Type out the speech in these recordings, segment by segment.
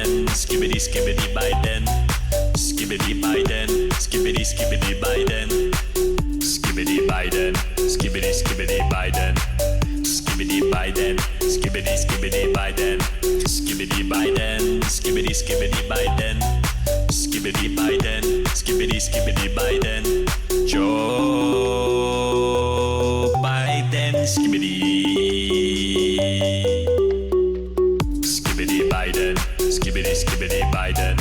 Biden, skibbity skibbity Biden, skibbity Biden, skibbity skibbity Biden, skibbity Biden, skibbity skibbity Biden, skibbity Biden, skibbity skibbity Biden, skibbity Biden, skibbity skibbity Biden, skibbity Biden, skibbity skibbity Biden, Joe Biden, skibbity. Skibbity Biden, skibbity skibbity Biden,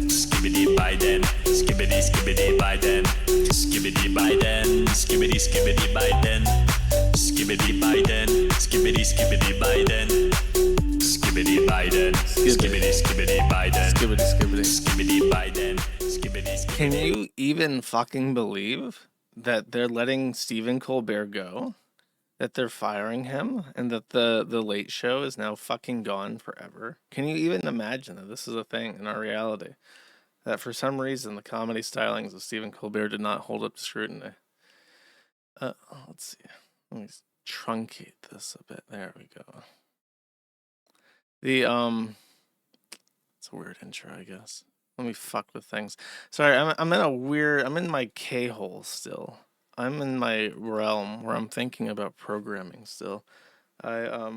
skibbity Biden, skibbity skibbity Biden, skibbity Biden, skibbity skibbity Biden, skibbity Biden, skibbity skibbity Biden, skibbity Biden, skibbity skibbity Biden, Skibbity, skibbity. skibbity Biden, skibbity skibbity. Can you even fucking believe that they're letting Stephen Colbert go? That they're firing him, and that the Late Show is now fucking gone forever? Can you even imagine that this is a thing in our reality? That for some reason the comedy stylings of Stephen Colbert did not hold up to scrutiny. Let's see. Let me truncate this a bit. There we go. It's a weird intro, I guess. Let me fuck with things. Sorry, I'm in my K-hole still. I'm in my realm where I'm thinking about programming still. I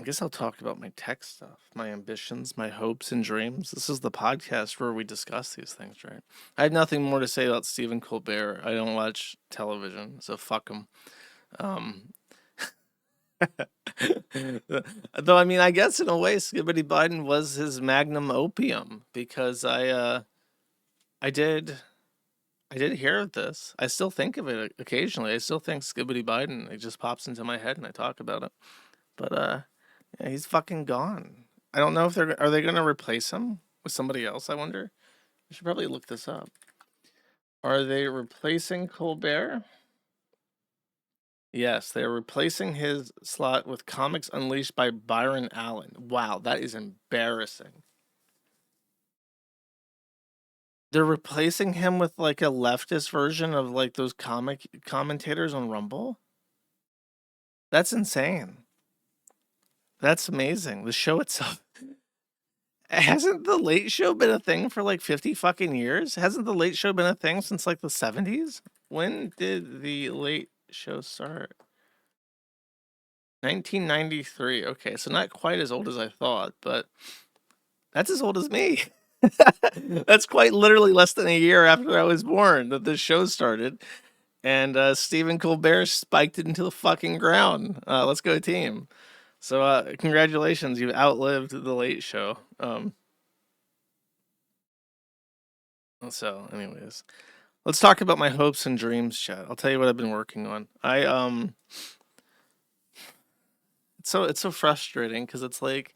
guess I'll talk about my tech stuff, my ambitions, my hopes and dreams. This is the podcast where we discuss these things, right? I have nothing more to say about Stephen Colbert. I don't watch television, so fuck him. Though, I mean, I guess in a way, Skibbity Biden was his magnum opium, because I did hear of this. I still think of it occasionally. I still think Skibbity Biden. It just pops into my head and I talk about it. But yeah, he's fucking gone. I don't know if are they going to replace him with somebody else, I wonder. I should probably look this up. Are they replacing Colbert? Yes, they're replacing his slot with Comics Unleashed by Byron Allen. Wow, that is embarrassing. They're replacing him with like a leftist version of like those comic commentators on Rumble? That's insane. That's amazing. The show itself. Hasn't the Late Show been a thing for like 50 fucking years? Hasn't the Late Show been a thing since like the 70s? When did the Late Show start? 1993. Okay, so not quite as old as I thought, but that's as old as me. That's quite literally less than a year after I was born that this show started. And Stephen Colbert spiked it into the fucking ground. Let's go team. So congratulations, you've outlived the Late Show. So anyways, let's talk about my hopes and dreams, chat. I'll tell you what I've been working on. It's so frustrating because it's like,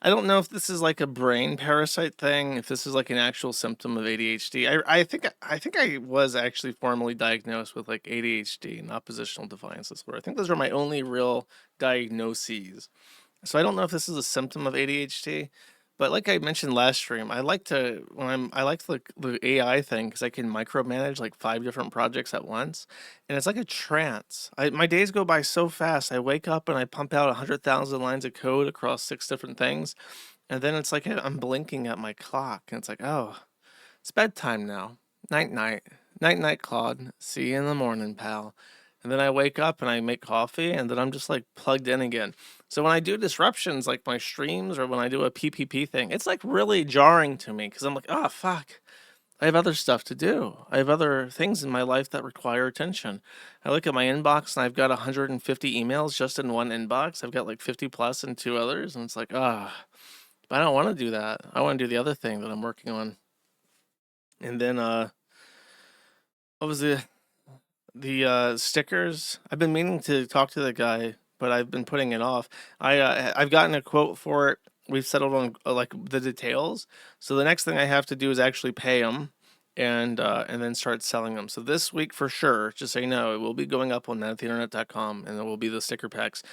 I don't know if this is like a brain parasite thing, if this is like an actual symptom of ADHD. I think I was actually formally diagnosed with like ADHD and oppositional defiance disorder. I think those are my only real diagnoses. So I don't know if this is a symptom of ADHD, but like I mentioned last stream, I like the AI thing because I can micromanage like 5 different projects at once, and it's like a trance. My days go by so fast. I wake up and I pump out 100,000 lines of code across 6 different things, and then it's like I'm blinking at my clock, and it's like, oh, it's bedtime now. Night night, night night, Claude. See you in the morning, pal. And then I wake up and I make coffee, and then I'm just like plugged in again. So when I do disruptions like my streams or when I do a PPP thing, it's like really jarring to me because I'm like, oh, fuck. I have other stuff to do. I have other things in my life that require attention. I look at my inbox and I've got 150 emails just in one inbox. I've got like 50 plus in 2 others. And it's like, but I don't want to do that. I want to do the other thing that I'm working on. And then, what was the stickers? I've been meaning to talk to the guy, but I've been putting it off. I've gotten a quote for it. We've settled on like the details. So the next thing I have to do is actually pay them and then start selling them. So this week for sure, just so you know, it will be going up on manattheinternet.com, and there will be the sticker packs.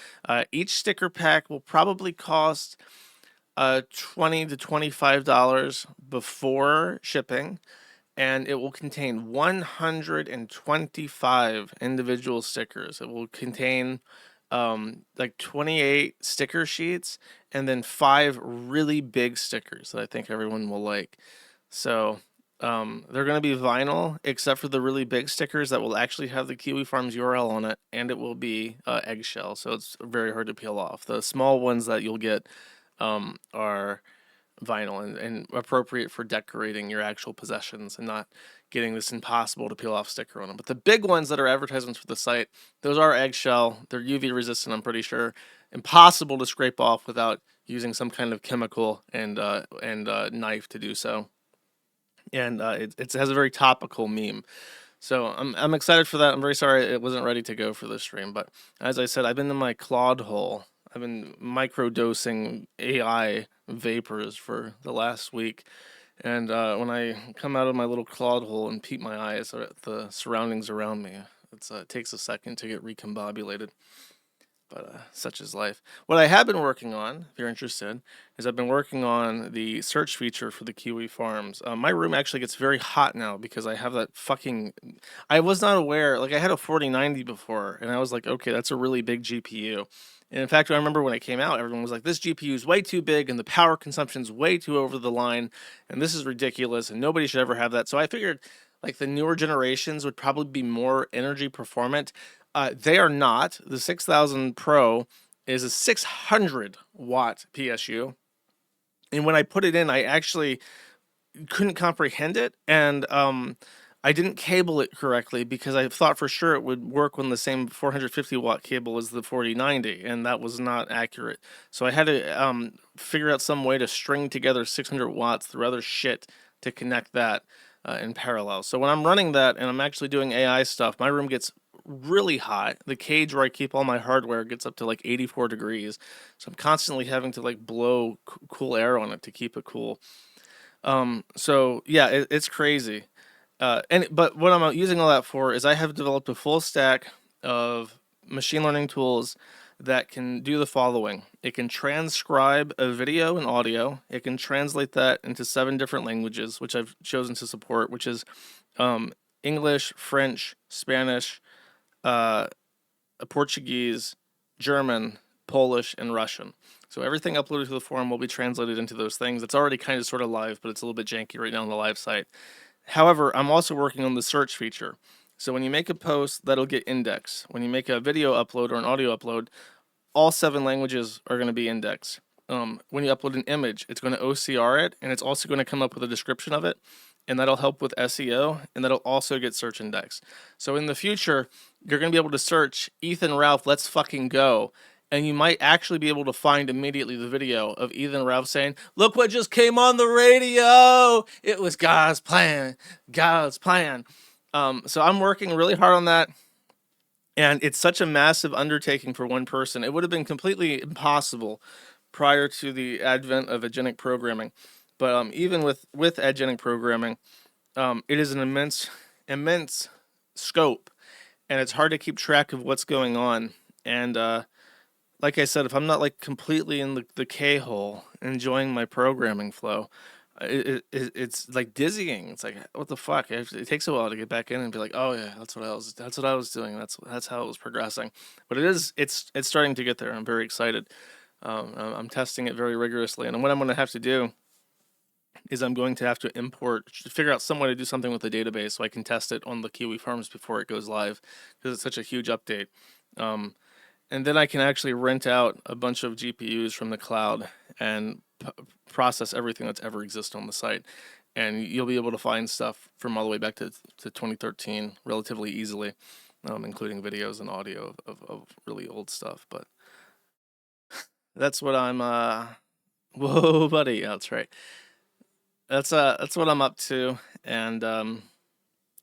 Each sticker pack will probably cost $20 to $25 before shipping, and it will contain 125 individual stickers. It will contain like 28 sticker sheets and then 5 really big stickers that I think everyone will like. So they're going to be vinyl, except for the really big stickers that will actually have the Kiwi Farms URL on it, and it will be eggshell, so it's very hard to peel off. The small ones that you'll get are vinyl and appropriate for decorating your actual possessions and not getting this impossible to peel off sticker on them. But the big ones that are advertisements for the site, those are eggshell. They're UV resistant, I'm pretty sure. Impossible to scrape off without using some kind of chemical and knife to do so. And it has a very topical meme. So I'm excited for that. I'm very sorry it wasn't ready to go for this stream, but as I said, I've been in my Claude hole. I've been microdosing AI vapors for the last week, and when I come out of my little Claude hole and peep my eyes at the surroundings around me, it takes a second to get recombobulated. But such is life. What I have been working on, if you're interested, is I've been working on the search feature for the Kiwi Farms. My room actually gets very hot now because I have that fucking... I was not aware, like I had a 4090 before, and I was like, okay, that's a really big GPU. And in fact, I remember when it came out, everyone was like, this GPU is way too big, and the power consumption's way too over the line, and this is ridiculous, and nobody should ever have that. So I figured, like, the newer generations would probably be more energy performant. They are not. The 6000 Pro is a 600 watt PSU. And when I put it in, I actually couldn't comprehend it. And I didn't cable it correctly because I thought for sure it would work on the same 450 watt cable as the 4090. And that was not accurate. So I had to figure out some way to string together 600 watts through other shit to connect that in parallel. So when I'm running that and I'm actually doing AI stuff, my room gets really hot. The cage where I keep all my hardware gets up to like 84 degrees. So I'm constantly having to like blow cool air on it to keep it cool. So yeah, it's crazy. But what I'm using all that for is I have developed a full stack of machine learning tools that can do the following. It can transcribe a video and audio. It can translate that into 7 different languages, which I've chosen to support, which is English, French, Spanish, Portuguese, German, Polish, and Russian. So everything uploaded to the forum will be translated into those things. It's already kind of sort of live, but it's a little bit janky right now on the live site. However, I'm also working on the search feature. So when you make a post, that'll get indexed. When you make a video upload or an audio upload, all 7 languages are going to be indexed. When you upload an image, it's going to OCR it, and it's also going to come up with a description of it, and that'll help with SEO, and that'll also get search index. So in the future, you're going to be able to search Ethan Ralph, let's fucking go, and you might actually be able to find immediately the video of Ethan Ralph saying, look what just came on the radio! It was God's plan. God's plan. So I'm working really hard on that. And it's such a massive undertaking for one person. It would have been completely impossible prior to the advent of agentic programming. But even with agentic programming, it is an immense scope. And it's hard to keep track of what's going on. And like I said, if I'm not like completely in the K-hole enjoying my programming flow, it's like dizzying. It's like, what the fuck? It takes a while to get back in and be like, oh yeah, that's what I was doing. That's how it was progressing. But it's starting to get there. I'm very excited. I'm testing it very rigorously, and what I'm going to have to do is I'm going to have to figure out some way to do something with the database so I can test it on the Kiwi Farms before it goes live, because it's such a huge update. And then I can actually rent out a bunch of GPUs from the cloud and process everything that's ever existed on the site. And you'll be able to find stuff from all the way back to 2013 relatively easily, including videos and audio of really old stuff. But that's what I'm... Whoa, buddy. That's right. That's what I'm up to. And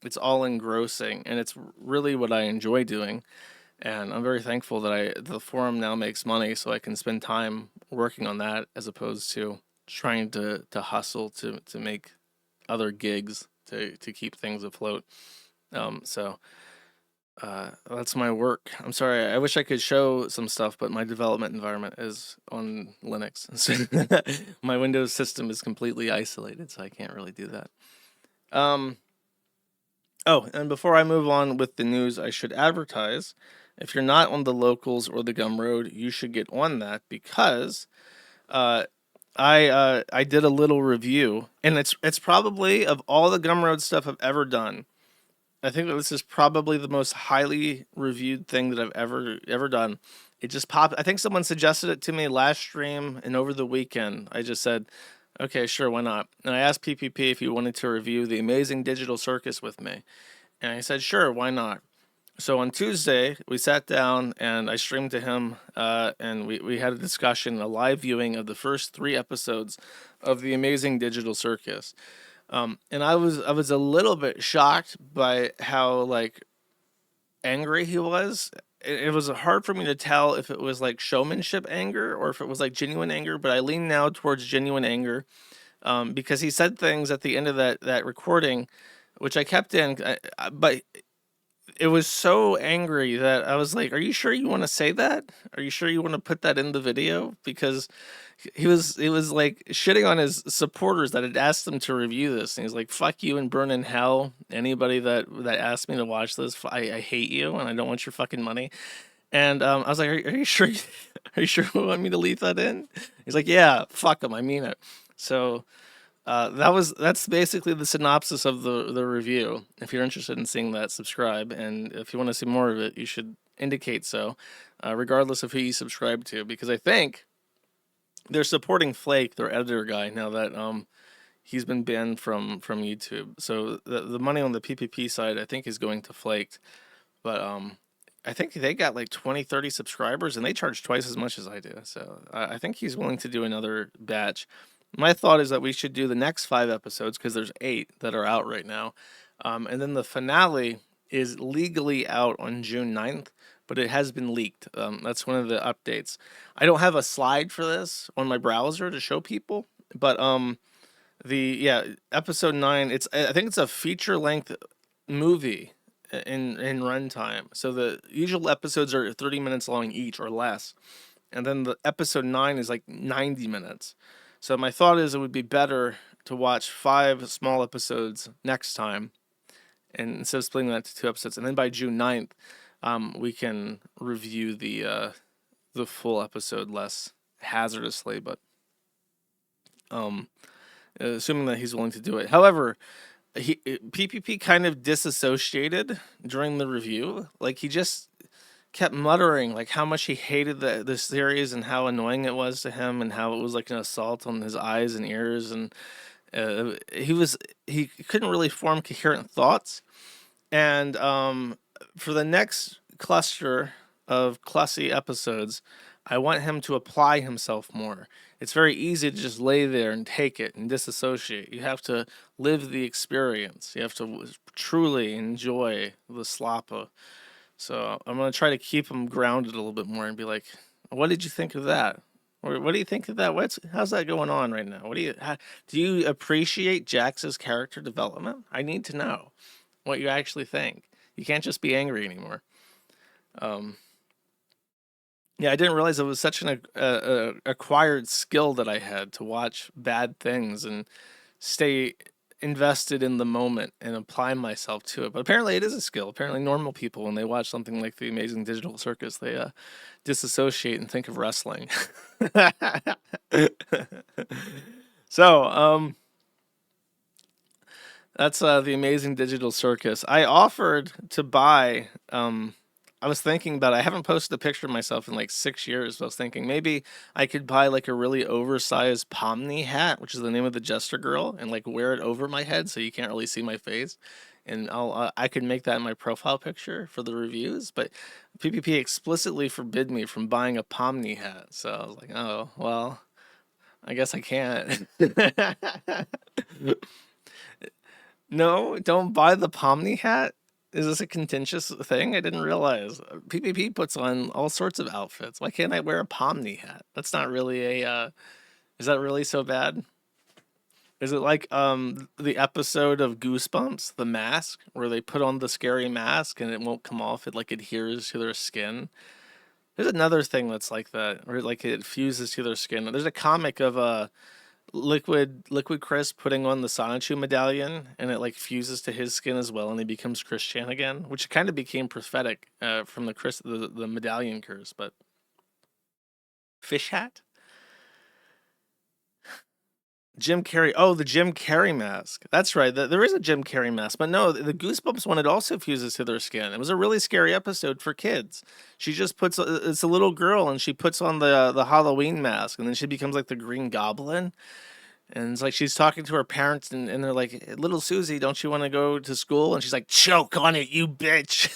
it's all engrossing. And it's really what I enjoy doing. And I'm very thankful that the forum now makes money, so I can spend time working on that as opposed to trying to hustle to make other gigs to keep things afloat. So that's my work. I'm sorry, I wish I could show some stuff, but my development environment is on Linux. So my Windows system is completely isolated, so I can't really do that. Oh, and before I move on with the news, I should advertise If you're not on the locals or the Gumroad, you should get on that because uh, I did a little review, and it's probably of all the Gumroad stuff I've ever done. I think that this is probably the most highly reviewed thing that I've ever done. It just popped. I think someone suggested it to me last stream and over the weekend. I just said, "Okay, sure, why not?" And I asked PPP if he wanted to review the amazing Digital Circus with me, and I said, "Sure, why not?" So on Tuesday, we sat down and I streamed to him, and we had a discussion, a live viewing of the first 3 episodes of the amazing Digital Circus. And I was a little bit shocked by how like angry he was. It was hard for me to tell if it was like showmanship anger or if it was like genuine anger, but I lean now towards genuine anger, because he said things at the end of that recording, which I kept in, but it was so angry that I was like, "Are you sure you want to say that? Are you sure you want to put that in the video?" Because he was like shitting on his supporters that had asked him to review this, and he's like, "Fuck you and burn in hell. Anybody that asked me to watch this, I hate you and I don't want your fucking money." And I was like, "Are you sure? Are you sure you want me to leave that in?" He's like, "Yeah, fuck him. I mean it." So that's basically the synopsis of the review. If you're interested in seeing that, subscribe, and if you want to see more of it, you should indicate so, regardless of who you subscribe to, because I think they're supporting Flake, their editor guy, now that he's been banned from YouTube. So the money on the PPP side, I think, is going to Flaked, but I think they got like 20, 30 subscribers, and they charge twice as much as I do. So I think he's willing to do another batch. My thought is that we should do the next 5 episodes because there's 8 that are out right now. And then the finale is legally out on June 9th, but it has been leaked. That's one of the updates. I don't have a slide for this on my browser to show people, but episode 9, I think it's a feature length movie in runtime. So the usual episodes are 30 minutes long each or less. And then the episode 9 is like 90 minutes. So my thought is it would be better to watch 5 small episodes next time, and instead of splitting that to 2 episodes. And then by June 9th, we can review the full episode less hazardously, but assuming that he's willing to do it. However, PPP kind of disassociated during the review. Like he just kept muttering like how much he hated the series and how annoying it was to him and how it was like an assault on his eyes and ears, and he couldn't really form coherent thoughts. And for the next cluster of Clussy episodes, I want him to apply himself more. It's very easy to just lay there and take it and disassociate. You have to live the experience. You have to truly enjoy the slappa. So I'm going to try to keep him grounded a little bit more and be like, "What did you think of that? Or what do you think of that? How's that going on right now? Do you appreciate Jax's character development? I need to know what you actually think. You can't just be angry anymore." Yeah, I didn't realize it was such an acquired skill that I had to watch bad things and stay invested in the moment and apply myself to it. But apparently it is a skill. Apparently normal people, when they watch something like the amazing Digital Circus, they disassociate and think of wrestling. So that's the amazing Digital Circus. I offered to buy I was thinking about I haven't posted a picture of myself in like 6 years. So I was thinking maybe I could buy like a really oversized Pomni hat, which is the name of the Jester girl, and like wear it over my head so you can't really see my face. And I could make that my profile picture for the reviews, but PPP explicitly forbid me from buying a Pomni hat. So I was like, "Oh, well, I guess I can't." No, don't buy the Pomni hat. Is this a contentious thing? I didn't realize. PPP puts on all sorts of outfits. Why can't I wear a Pomni hat? That's not really a. Is that really so bad? Is it like the episode of Goosebumps, The Mask, where they put on the scary mask and it won't come off? It like adheres to their skin. There's another thing that's like that, where like it fuses to their skin. There's a comic of Liquid Chris putting on the Sonichu medallion, and it like fuses to his skin as well, and he becomes Chris Chan again, which kind of became prophetic from the medallion curse. But fish hat, Jim Carrey. Oh, the Jim Carrey mask. That's right. There is a Jim Carrey mask, but no, the Goosebumps one, it also fuses to their skin. It was a really scary episode for kids. She just puts it's a little girl, and she puts on the Halloween mask, and then she becomes like the Green Goblin. And it's like she's talking to her parents, and they're like, "Little Susie, don't you want to go to school?" And she's like, "Choke on it, you bitch."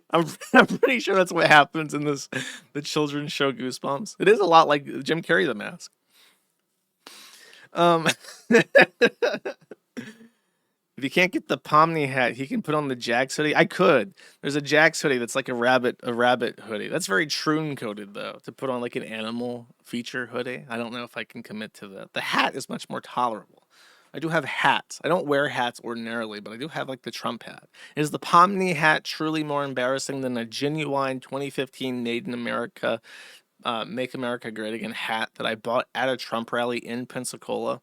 I'm pretty sure that's what happens in the children's show Goosebumps. It is a lot like Jim Carrey the Mask. If you can't get the Pomni hat, he can put on the Jax hoodie. I could. There's a Jax hoodie that's like a rabbit hoodie. That's very Troon coded though, to put on like an animal feature hoodie. I don't know if I can commit to that. The hat is much more tolerable. I do have hats. I don't wear hats ordinarily, but I do have like the Trump hat. Is the Pomni hat truly more embarrassing than a genuine 2015 Made in America, Make America Great Again hat that I bought at a Trump rally in Pensacola?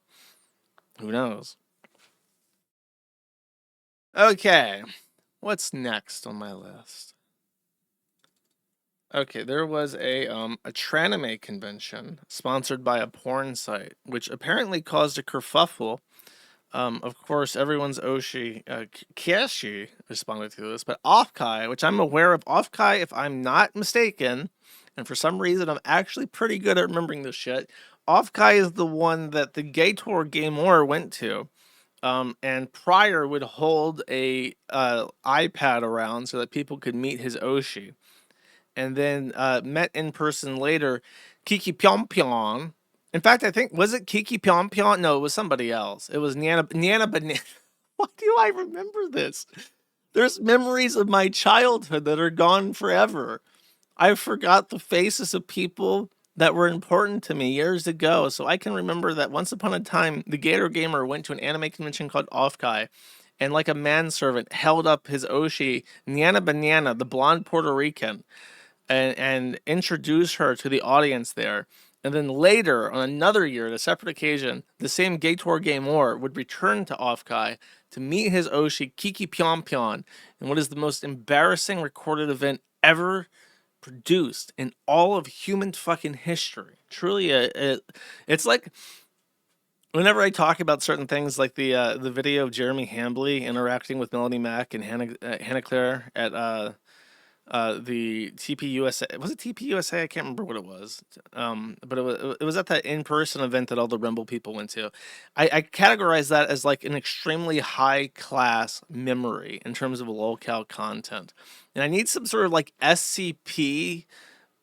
Who knows? Okay, what's next on my list? Okay, there was a Tranime convention sponsored by a porn site, which apparently caused a kerfuffle. Of course, everyone's Oshi, Kiashi responded to this, but OffKai, which I'm aware of, OffKai, if I'm not mistaken, and for some reason I'm actually pretty good at remembering this shit, OffKai is the one that the Gay Tour Game War went to. And Pryor would hold a iPad around so that people could meet his Oshi. And then met in person later, Kiki Pyong Pyong. In fact, I think, was it Kiki Pyong Pyong? No, it was somebody else. It was Nana Banana. Why do I remember this? There's memories of my childhood that are gone forever. I forgot the faces of people that were important to me years ago. So I can remember that once upon a time, the Gator Gamer went to an anime convention called OffKai, and like a manservant held up his Oshi, Nana Banana, the blonde Puerto Rican, and introduced her to the audience there. And then later, on another year, at a separate occasion, the same Gay Tour Game War would return to OffKai to meet his Oshi, Kiki Pyong Pyong, in what is the most embarrassing recorded event ever produced in all of human fucking history. Truly, it's like whenever I talk about certain things, like the video of Jeremy Hambley interacting with Melanie Mack and Hannah Claire at the TPUSA. Was it TPUSA? I can't remember what it was. But it was at that in-person event that all the Rumble people went to. I categorize that as like an extremely high class memory in terms of locale content. And I need some sort of like SCP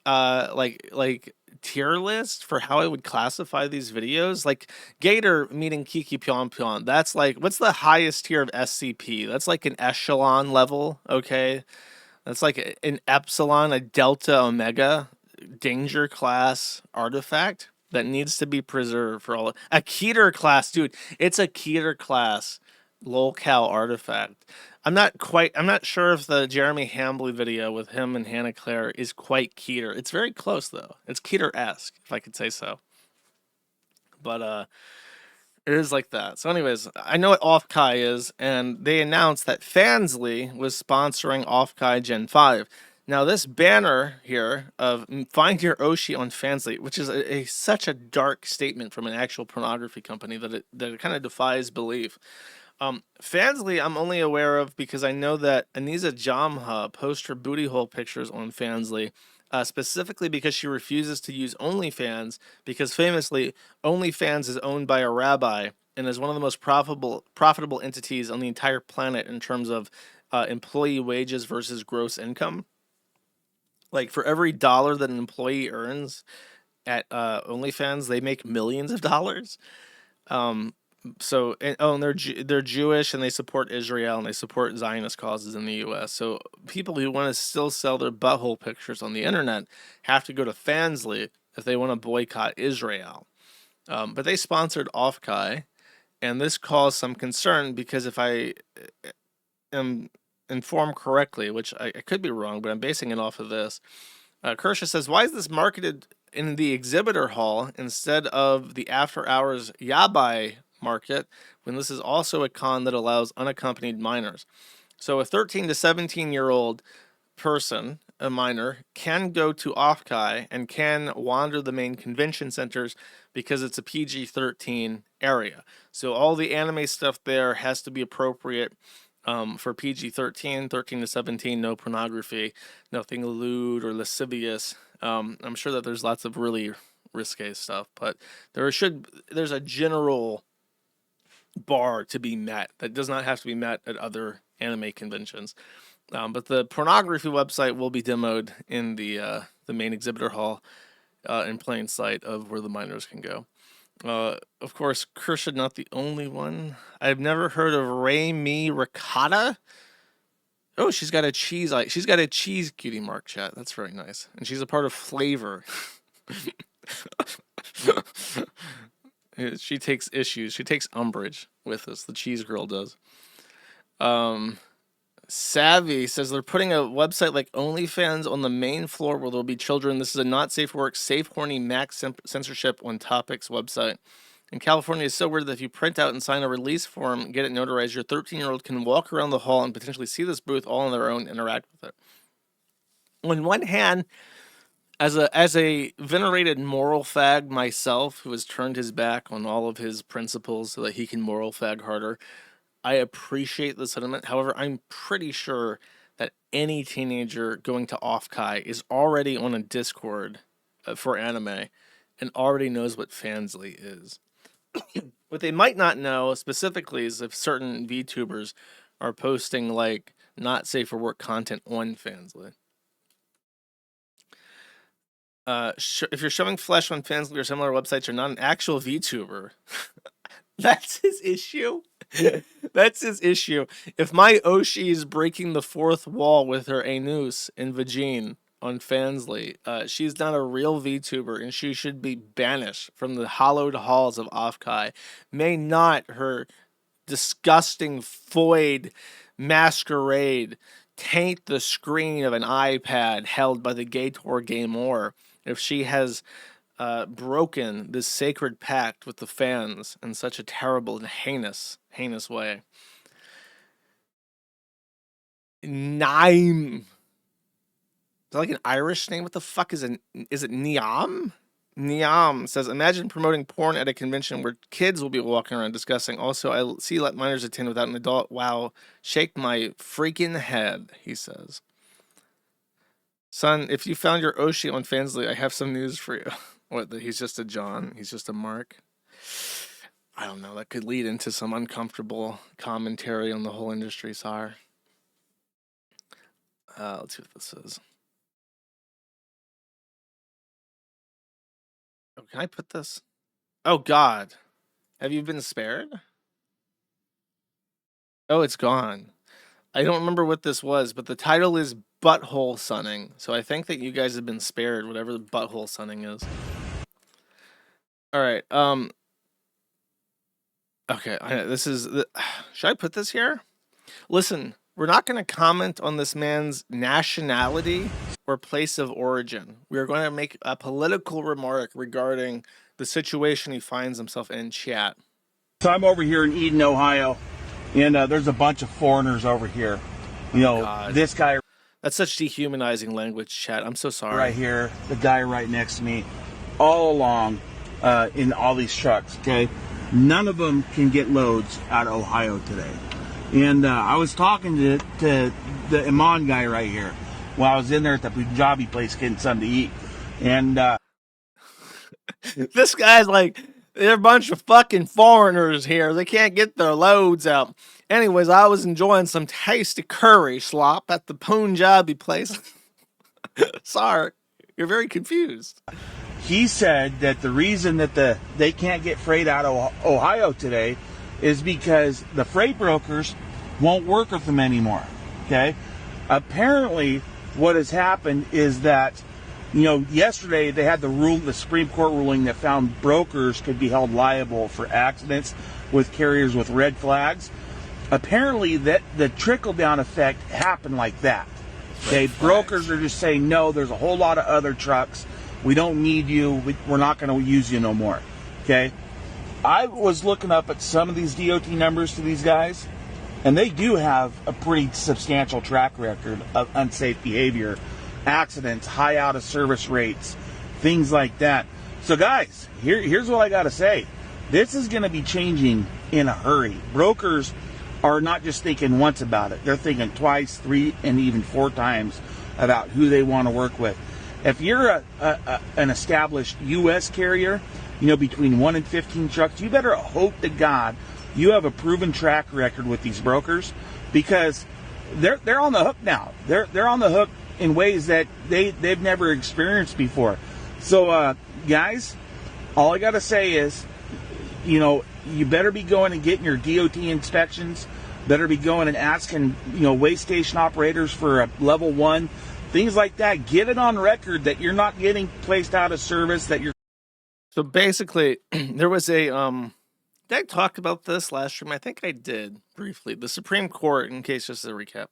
like tier list for how I would classify these videos. Like Gator meeting Kiki Pyong Pyong. That's like, what's the highest tier of SCP? That's like an echelon level, okay? That's like an epsilon, a delta, omega danger class artifact that needs to be preserved for all. A Keter class, dude. It's a Keter class locale artifact. I'm not sure if the Jeremy Hambley video with him and Hannah Claire is quite Keter. It's very close though. It's Keter-esque, if I could say so. But it is like that. So anyways, I know what OffKai is, and they announced that Fansly was sponsoring OffKai Gen 5. Now this banner here of find your Oshi on Fansly, which is such a dark statement from an actual pornography company that it kind of defies belief. Fansly I'm only aware of because I know that Aniza Jamha posts her booty hole pictures on Fansly, specifically because she refuses to use OnlyFans, because famously OnlyFans is owned by a rabbi and is one of the most profitable entities on the entire planet in terms of employee wages versus gross income. Like for every dollar that an employee earns at OnlyFans, they make millions of dollars. And they're Jewish and they support Israel and they support Zionist causes in the U.S. So people who want to still sell their butthole pictures on the internet have to go to Fansly if they want to boycott Israel. But they sponsored OffKai, and this caused some concern because if I am informed correctly, which I could be wrong, but I'm basing it off of this. Kersha says, why is this marketed in the exhibitor hall instead of the after-hours yabai market, when this is also a con that allows unaccompanied minors. So a 13 to 17-year-old person, a minor, can go to OffKai and can wander the main convention centers because it's a PG-13 area. So all the anime stuff there has to be appropriate for PG-13, 13 to 17, no pornography, nothing lewd or lascivious. I'm sure that there's lots of really risque stuff, but there's a general bar to be met that does not have to be met at other anime conventions. But the pornography website will be demoed in the main exhibitor hall in plain sight of where the minors can go. Of course, Kirsha not the only one. I've never heard of Ray-Me Ricotta. Oh, she's got a cheese cutie mark, chat. That's very nice. And she's a part of Flavor. She takes umbrage with this. The cheese girl does. Savvy says they're putting a website like OnlyFans on the main floor where there'll be children. This is a not safe for work, safe, horny, max censorship on topics website. In California, it's so weird that if you print out and sign a release form and get it notarized, your 13-year-old can walk around the hall and potentially see this booth all on their own, interact with it. On one hand, as a venerated moral fag myself, who has turned his back on all of his principles so that he can moral fag harder, I appreciate the sentiment. However, I'm pretty sure that any teenager going to OffKai is already on a Discord for anime and already knows what Fansly is. What they might not know specifically is if certain VTubers are posting like not safe for work content on Fansly. If you're showing flesh on Fansly or similar websites, you're not an actual VTuber. That's his issue. That's his issue. If my Oshi is breaking the fourth wall with her anus in vagine on Fansly, she's not a real VTuber, and she should be banished from the hallowed halls of OffKai. May not her disgusting void masquerade taint the screen of an iPad held by the Gator Gamer if she has broken this sacred pact with the fans in such a terrible and heinous way. Naim. Is that like an Irish name? What the fuck is it? Is it Niam? Niam says, imagine promoting porn at a convention where kids will be walking around discussing. Also, I see let minors attend without an adult. Wow, shake my freaking head, he says. Son, if you found your Oshi on Fansly, I have some news for you. What, that he's just a John? He's just a Mark? I don't know. That could lead into some uncomfortable commentary on the whole industry, Sar. Let's see what this is. Oh, can I put this? Oh, God. Have you been spared? Oh, it's gone. I don't remember what this was, but the title is Butthole Sunning. So I think that you guys have been spared, whatever the butthole sunning is. All right. Okay. Should I put this here? Listen, we're not going to comment on this man's nationality or place of origin. We are going to make a political remark regarding the situation he finds himself in, chat. So I'm over here in Eden, Ohio, and there's a bunch of foreigners over here. You know, God. This guy. That's such dehumanizing language, chat. I'm so sorry. Right here, the guy right next to me, all along in all these trucks, okay? None of them can get loads out of Ohio today. And I was talking to the Iman guy right here while I was in there at the Punjabi place getting something to eat. And this guy's like, they're a bunch of fucking foreigners here. They can't get their loads out. Anyways, I was enjoying some tasty curry slop at the Punjabi place. Sorry, you're very confused. He said that the reason that they can't get freight out of Ohio today is because the freight brokers won't work with them anymore. Okay? Apparently, what has happened is that, you know, yesterday they had the Supreme Court ruling that found brokers could be held liable for accidents with carriers with red flags. Apparently, that the trickle-down effect happened like that. Okay, brokers are just saying, no, there's a whole lot of other trucks We don't need you. We're not going to use you no more. Okay? I was looking up at some of these DOT numbers to these guys, and they do have a pretty substantial track record of unsafe behavior, accidents, high out of service rates, things like that. So guys, here's what I got to say. This is going to be changing in a hurry. Brokers are not just thinking once about it. They're thinking twice, 3, and even 4 times about who they want to work with. If you're an established U.S. carrier, between 1 and 15 trucks, you better hope to God you have a proven track record with these brokers, because they're on the hook now. They're on the hook in ways that they've never experienced before. So guys, all I gotta say is, you better be going and getting your DOT inspections. Better be going and asking, way station operators for a level 1, things like that. Get it on record that you're not getting placed out of service, that you're. So basically, there was a did I talk about this last stream? I think I did briefly. The Supreme Court, in case just as a recap,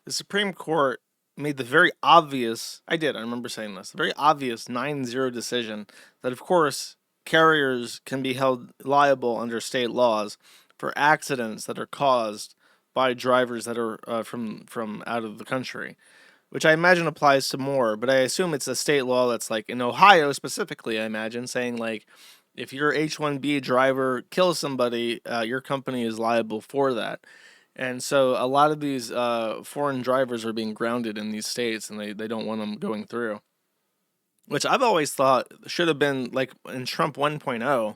the Supreme Court made the very obvious, I remember saying this, the very obvious 9-0 decision that, of course, carriers can be held liable under state laws for accidents that are caused by drivers that are from out of the country, which I imagine applies to more, but I assume it's a state law that's like in Ohio specifically, I imagine, saying like, if your H-1B driver kills somebody, your company is liable for that. And so a lot of these foreign drivers are being grounded in these states, and they don't want them going through. Which I've always thought should have been like in Trump 1.0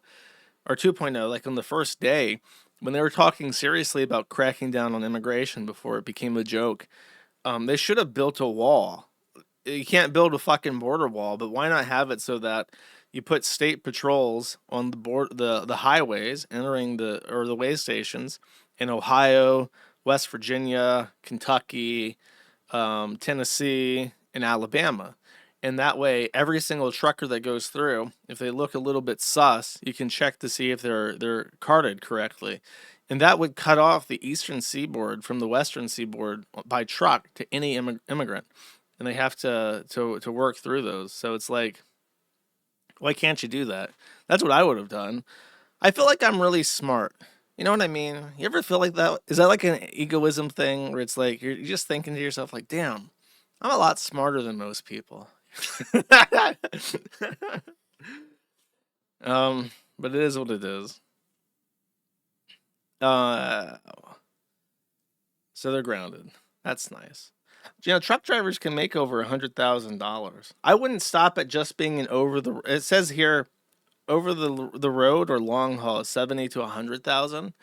or 2.0, like on the first day, when they were talking seriously about cracking down on immigration before it became a joke. They should have built a wall. You can't build a fucking border wall, but why not have it so that you put state patrols on the highways entering the way stations in Ohio, West Virginia, Kentucky, Tennessee, and Alabama. And that way, every single trucker that goes through, if they look a little bit sus, you can check to see if they're carded correctly. And that would cut off the eastern seaboard from the western seaboard by truck to any immigrant. And they have to work through those. So it's like, why can't you do that? That's what I would have done. I feel like I'm really smart. You know what I mean? You ever feel like that? Is that like an egoism thing where it's like you're just thinking to yourself like, damn, I'm a lot smarter than most people. But it is what it is. So they're grounded. That's nice. Truck drivers can make over $100,000. I wouldn't stop at just being an it says here, over the road or long haul, 70 to 100,000,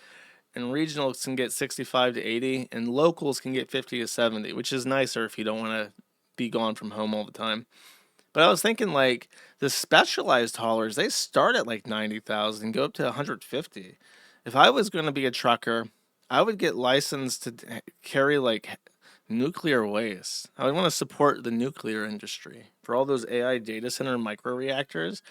and regionals can get 65 to 80, and locals can get 50 to 70, which is nicer if you don't want to be gone from home all the time. But I was thinking like the specialized haulers, they start at like 90,000 and go up to 150. If I was going to be a trucker, I would get licensed to carry like nuclear waste. I would want to support the nuclear industry for all those AI data center microreactors.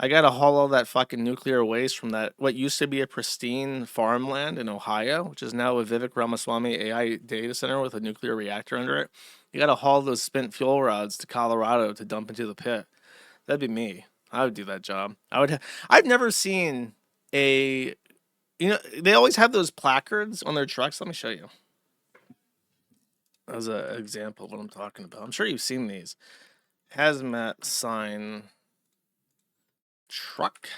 I got to haul all that fucking nuclear waste from that, what used to be a pristine farmland in Ohio, which is now a Vivek Ramaswamy AI data center with a nuclear reactor under it. You got to haul those spent fuel rods to Colorado to dump into the pit. That'd be me. I would do that job. I've never seen they always have those placards on their trucks. Let me show you. As an example of what I'm talking about. I'm sure you've seen these. Hazmat sign truck.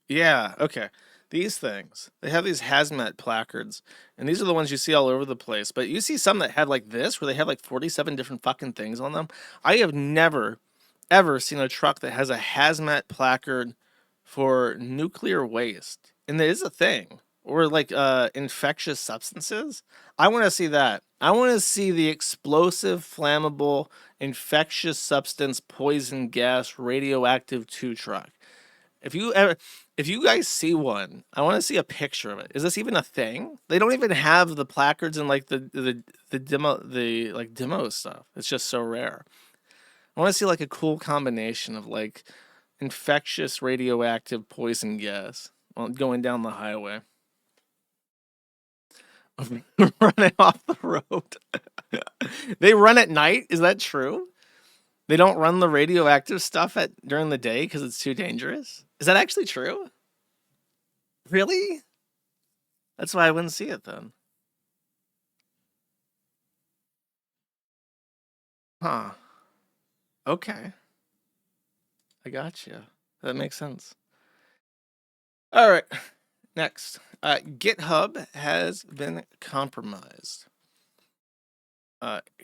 Yeah, okay. These things. They have these hazmat placards. And these are the ones you see all over the place. But you see some that have like this, where they have like 47 different fucking things on them. I have never, ever seen a truck that has a hazmat placard for nuclear waste. And there is a thing. Or like infectious substances. I want to see that. I want to see the explosive, flammable, infectious substance, poison gas, radioactive 2 truck. If you guys see one, I want to see a picture of it. Is this even a thing? They don't even have the placards and like the demo stuff. It's just so rare. I want to see like a cool combination of like infectious, radioactive, poison gas going down the highway. Running off the road. They run at night? Is that true? They don't run the radioactive stuff during the day because it's too dangerous? Is that actually true? Really? That's why I wouldn't see it then. Huh. Okay. I got you. That makes sense. All right. Next. GitHub has been compromised.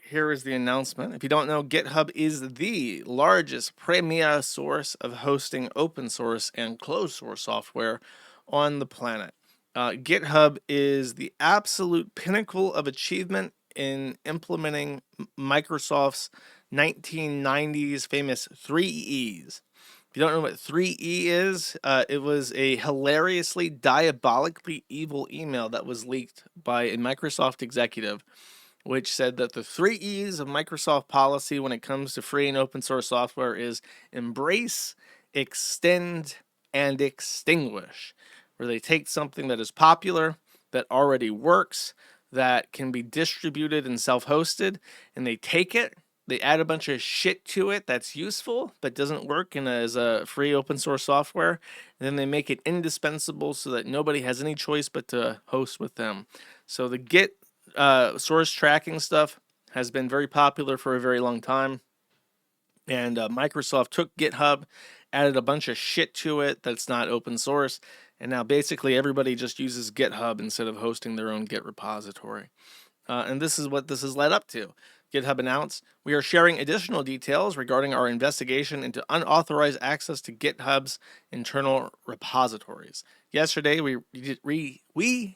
Here is the announcement. If you don't know, GitHub is the largest premier source of hosting open source and closed source software on the planet. GitHub is the absolute pinnacle of achievement in implementing Microsoft's 1990s famous 3Es. If you don't know what 3E is, it was a hilariously, diabolically evil email that was leaked by a Microsoft executive, which said that the 3Es of Microsoft policy when it comes to free and open source software is embrace, extend, and extinguish, where they take something that is popular, that already works, that can be distributed and self-hosted, and they take it, they add a bunch of shit to it that's useful but doesn't work as a free open source software, and then they make it indispensable so that nobody has any choice but to host with them. So the Git source tracking stuff has been very popular for a very long time, and Microsoft took GitHub, added a bunch of shit to it that's not open source, and now basically everybody just uses GitHub instead of hosting their own Git repository. And this is what this has led up to. GitHub announced, we are sharing additional details regarding our investigation into unauthorized access to GitHub's internal repositories. Yesterday, we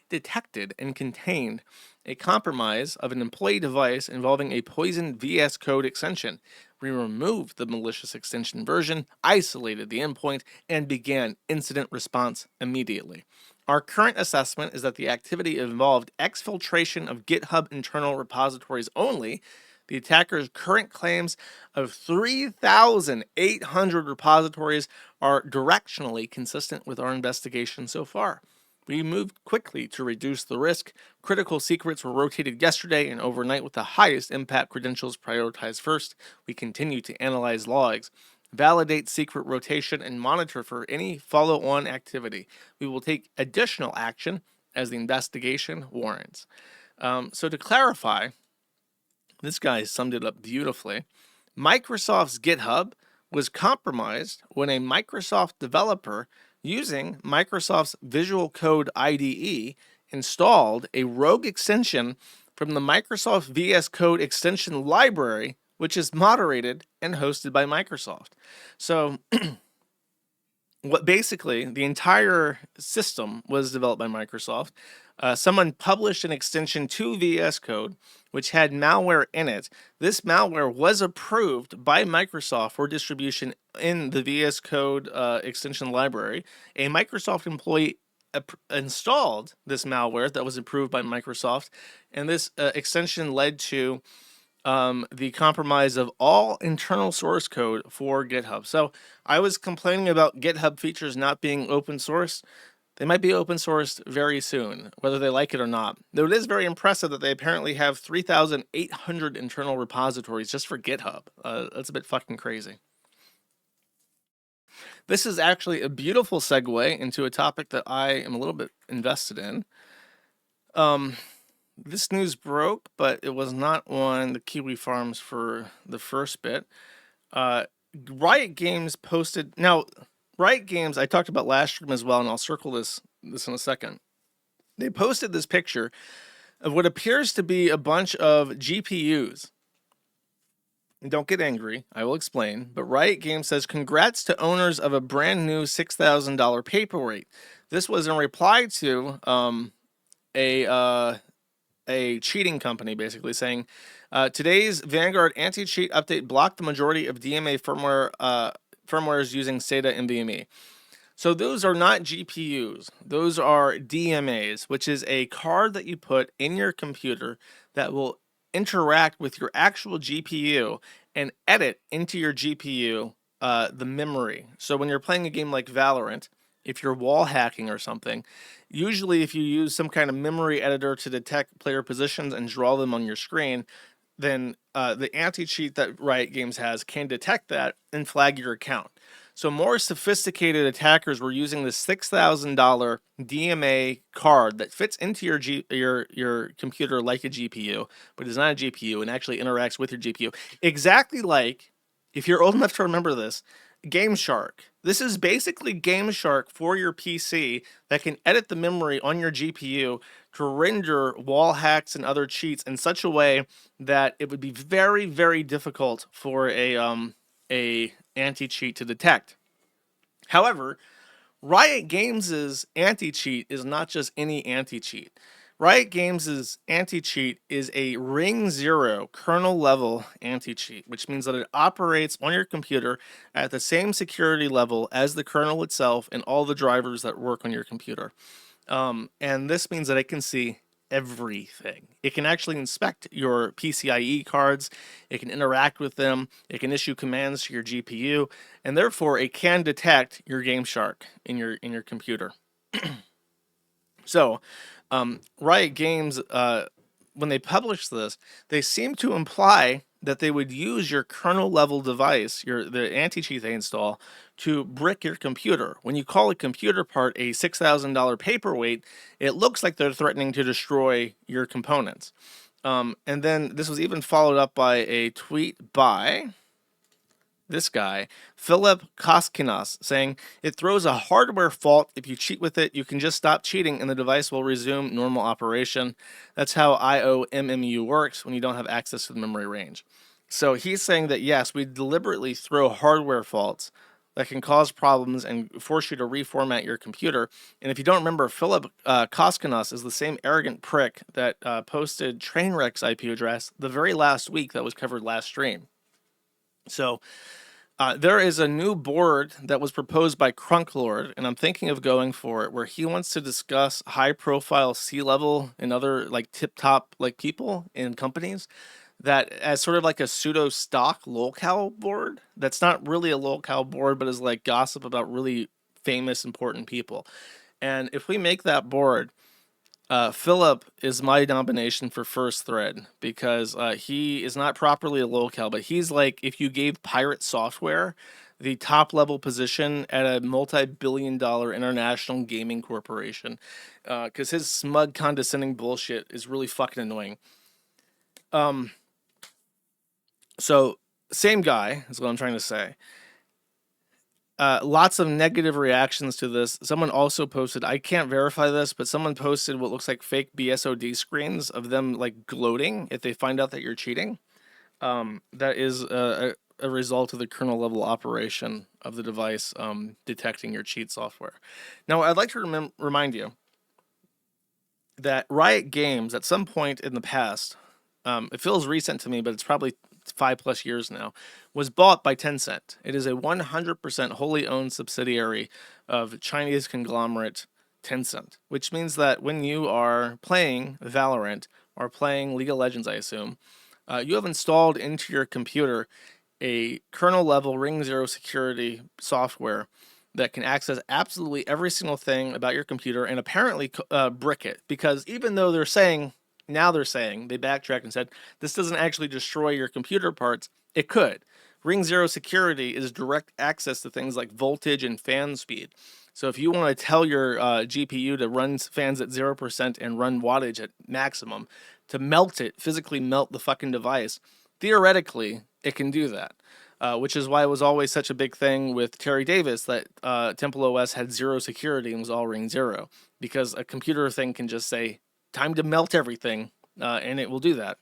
detected and contained a compromise of an employee device involving a poisoned VS Code extension. We removed the malicious extension version, isolated the endpoint, and began incident response immediately. Our current assessment is that the activity involved exfiltration of GitHub internal repositories only. The attacker's current claims of 3,800 repositories are directionally consistent with our investigation so far. We moved quickly to reduce the risk. Critical secrets were rotated yesterday and overnight with the highest impact credentials prioritized first. We continue to analyze logs, validate secret rotation, and monitor for any follow-on activity. We will take additional action as the investigation warrants. So to clarify, this guy summed it up beautifully. Microsoft's GitHub was compromised when a Microsoft developer using Microsoft's Visual Code IDE installed a rogue extension from the Microsoft VS Code extension library, which is moderated and hosted by Microsoft. So what basically the entire system was developed by Microsoft. Someone published an extension to VS Code which had malware in it. This malware was approved by Microsoft for distribution in the VS Code extension library. A Microsoft employee installed this malware that was approved by Microsoft, and this extension led to the compromise of all internal source code for GitHub. So I was complaining about GitHub features not being open source. They might be open sourced very soon, whether they like it or not. Though it is very impressive that they apparently have 3,800 internal repositories just for GitHub. That's a bit fucking crazy. This is actually a beautiful segue into a topic that I am a little bit invested in. This news broke, but it was not on the Kiwi Farms for the first bit. Riot Games posted... Now, Riot Games, I talked about last stream as well, and I'll circle this in a second. They posted this picture of what appears to be a bunch of GPUs. And don't get angry, I will explain. But Riot Games says, congrats to owners of a brand new $6,000 paperweight. This was in reply to a cheating company basically saying, today's Vanguard anti-cheat update blocked the majority of DMA firmwares using SATA NVMe. So those are not GPUs. Those are DMAs, which is a card that you put in your computer that will interact with your actual GPU and edit into your GPU the memory. So when you're playing a game like Valorant, if you're wall hacking or something, usually if you use some kind of memory editor to detect player positions and draw them on your screen, then the anti-cheat that Riot Games has can detect that and flag your account. So more sophisticated attackers were using the $6,000 DMA card that fits into your computer like a GPU, but is not a GPU and actually interacts with your GPU. Exactly like, if you're old enough to remember this, Game Shark. This is basically Game Shark for your PC that can edit the memory on your GPU to render wall hacks and other cheats in such a way that it would be very, very difficult for a anti-cheat to detect. However, Riot Games' anti-cheat is not just any anti-cheat. Riot Games' anti-cheat is a Ring 0 kernel level anti-cheat, which means that it operates on your computer at the same security level as the kernel itself and all the drivers that work on your computer. And this means that it can see everything. It can actually inspect your PCIe cards, it can interact with them, it can issue commands to your GPU, and therefore it can detect your Game Shark in your computer. So, Riot Games, when they published this, they seem to imply that they would use your kernel level device, the anti-cheat they install, to brick your computer. When you call a computer part a $6,000 paperweight, it looks like they're threatening to destroy your components. And then this was even followed up by a tweet by this guy, Philip Koskinas, saying, "It throws a hardware fault. If you cheat with it, you can just stop cheating and the device will resume normal operation. That's how IOMMU works when you don't have access to the memory range." So he's saying that, yes, we deliberately throw hardware faults that can cause problems and force you to reformat your computer. And if you don't remember, Philip Koskinas is the same arrogant prick that posted Trainwreck's IP address the very last week that was covered last stream. So there is a new board that was proposed by Crunklord, and I'm thinking of going for it, where he wants to discuss high-profile C-level and other like tip-top like people in companies that as sort of like a pseudo-stock lolcow board that's not really a lolcow board, but is like gossip about really famous, important people. And if we make that board, Philip is my nomination for first thread because he is not properly a lolcow, but he's like if you gave Pirate Software the top level position at a multi-billion-dollar international gaming corporation, because his smug, condescending bullshit is really fucking annoying. So same guy is what I'm trying to say. Lots of negative reactions to this. Someone also posted, I can't verify this, but someone posted what looks like fake BSOD screens of them like gloating if they find out that you're cheating. That is a result of the kernel level operation of the device detecting your cheat software. Now, I'd like to remind you that Riot Games, at some point in the past, it feels recent to me, but it's probably 5+ years now, was bought by Tencent. It is a 100% wholly owned subsidiary of Chinese conglomerate Tencent, which means that when you are playing Valorant or playing League of Legends, I assume, you have installed into your computer a kernel level Ring 0 security software that can access absolutely every single thing about your computer and apparently brick it, because even though they're saying they backtracked and said, this doesn't actually destroy your computer parts. It could. Ring 0 security is direct access to things like voltage and fan speed. So if you want to tell your GPU to run fans at 0% and run wattage at maximum, to melt it, physically melt the fucking device, theoretically, it can do that. Which is why it was always such a big thing with Terry Davis that Temple OS had 0 security and was all Ring 0. Because a computer thing can just say, time to melt everything, and it will do that.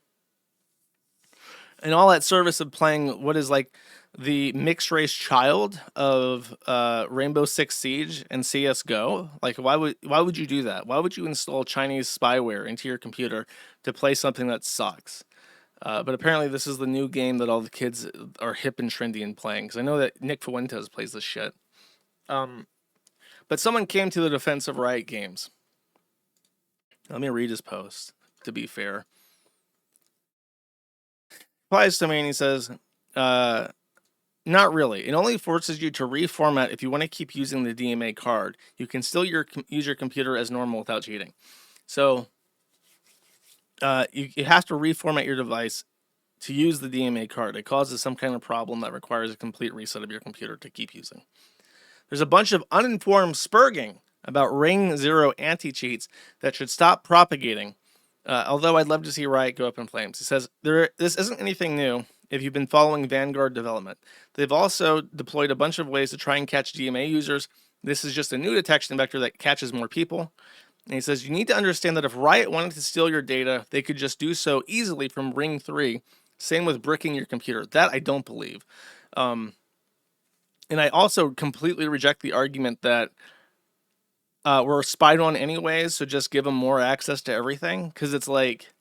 And all that service of playing what is like the mixed race child of Rainbow Six Siege and CS:GO. Like, why would you do that? Why would you install Chinese spyware into your computer to play something that sucks? But apparently this is the new game that all the kids are hip and trendy in playing. Because I know that Nick Fuentes plays this shit. But someone came to the defense of Riot Games. Let me read his post, to be fair. Replies to me and he says, not really. It only forces you to reformat if you want to keep using the DMA card. You can still use your computer as normal without cheating. So you have to reformat your device to use the DMA card. It causes some kind of problem that requires a complete reset of your computer to keep using. There's a bunch of uninformed spurging about Ring Zero anti-cheats that should stop propagating. Although I'd love to see Riot go up in flames. He says, this isn't anything new if you've been following Vanguard development. They've also deployed a bunch of ways to try and catch DMA users. This is just a new detection vector that catches more people. And he says, you need to understand that if Riot wanted to steal your data, they could just do so easily from Ring 3. Same with bricking your computer. That I don't believe. And I also completely reject the argument that we're spied on anyways, so just give them more access to everything. Because it's like,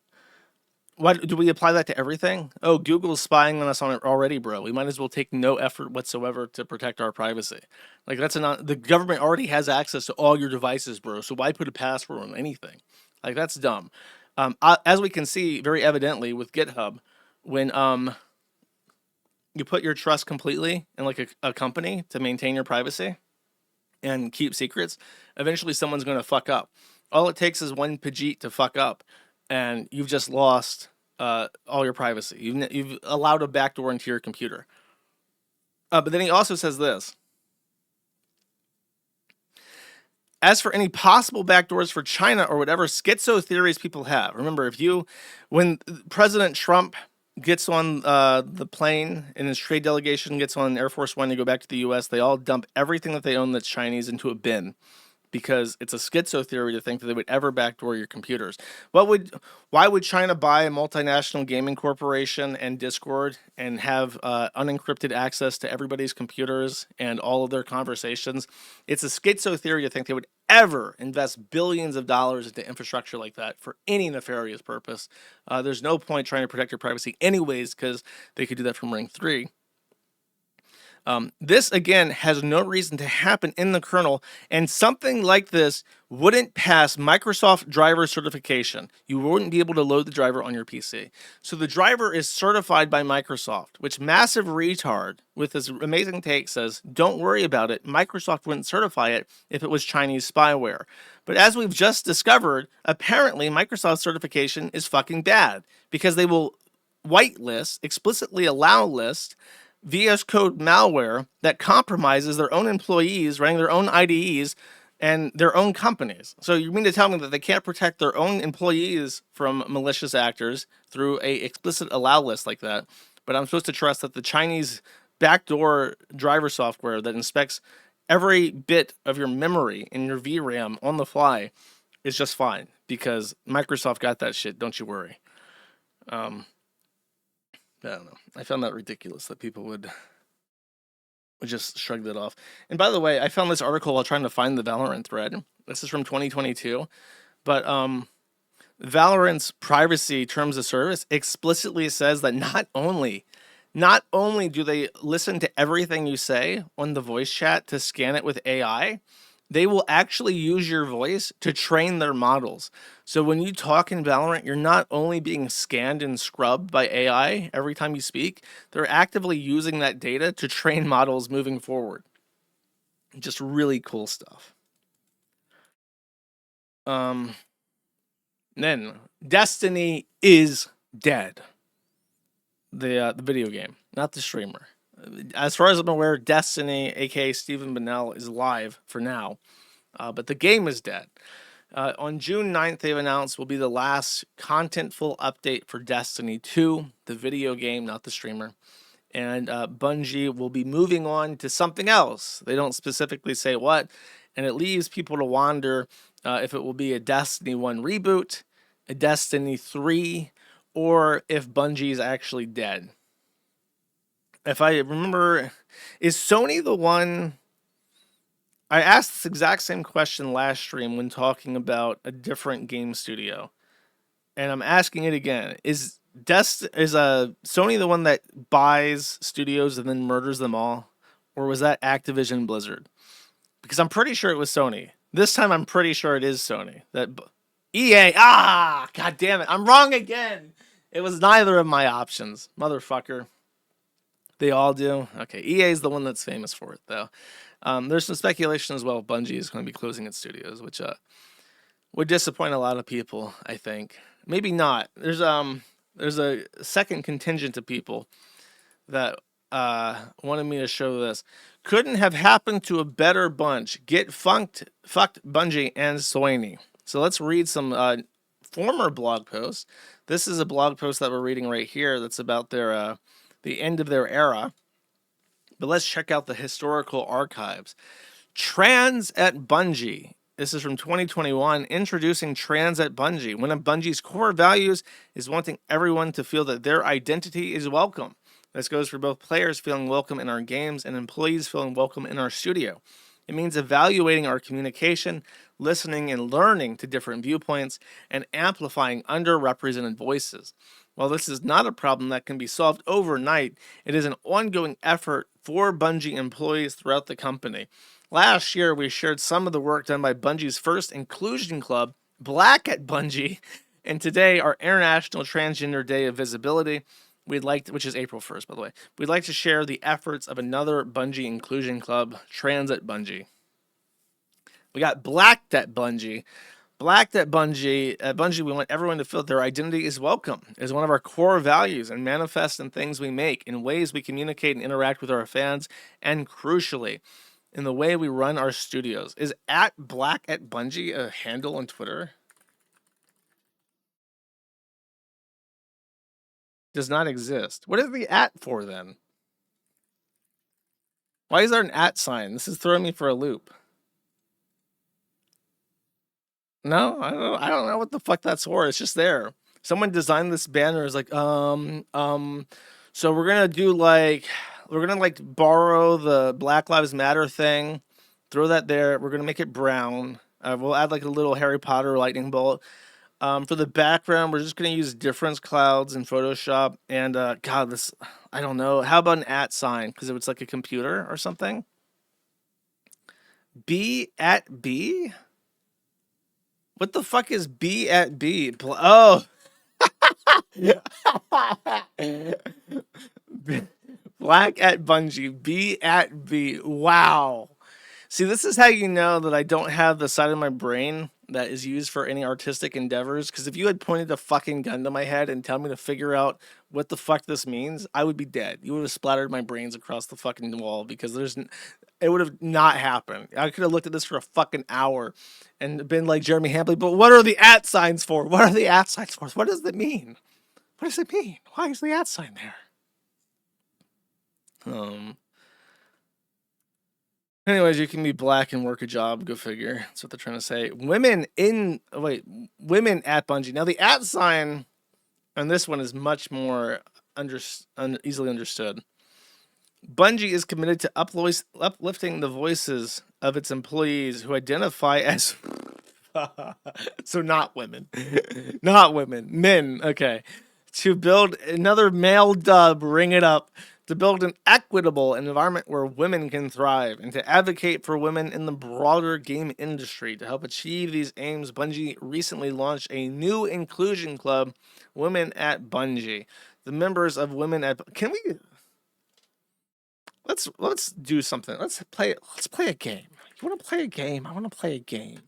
what do we apply that to everything? Oh, Google's spying on us on it already, bro. We might as well take no effort whatsoever to protect our privacy. Like, the government already has access to all your devices, bro. So why put a password on anything? Like, that's dumb. As we can see very evidently with GitHub, when you put your trust completely in like a company to maintain your privacy and keep secrets, eventually someone's going to fuck up. All it takes is one Pajit to fuck up, and you've just lost all your privacy. You've allowed a backdoor into your computer. But then he also says this. As for any possible backdoors for China or whatever schizo theories people have, remember, when President Trump gets on the plane and his trade delegation gets on Air Force One to go back to the U.S., they all dump everything that they own that's Chinese into a bin, because it's a schizo theory to think that they would ever backdoor your computers. Why would China buy a multinational gaming corporation and Discord and have unencrypted access to everybody's computers and all of their conversations? It's a schizo theory to think they would ever invest billions of dollars into infrastructure like that for any nefarious purpose. There's no point trying to protect your privacy anyways, because they could do that from Ring 3. This, again, has no reason to happen in the kernel, and something like this wouldn't pass Microsoft driver certification. You wouldn't be able to load the driver on your PC. So the driver is certified by Microsoft, which massive retard with this amazing take says, don't worry about it. Microsoft wouldn't certify it if it was Chinese spyware. But as we've just discovered, apparently Microsoft certification is fucking bad, because they will whitelist, explicitly allow list VS Code malware that compromises their own employees running their own IDEs and their own companies. So you mean to tell me that they can't protect their own employees from malicious actors through a explicit allow list like that? But I'm supposed to trust that the Chinese backdoor driver software that inspects every bit of your memory in your VRAM on the fly is just fine, because Microsoft got that shit. Don't you worry. I don't know. I found that ridiculous that people would just shrug that off. And by the way, I found this article while trying to find the Valorant thread. This is from 2022. But Valorant's privacy terms of service explicitly says that not only do they listen to everything you say on the voice chat to scan it with AI, they will actually use your voice to train their models. So when you talk in Valorant, you're not only being scanned and scrubbed by AI every time you speak, they're actively using that data to train models moving forward. Just really cool stuff. Then, Destiny is dead. The video game, not the streamer. As far as I'm aware, Destiny, aka Stephen Bonnell, is live for now, but the game is dead. On June 9th, they've announced will be the last contentful update for Destiny 2, the video game, not the streamer. And Bungie will be moving on to something else. They don't specifically say what, and it leaves people to wonder if it will be a Destiny 1 reboot, a Destiny 3, or if Bungie is actually dead. If I remember, is Sony the one? I asked this exact same question last stream when talking about a different game studio, and I'm asking it again. Is Sony the one that buys studios and then murders them all, or was that Activision Blizzard? Because I'm pretty sure it was Sony. This time I'm pretty sure it is Sony. That EA, god damn it, I'm wrong again. It was neither of my options, motherfucker. They all do? Okay, EA is the one that's famous for it, though. There's some speculation as well. Bungie is going to be closing its studios, which would disappoint a lot of people, I think. Maybe not. There's there's a second contingent of people that wanted me to show this. Couldn't have happened to a better bunch. Get fucked, Bungie and Soini. So let's read some former blog posts. This is a blog post that we're reading right here that's about their the end of their era. But let's check out the historical archives. Trans at Bungie. This is from 2021, introducing trans at Bungie. One of Bungie's core values is wanting everyone to feel that their identity is welcome. This goes for both players feeling welcome in our games and employees feeling welcome in our studio. It means evaluating our communication, listening and learning to different viewpoints, and amplifying underrepresented voices. While this is not a problem that can be solved overnight, it is an ongoing effort for Bungie employees throughout the company. Last year, we shared some of the work done by Bungie's first inclusion club, Black at Bungie, and today, our International Transgender Day of Visibility, which is April 1st, by the way. We'd like to share the efforts of another Bungie inclusion club, Trans at Bungie. We got Blacked at Bungie. Blacked at Bungie. At Bungie, we want everyone to feel their identity is welcome. It is one of our core values and manifests in things we make, in ways we communicate and interact with our fans, and crucially, in the way we run our studios. Is at Black at Bungie a handle on Twitter? Does not exist. What is the at for then? Why is there an at sign? This is throwing me for a loop. No, I don't know what the fuck that's for. It's just there. Someone designed this banner is like, so we're gonna do we're gonna borrow the Black Lives Matter thing, throw that there. We're gonna make it brown. We'll add like a little Harry Potter lightning bolt. For the background, we're just gonna use difference clouds in Photoshop. And God, this I don't know. How about an at sign? Because it's like a computer or something. B at B. What the fuck is B at B? Oh. Black at Bungie. B at B. Wow. See, this is how you know that I don't have the side of my brain that is used for any artistic endeavors. Because if you had pointed a fucking gun to my head and tell me to figure out what the fuck this means, I would be dead. You would have splattered my brains across the fucking wall because it would have not happened. I could have looked at this for a fucking hour and been like Jeremy Hambley, but what are the at signs for? What are the at signs for? What does that mean? What does it mean? Why is the at sign there? Anyways, you can be black and work a job. Go figure. That's what they're trying to say. Women at Bungie. Now the at sign on this one is much more easily understood. Bungie is committed to uplifting the voices of its employees who identify as so not women. Not women. Men. Okay. To build another male dub, ring it up. To build an equitable environment where women can thrive, and to advocate for women in the broader game industry. To help achieve these aims, Bungie recently launched a new inclusion club, Women at Bungie. The members of Women at... Can we... Let's do something. Let's play a game. You want to play a game? I want to play a game.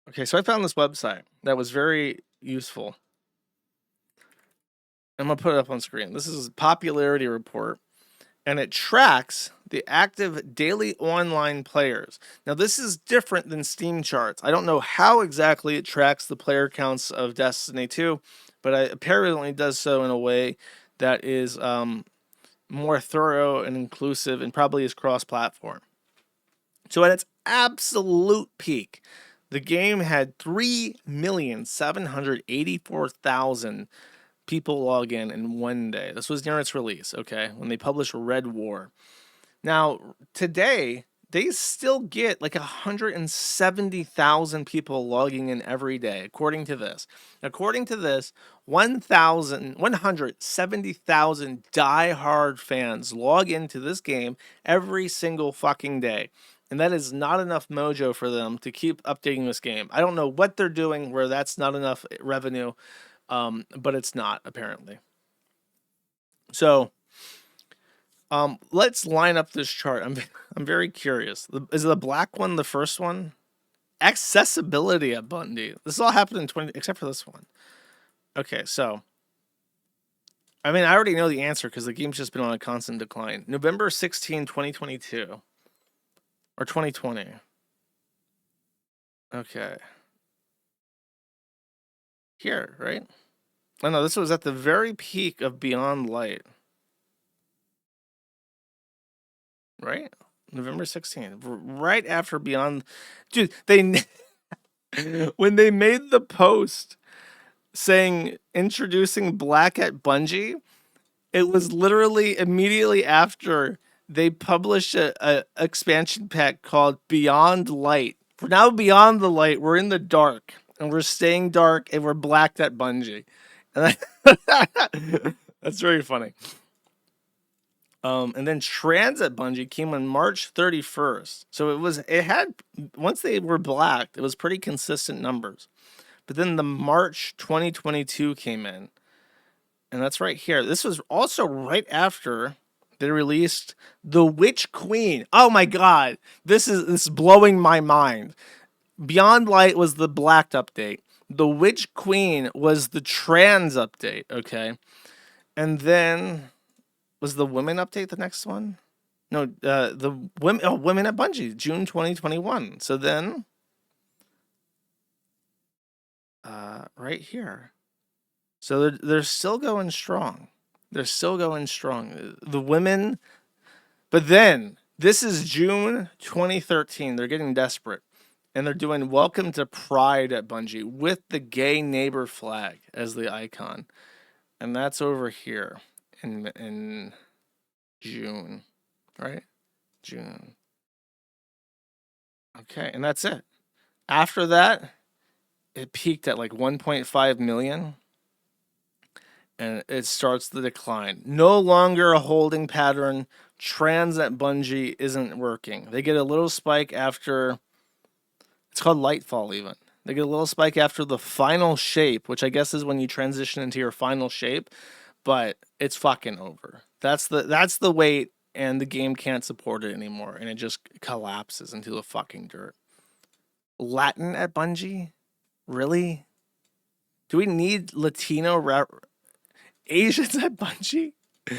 Okay, so I found this website that was very useful. I'm going to put it up on screen. This is a popularity report, and it tracks the active daily online players. Now, this is different than Steam charts. I don't know how exactly it tracks the player counts of Destiny 2, but it apparently does so in a way that is more thorough and inclusive and probably is cross-platform. So at its absolute peak, the game had 3,784,000 people log in one day. This was near its release, okay, when they published Red War. Now, today, they still get like 170,000 people logging in every day, according to this. According to this, 170,000 diehard fans log into this game every single fucking day. And that is not enough mojo for them to keep updating this game. I don't know what they're doing where that's not enough revenue. But it's not, apparently. So, let's line up this chart. I'm very curious. Is the black one the first one? accessibility at Bungie. This all happened in 20, except for this one. Okay, so I mean, I already know the answer because the game's just been on a constant decline. November 16, 2022. Or 2020. Okay. Here, right? Oh no, this was at the very peak of Beyond Light. Right? November 16th. Right after Beyond... Dude, they... when they made the post saying introducing Black at Bungie, it was literally immediately after they published a expansion pack called Beyond Light. We're now beyond the light. We're in the dark, and we're staying dark, and we're blacked at Bungie. And that's very funny. And then Trans at Bungie came on March 31st. So once they were blacked, it was pretty consistent numbers. But then the March 2022 came in. And that's right here. This was also right after they released The Witch Queen. Oh my god. This is blowing my mind. Beyond Light was the blacked update. The Witch Queen was the trans update, okay? And then was the women update the next one? No, the women at Bungie, June 2021. So then right here. So they're still going strong. They're still going strong. The women, but then this is June 2013. They're getting desperate, and they're doing Welcome to Pride at Bungie with the gay neighbor flag as the icon, and that's over here in June, right? June. Okay, and that's it. After that, it peaked at like 1.5 million. And it starts the decline. No longer a holding pattern. Trans at Bungie isn't working. They get a little spike after... It's called Lightfall even. They get a little spike after the final shape, which I guess is when you transition into your final shape. But it's fucking over. That's the weight, and the game can't support it anymore. And it just collapses into the fucking dirt. Latin at Bungie? Really? Do we need Latino... Asians at Bungie? Dude,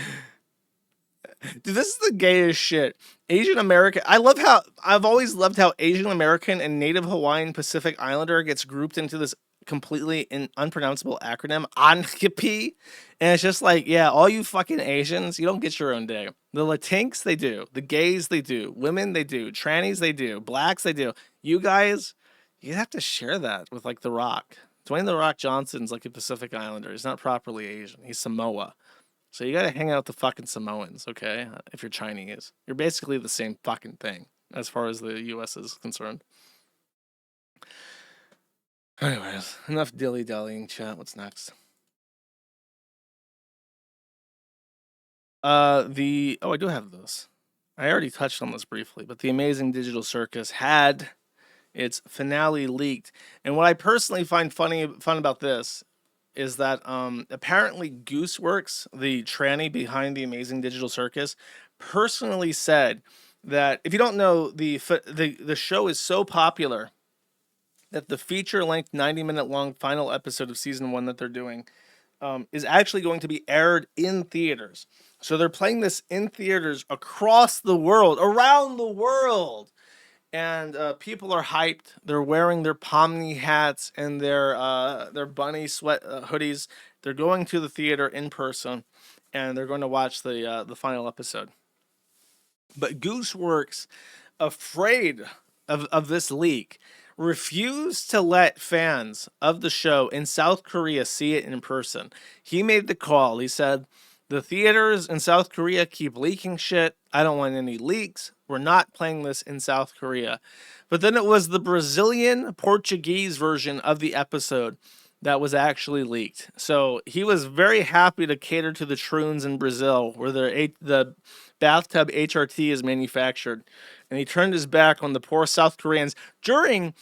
this is the gayest shit. Asian American. I've always loved how Asian American and Native Hawaiian Pacific Islander gets grouped into this completely unpronounceable acronym, ANHKP. And it's just like, yeah, all you fucking Asians, you don't get your own day. The Latinx, they do. The gays, they do. Women, they do. Trannies, they do. Blacks, they do. You guys, you have to share that with like The Rock. Dwayne The Rock Johnson's like a Pacific Islander. He's not properly Asian. He's Samoa. So you gotta hang out with the fucking Samoans, okay? If you're Chinese. You're basically the same fucking thing as far as the U.S. is concerned. Anyways, enough dilly-dallying chat. What's next? I do have this. I already touched on this briefly, but the Amazing Digital Circus had its finale leaked. And what I personally find fun about this is that apparently Gooseworks, the tranny behind the Amazing Digital Circus, personally said that if you don't know, the show is so popular that the feature-length 90-minute long final episode of season 1 that they're doing is actually going to be aired in theaters. So they're playing this in theaters across the world, around the world. And people are hyped. They're wearing their Pomni hats and their bunny sweat hoodies. They're going to the theater in person, and they're going to watch the final episode. But Gooseworks, afraid of this leak, refused to let fans of the show in South Korea see it in person. He made the call. He said, the theaters in South Korea keep leaking shit. I don't want any leaks. We're not playing this in South Korea. But then it was the Brazilian Portuguese version of the episode that was actually leaked. So he was very happy to cater to the troons in Brazil, where the bathtub HRT is manufactured. And he turned his back on the poor South Koreans during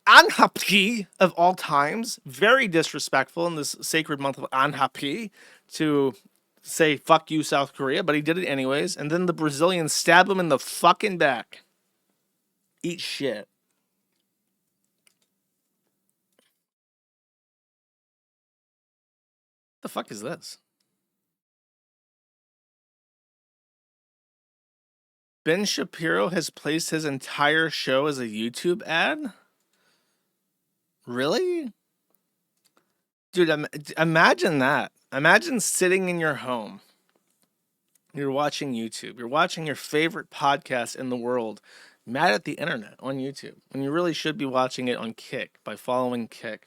Anhapi of all times. Very disrespectful in this sacred month of Anhapi to say fuck you South Korea, but he did it anyways. And then the Brazilians stab him in the fucking back. Eat shit. The fuck is this? Ben Shapiro has placed his entire show as a YouTube ad? Really? Dude, imagine that. Imagine sitting in your home. You're watching YouTube. You're watching your favorite podcast in the world, mad at the internet on YouTube, when you really should be watching it on Kick by following Kick.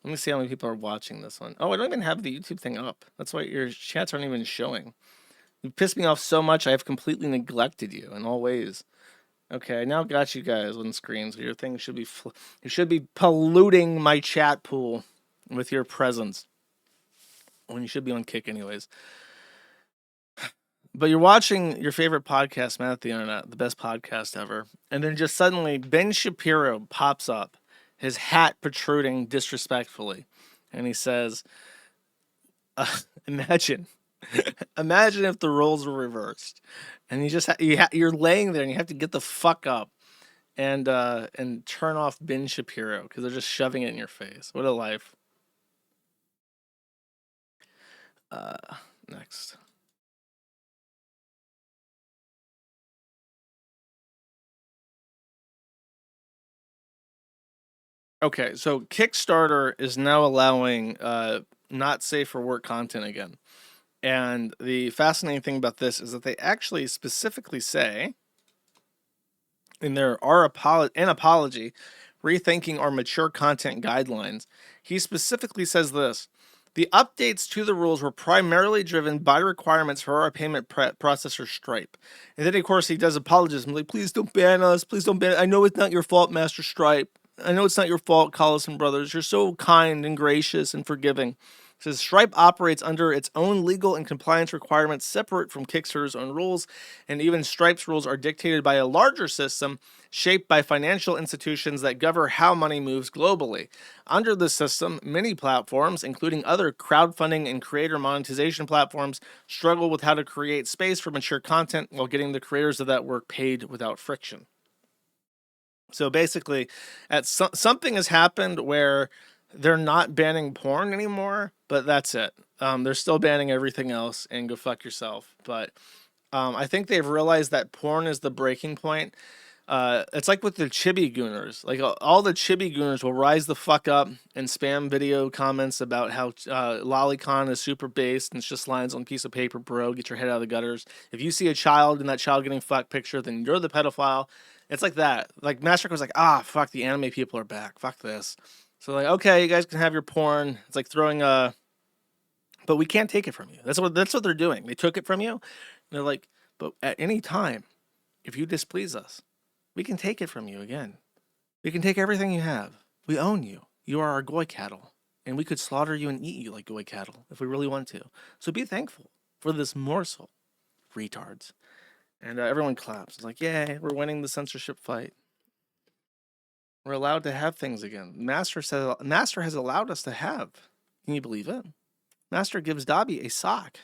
Let me see how many people are watching this one. Oh, I don't even have the YouTube thing up. That's why your chats aren't even showing. You pissed me off so much, I have completely neglected you in all ways. Okay, I now got you guys on screen, so your thing should be you should be polluting my chat pool with your presence when you should be on Kick anyways. But you're watching your favorite podcast, Man at the Internet, the best podcast ever, and then just suddenly Ben Shapiro pops up, his hat protruding disrespectfully, and he says, imagine if the roles were reversed, and you're laying there and you have to get the fuck up and turn off Ben Shapiro because they're just shoving it in your face. What a life. Next. Okay, so Kickstarter is now allowing not safe for work content again. And the fascinating thing about this is that they actually specifically say in their apology, rethinking our mature content guidelines, he specifically says this: the updates to the rules were primarily driven by requirements for our payment processor Stripe. And then, of course, he does apologize. I'm like, please don't ban us. Please don't ban. I know it's not your fault, Master Stripe. I know it's not your fault, Collison Brothers. You're so kind and gracious and forgiving. It says Stripe operates under its own legal and compliance requirements separate from Kickstarter's own rules, and even Stripe's rules are dictated by a larger system shaped by financial institutions that govern how money moves globally. Under this system, many platforms, including other crowdfunding and creator monetization platforms, struggle with how to create space for mature content while getting the creators of that work paid without friction. So basically, something has happened where they're not banning porn anymore, but that's it. They're still banning everything else, and go fuck yourself. But I think they've realized that porn is the breaking point. It's like with the Chibi Gooners. Like all the Chibi Gooners will rise the fuck up and spam video comments about how Lolicon is super based and it's just lines on a piece of paper, bro. Get your head out of the gutters. If you see a child in that child getting fucked picture, then you're the pedophile. It's like that. Like Master was like, fuck, the anime people are back. Fuck this. So like, okay, you guys can have your porn. It's like throwing but we can't take it from you. That's what they're doing. They took it from you. And they're like, but at any time, if you displease us, we can take it from you again. We can take everything you have. We own you. You are our goy cattle. And we could slaughter you and eat you like goy cattle if we really want to. So be thankful for this morsel, retards. And everyone claps. It's like, yay, we're winning the censorship fight. We're allowed to have things again. Master has allowed us to have. Can you believe it? Master gives Dobby a sock.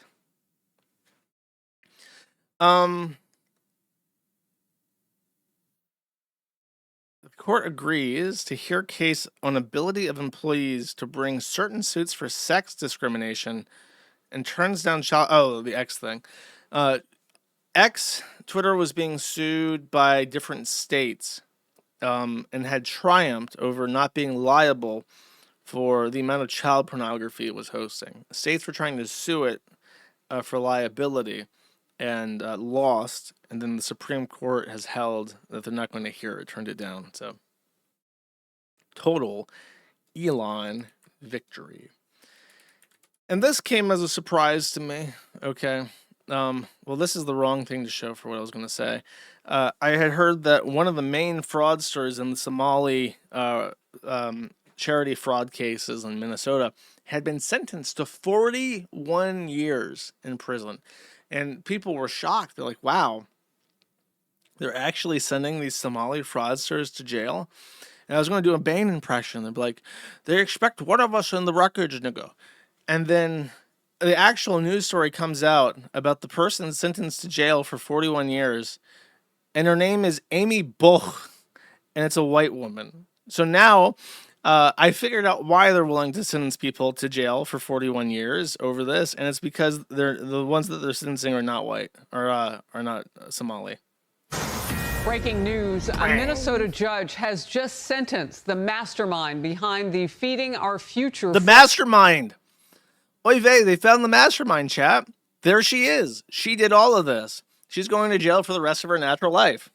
The court agrees to hear case on ability of employees to bring certain suits for sex discrimination and turns down the X thing. Twitter was being sued by different states and had triumphed over not being liable for the amount of child pornography it was hosting. States were trying to sue it for liability and lost, and then the Supreme Court has held that they're not going to hear it, turned it down. So, total Elon victory. And this came as a surprise to me. Okay. Well, this is the wrong thing to show for what I was going to say. I had heard that one of the main fraudsters in the Somali charity fraud cases in Minnesota had been sentenced to 41 years in prison. And people were shocked. They're like, wow, they're actually sending these Somali fraudsters to jail? And I was going to do a Bane impression. They'd be like, they expect one of us in the wreckage, nigga. And then the actual news story comes out about the person sentenced to jail for 41 years, and her name is Amy Buch, and it's a white woman. So now I figured out why they're willing to sentence people to jail for 41 years over this, and it's because the ones that they're sentencing are not white or are not Somali. Breaking news, a Minnesota judge has just sentenced the mastermind behind the Feeding Our Future. The mastermind. Oy vey, they found the mastermind, chat. There she is. She did all of this. She's going to jail for the rest of her natural life.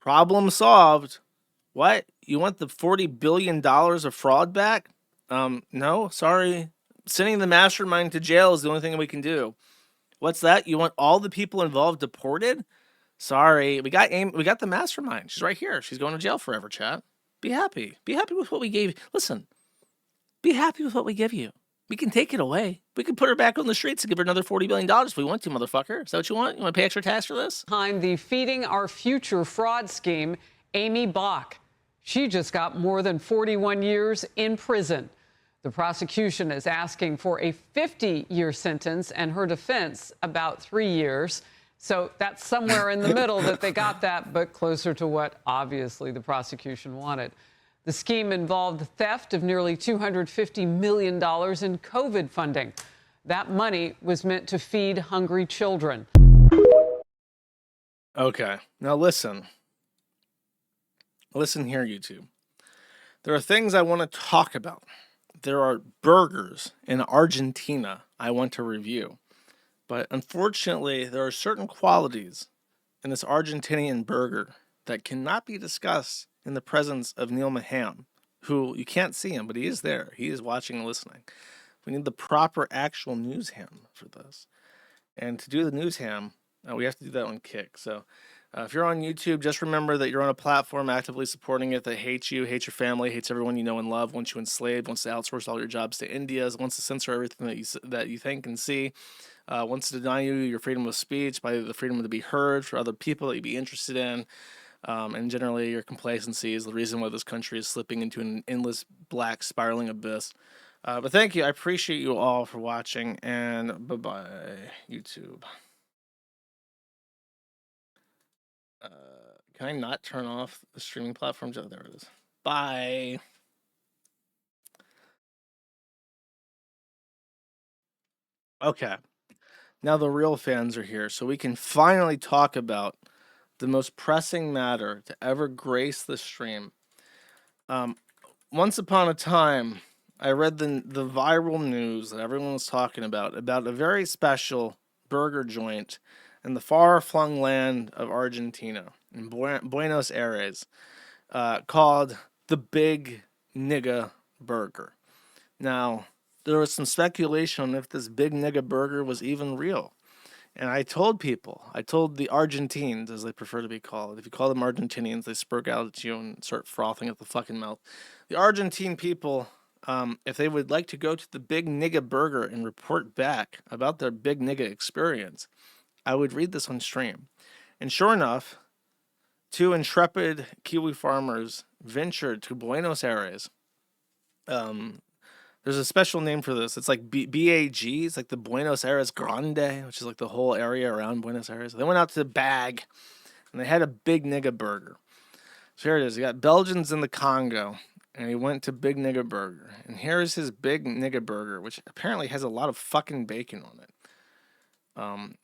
Problem solved. What? You want the $40 billion of fraud back? No, sorry. Sending the mastermind to jail is the only thing we can do. What's that? You want all the people involved deported? Sorry. We got the mastermind. She's right here. She's going to jail forever, chat. Be happy. Be happy with what we gave you. Listen. Be happy with what we give you. We can take it away. We can put her back on the streets and give her another $40 billion if we want to, motherfucker. Is that what you want? You want to pay extra tax for this? Behind the Feeding Our Future fraud scheme, Amy Bach. She just got more than 41 years in prison. The prosecution is asking for a 50-year sentence and her defense about 3 years. So that's somewhere in the middle that they got that, but closer to what obviously the prosecution wanted. The scheme involved the theft of nearly $250 million in COVID funding. That money was meant to feed hungry children. Okay, now listen. Listen here, YouTube. There are things I want to talk about. There are burgers in Argentina I want to review. But unfortunately, there are certain qualities in this Argentinian burger that cannot be discussed in the presence of Neil Maham, who you can't see him, but he is there. He is watching and listening. We need the proper actual news ham for this. And to do the news ham, we have to do that on Kick. So if you're on YouTube, just remember that you're on a platform actively supporting it that hates you, hates your family, hates everyone you know and love, wants you enslaved, wants to outsource all your jobs to India, wants to censor everything that you think and see, wants to deny you your freedom of speech by the freedom to be heard for other people that you'd be interested in. And generally, your complacency is the reason why this country is slipping into an endless black spiraling abyss. But thank you. I appreciate you all for watching, and bye-bye, YouTube. Can I not turn off the streaming platforms? Oh, there it is. Bye. Okay. Now the real fans are here, so we can finally talk about the most pressing matter to ever grace the stream. Once upon a time, I read the viral news that everyone was talking about a very special burger joint in the far-flung land of Argentina, in Buenos Aires, called the Big Nigga Burger. Now, there was some speculation on if this Big Nigga Burger was even real. And I told the Argentines, as they prefer to be called. If you call them Argentinians, they spurg out at you and start frothing at the fucking mouth. The Argentine people, if they would like to go to the Big Nigga Burger and report back about their Big Nigga experience, I would read this on stream. And sure enough, two intrepid Kiwi farmers ventured to Buenos Aires. There's a special name for this. It's like BAG. It's like the Buenos Aires Grande, which is like the whole area around Buenos Aires. They went out to the Bag, and they had a Big Nigga Burger. So here it is. You got Belgians in the Congo, and he went to Big Nigga Burger. And here's his Big Nigga Burger, which apparently has a lot of fucking bacon on it.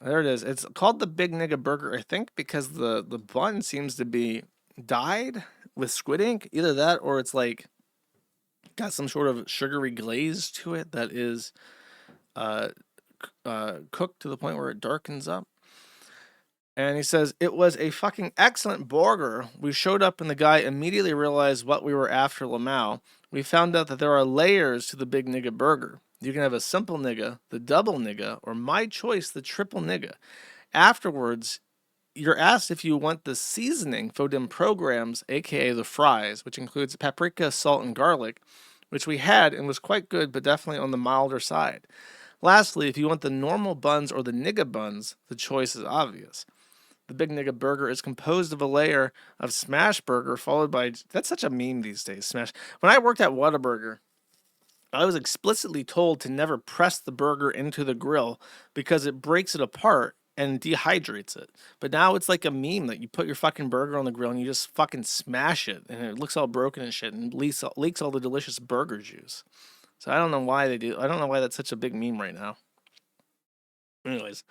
There it is. It's called the Big Nigga Burger, I think, because the bun seems to be dyed with squid ink. Either that or it's like got some sort of sugary glaze to it that is cooked to the point where it darkens up. And he says, it was a fucking excellent burger. We showed up and the guy immediately realized what we were after Lamau. We found out that there are layers to the Big Nigga Burger. You can have a simple nigga, the double nigga, or my choice, the triple nigga. Afterwards, you're asked if you want the seasoning for them programs, aka the fries, which includes paprika, salt, and garlic, which we had and was quite good, but definitely on the milder side. Lastly, if you want the normal buns or the nigga buns, the choice is obvious. The Big Nigga Burger is composed of a layer of smash burger followed by... That's such a meme these days, smash. When I worked at Whataburger, I was explicitly told to never press the burger into the grill because it breaks it apart and dehydrates it. But now it's like a meme that you put your fucking burger on the grill and you just fucking smash it, and it looks all broken and shit, and leaks all the delicious burger juice. So I don't know why they do. I don't know why that's such a big meme right now. Anyways,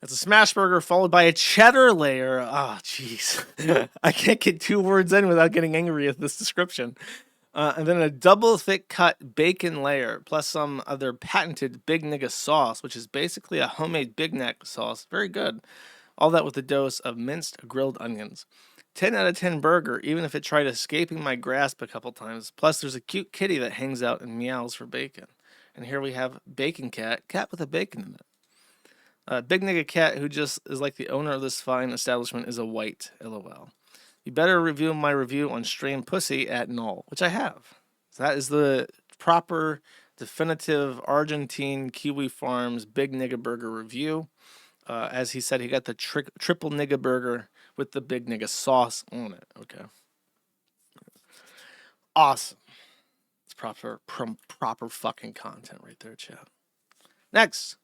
that's a smash burger followed by a cheddar layer. Oh, jeez. I can't get 2 words in without getting angry at this description. And then a double thick cut bacon layer, plus some other patented Big Nigga sauce, which is basically a homemade Big Neck sauce. Very good. All that with a dose of minced grilled onions. 10 out of 10 burger, even if it tried escaping my grasp a couple times. Plus, there's a cute kitty that hangs out and meows for bacon. And here we have Bacon Cat with a bacon in it. Big Nigga Cat, who just is like the owner of this fine establishment, is a white, LOL. You better review my review on Strain Pussy at Null, which I have. So that is the proper, definitive Argentine Kiwi Farms Big Nigga Burger review. As he said, he got the triple nigga burger with the Big Nigga sauce on it. Okay. Awesome. It's proper fucking content right there, chat. Next.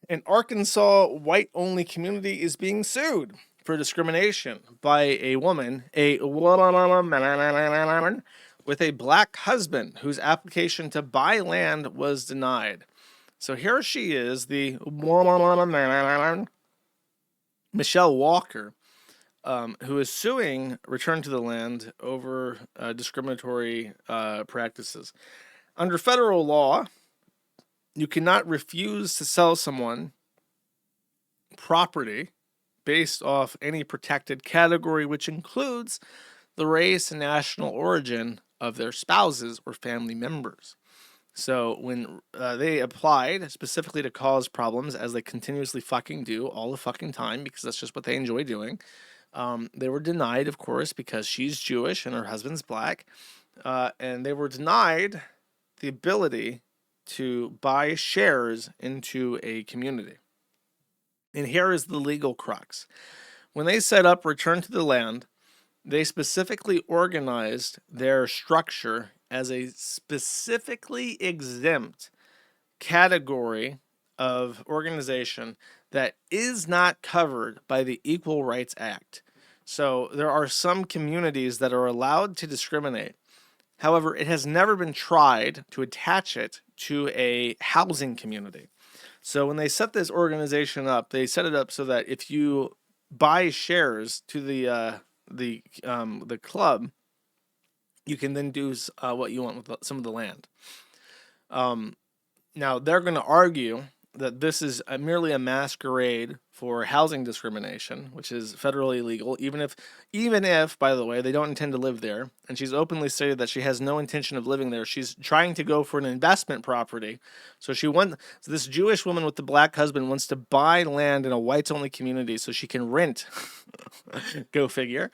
An Arkansas white-only community is being sued for discrimination by a woman with a black husband whose application to buy land was denied. So here she is, the Michelle Walker, who is suing Return to the Land over discriminatory practices. Under federal law, you cannot refuse to sell someone property based off any protected category, which includes the race and national origin of their spouses or family members. So when they applied specifically to cause problems, as they continuously fucking do all the fucking time, because that's just what they enjoy doing, they were denied, of course, because she's Jewish and her husband's black, and they were denied the ability to buy shares into a community. And here is the legal crux. When they set up Return to the Land, they specifically organized their structure as a specifically exempt category of organization that is not covered by the Equal Rights Act. So there are some communities that are allowed to discriminate. However, it has never been tried to attach it to a housing community. So when they set this organization up, they set it up so that if you buy shares to the club, you can then do what you want with some of the land. Now they're going to argue that this is merely a masquerade for housing discrimination, which is federally illegal, even if, by the way, they don't intend to live there. And she's openly stated that she has no intention of living there. She's trying to go for an investment property. So this Jewish woman with the black husband wants to buy land in a whites-only community so she can rent. Go figure.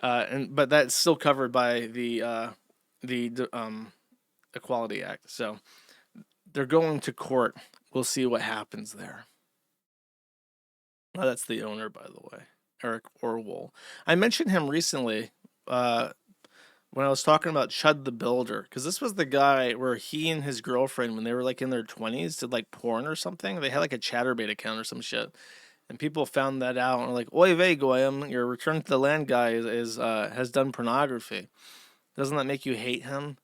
But that's still covered by the Equality Act. So they're going to court. We'll see what happens there. Oh, that's the owner, by the way, Eric Orwell. I mentioned him recently when I was talking about Chud the Builder, because this was the guy where he and his girlfriend, when they were like in their 20s, did like porn or something. They had like a Chatterbait account or some shit. And people found that out and were like, "Oy vey, Goyim, your Return to the Land guy has done pornography. Doesn't that make you hate him?"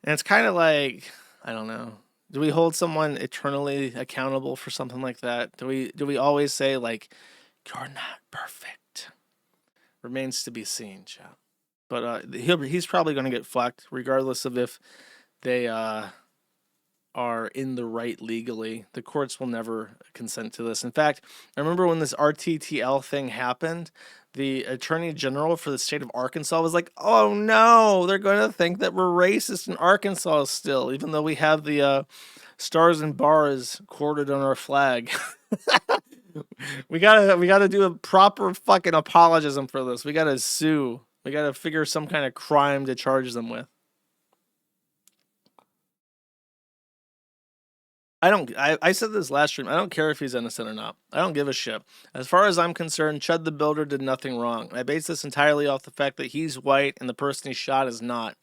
And it's kind of like, I don't know. Do we hold someone eternally accountable for something like that? Do we always say, like, "You're not perfect"? Remains to be seen, chap. But he's probably going to get fucked, regardless of if they are in the right legally. The courts will never consent to this. In fact, I remember when this RTTL thing happened, the Attorney General for the state of Arkansas was like, "Oh no, they're going to think that we're racist in Arkansas still, even though we have the stars and bars quartered on our flag." we gotta do a proper fucking apologism for this. We gotta sue. We gotta figure some kind of crime to charge them with. I said this last stream. I don't care if he's innocent or not. I don't give a shit. As far as I'm concerned, Chud the Builder did nothing wrong. I base this entirely off the fact that he's white and the person he shot is not.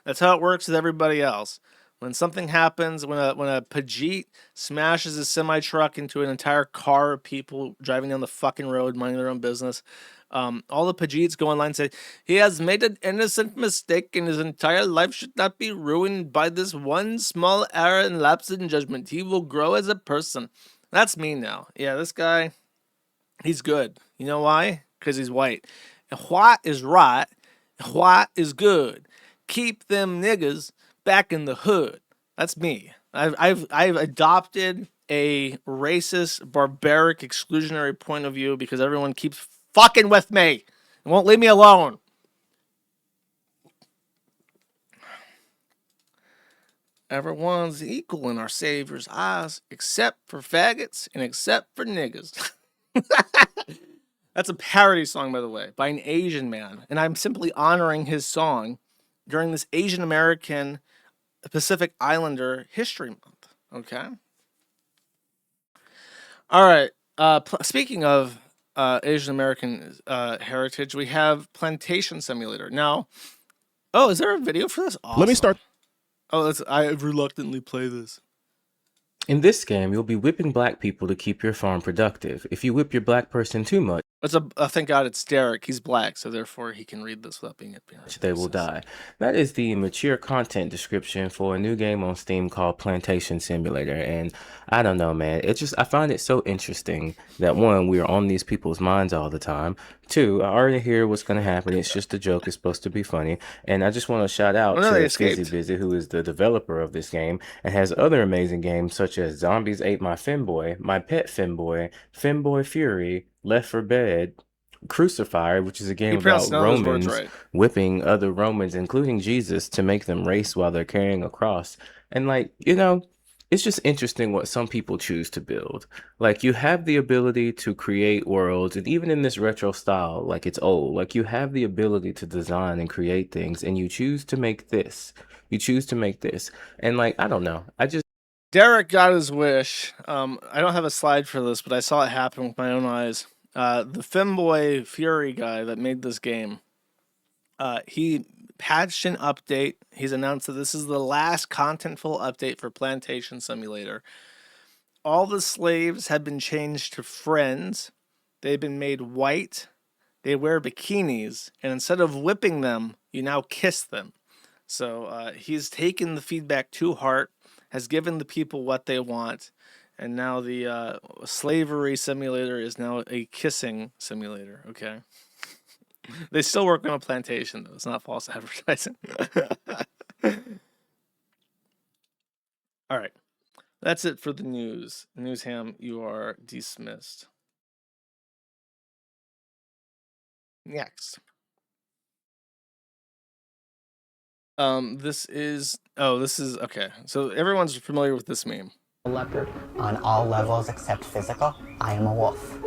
That's how it works with everybody else. When something happens, when a Pajit smashes his semi truck into an entire car of people driving down the fucking road, minding their own business, all the Pajits go online and say he has made an innocent mistake and his entire life should not be ruined by this one small error and lapse in judgment. He will grow as a person. That's me now. Yeah, this guy, he's good. You know why? Because he's white. And white is right. And white is good. Keep them niggas back in the hood. That's me. I've adopted a racist, barbaric, exclusionary point of view because everyone keeps fucking with me and won't leave me alone. Everyone's equal in our Savior's eyes, except for faggots and except for niggas. That's a parody song, by the way, by an Asian man, and I'm simply honoring his song during this Asian American Pacific Islander History Month. Okay. All right. Speaking of Asian American heritage, we have Plantation Simulator. Now, oh, is there a video for this? Awesome. Let me start. Oh, I reluctantly play this. In this game, you'll be whipping black people to keep your farm productive. If you whip your black person too much, It's thank God it's Derek. He's black, so therefore he can read this without being apparent. they will die. That is the mature content description for a new game on Steam called Plantation Simulator. And I don't know, man. I find it so interesting that one, we are on these people's minds all the time. Two, I already hear what's going to happen. It's just a joke. It's supposed to be funny. And I just want to shout out to Fizzy Busy, who is the developer of this game and has other amazing games such as Zombies Ate My Femboy, My Pet Femboy, Femboy Fury, Left for Dead, Crucified, which is a game about Romans whipping other Romans, including Jesus, to make them race while they're carrying a cross. And it's just interesting what some people choose to build. Like, you have the ability to create worlds, and even in this retro style, like it's old, like you have the ability to design and create things, and you choose to make this. You choose to make this. And I don't know. Derek got his wish. I don't have a slide for this, but I saw it happen with my own eyes. The Femboy Fury guy that made this game, he patched an update. He's announced that this is the last contentful update for Plantation Simulator. All the slaves have been changed to friends. They've been made white. They wear bikinis. And instead of whipping them, you now kiss them. So he's taken the feedback to heart, has given the people what they want. And now the slavery simulator is now a kissing simulator, okay? They still work on a plantation, though. It's not false advertising. All right. That's it for the news. Newsham, you are dismissed. Next. This is okay. So everyone's familiar with this meme. Leopard. On all levels except physical, I am a wolf.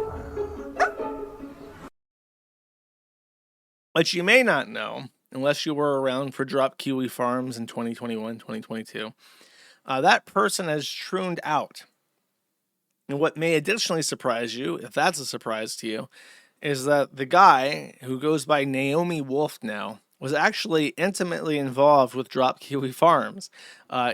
But you may not know, unless you were around for Drop Kiwi Farms in 2021, 2022, that person has trooned out. And what may additionally surprise you, if that's a surprise to you, is that the guy who goes by Naomi Wolf now was actually intimately involved with Drop Kiwi Farms.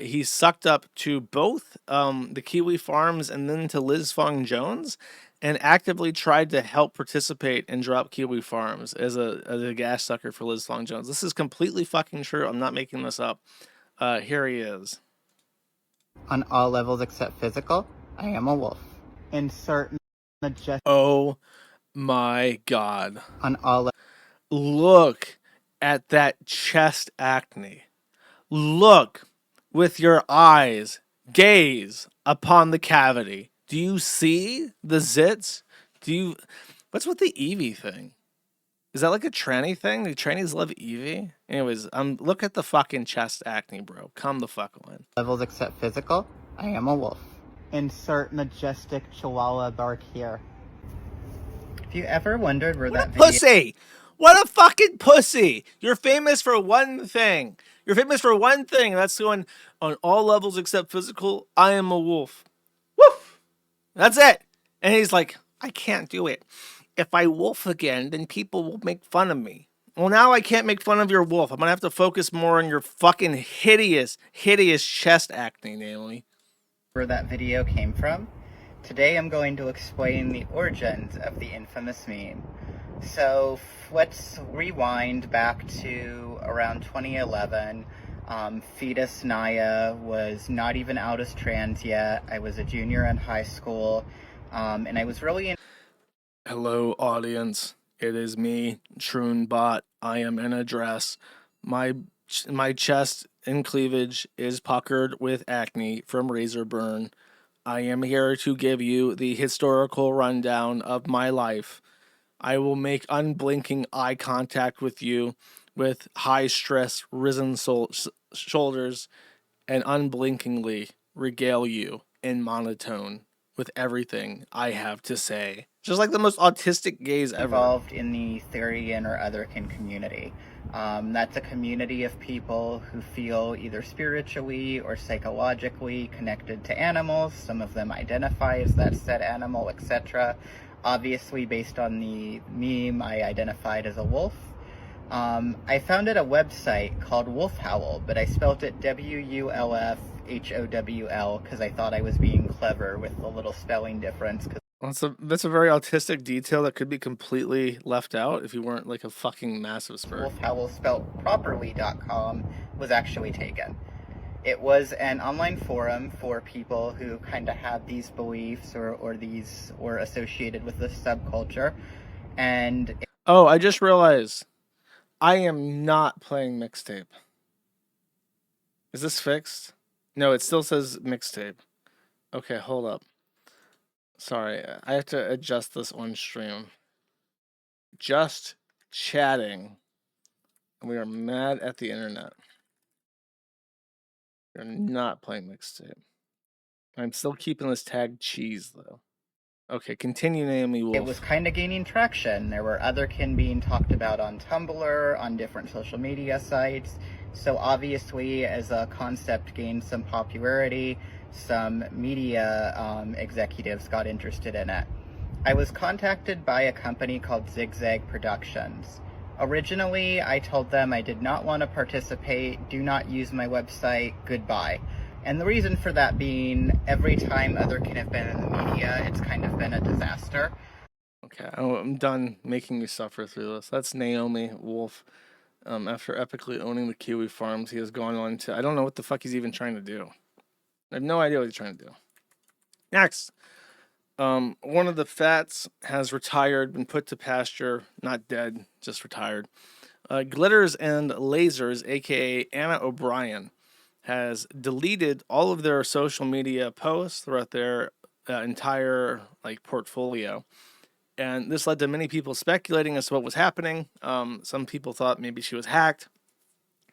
He sucked up to both the Kiwi Farms and then to Liz Fong Jones, and actively tried to help participate in Drop Kiwi Farms as a gas sucker for Liz Fong Jones. This is completely fucking true. I'm not making this up. Here he is. On all levels except physical, I am a wolf. In certain Oh my God. On all Look at that chest acne. Look with your eyes. Gaze upon the cavity. Do you see the zits? What's with the Eevee thing? Is that like a tranny thing? Do trannies love Eevee? Anyways, look at the fucking chest acne, bro. Come the fuck on. levels except physical, I am a wolf. Insert majestic chihuahua bark here. If you ever wondered where that video... Pussy! What a fucking pussy! You're famous for one thing. You're famous for one thing. That's going on all levels except physical. I am a wolf. Woof! That's it. And he's like, I can't do it. If I wolf again, then people will make fun of me. Well, now I can't make fun of your wolf. I'm gonna have to focus more on your fucking hideous chest acne, Naomi. Where that video came from. Today I'm going to explain the origins of the infamous meme. So let's rewind back to around 2011. Fetus Naya was not even out as trans yet. I was a junior in high school, and I was really Hello, audience. It is me, Troonbot. I am in a dress. My chest and cleavage is puckered with acne from razor burn. I am here to give you the historical rundown of my life. I will make unblinking eye contact with you with high stress risen shoulders and unblinkingly regale you in monotone with everything I have to say. Just like the most autistic gays ever. involved in the Therian or Otherkin community. That's a community of people who feel either spiritually or psychologically connected to animals. Some of them identify as that said animal, etc. Obviously, based on the meme, I identified as a wolf. I founded a website called Wolf Howl, but I spelt it WULFHOWL because I thought I was being clever with the little spelling difference. That's a very autistic detail that could be completely left out if you weren't like a fucking massive spur. Wolf Howl spelled properly.com was actually taken. It was an online forum for people who kind of had these beliefs or these were associated with this subculture. And Oh, I just realized I am not playing mixtape. Is this fixed? No, it still says mixtape. Okay, hold up. Sorry, I have to adjust this on stream. Just chatting. We are mad at the internet. We're not playing mixtape. I'm still keeping this tag cheese though. Okay, continue, Naomi Wolf. it was kind of gaining traction. There were otherkin being talked about on Tumblr, on different social media sites. So obviously, as a concept gained some popularity, some media executives got interested in it. I was contacted by a company called Zigzag Productions. Originally, I told them I did not want to participate, do not use my website, goodbye. And the reason for that being, every time otherkin have been in the media, it's kind of been a disaster. Okay, I'm done making you suffer through this. That's Naomi Wolf. After epically owning the Kiwi Farms, he has gone on to... I don't know what the fuck he's even trying to do. I have no idea what he's trying to do. Next. One of the Fats has retired, been put to pasture. Not dead, just retired. Glitters and Lasers, a.k.a. Anna O'Brien, has deleted all of their social media posts throughout their entire portfolio. And this led to many people speculating as to what was happening. Some people thought maybe she was hacked,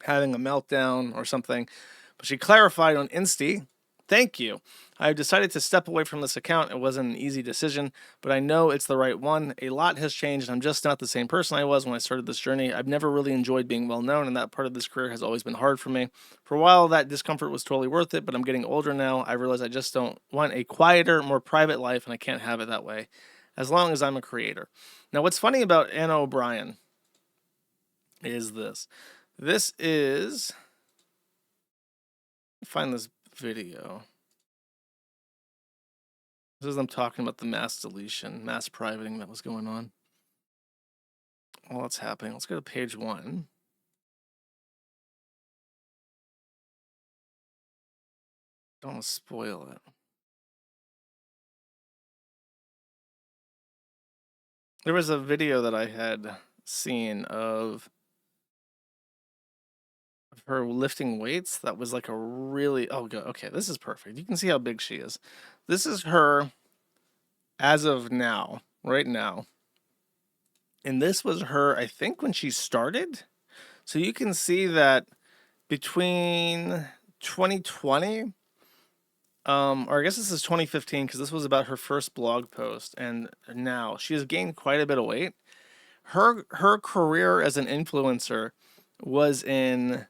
having a meltdown or something. But she clarified on Insta, "Thank you. I've decided to step away from this account. It wasn't an easy decision, but I know it's the right one. A lot has changed, and I'm just not the same person I was when I started this journey. I've never really enjoyed being well known, and that part of this career has always been hard for me. For a while, that discomfort was totally worth it, but I'm getting older now. I realize I just don't want a quieter, more private life, and I can't have it that way, as long as I'm a creator." Now, what's funny about Anna O'Brien is this. This is... Find this video. This is them talking about the mass deletion, mass privating that was going on. Well, that's happening. Let's go to page 1. Don't want to spoil it. There was a video that I had seen of her lifting weights that was like a really... Oh, God. Okay, this is perfect. You can see how big she is. This is her as of now, right now. And this was her, I think, when she started. So you can see that between 2020, or I guess this is 2015, because this was about her first blog post, and now she has gained quite a bit of weight. Her career as an influencer was in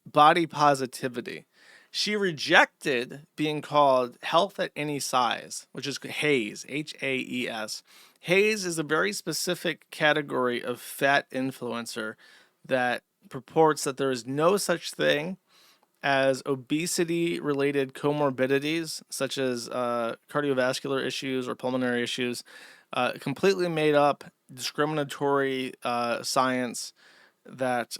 body positivity. She rejected being called health at any size, which is HAES, H-A-E-S. Haze is a very specific category of fat influencer that purports that there is no such thing as obesity-related comorbidities, such as cardiovascular issues or pulmonary issues, completely made up, discriminatory science that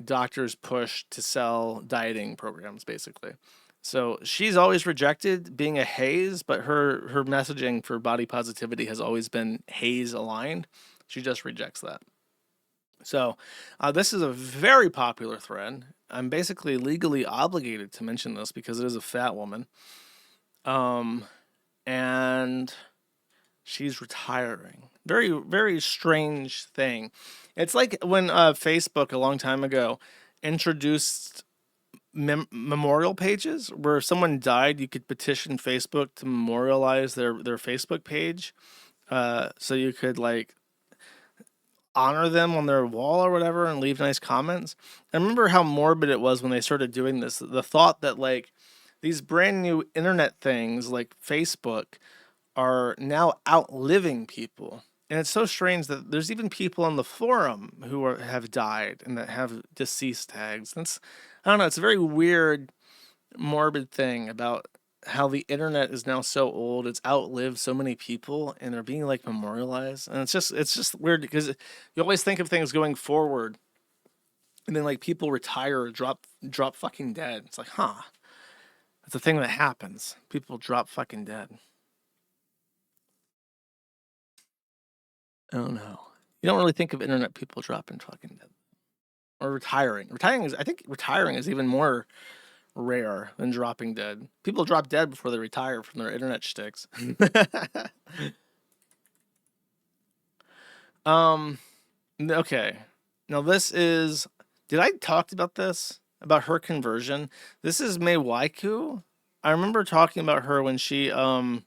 doctors push to sell dieting programs, basically. So she's always rejected being a Haze, but her messaging for body positivity has always been Haze aligned. She just rejects that. So this is a very popular thread. I'm basically legally obligated to mention this because it is a fat woman. And she's retiring. Very, very strange thing. It's like when Facebook a long time ago introduced memorial pages where if someone died, you could petition Facebook to memorialize their Facebook page. So you could like honor them on their wall or whatever and leave nice comments. I remember how morbid it was when they started doing this. The thought that like these brand new internet things like Facebook are now outliving people. And it's so strange that there's even people on the forum who have died and that have deceased tags. I don't know, it's a very weird, morbid thing about how the internet is now so old. It's outlived so many people and they're being like memorialized. And it's just weird because you always think of things going forward and then like people retire or drop fucking dead. It's like, huh, that's a thing that happens. People drop fucking dead. I don't know. You don't really think of internet people dropping fucking dead or retiring. I think retiring is even more rare than dropping dead. People drop dead before they retire from their internet shticks. Okay. Now this is, did I talk about this? About her conversion? This is Mei Waiku. I remember talking about her when she got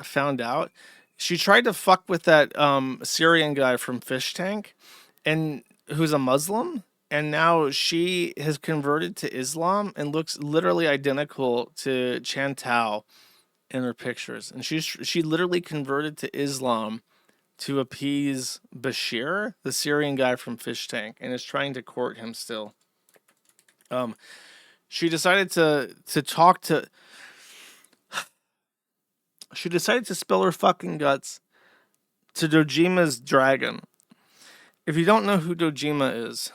found out. She tried to fuck with that Syrian guy from Fish Tank, and who's a Muslim, and now she has converted to Islam and looks literally identical to Chantal in her pictures. And she literally converted to Islam to appease Bashir, the Syrian guy from Fish Tank, and is trying to court him still. She decided to talk to. She decided to spill her fucking guts to Dojima's dragon. If you don't know who Dojima is,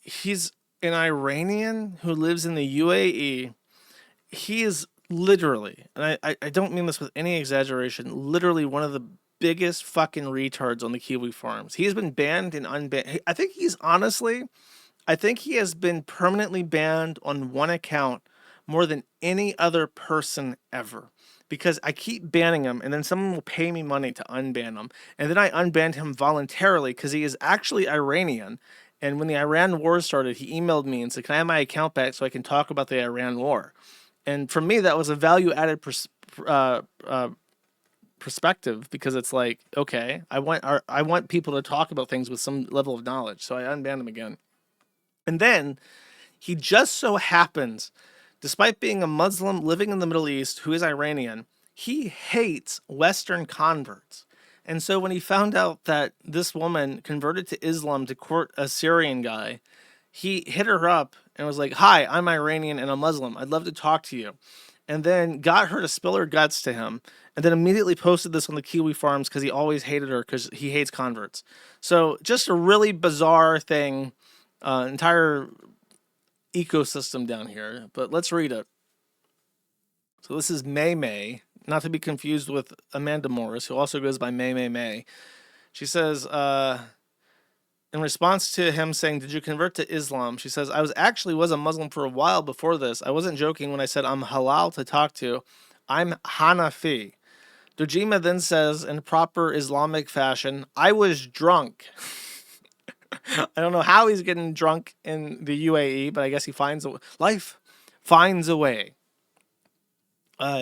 he's an Iranian who lives in the UAE. He is literally, and I don't mean this with any exaggeration, literally one of the biggest fucking retards on the Kiwi Farms. He has been banned and unbanned. I think he has been permanently banned on one account more than any other person ever. Because I keep banning him, and then someone will pay me money to unban him. And then I unbanned him voluntarily because he is actually Iranian. And when the Iran war started, he emailed me and said, can I have my account back so I can talk about the Iran war? And for me, that was a value-added perspective because it's like, okay, I want people to talk about things with some level of knowledge. So I unbanned him again. And then he just so happens, despite being a Muslim living in the Middle East who is Iranian, he hates Western converts. And so when he found out that this woman converted to Islam to court a Syrian guy, he hit her up and was like, hi, I'm Iranian and a Muslim. I'd love to talk to you. And then got her to spill her guts to him. And then immediately posted this on the Kiwi Farms because he always hated her because he hates converts. So just a really bizarre thing, entire ecosystem down here, but let's read it. So this is May, not to be confused with Amanda Morris, who also goes by May. She says, in response to him saying, did you convert to Islam? She says, I was a Muslim for a while before this. I wasn't joking when I said I'm halal to talk to. I'm Hanafi. Dojima then says in proper Islamic fashion, I was drunk. I don't know how he's getting drunk in the UAE, but I guess life finds a way.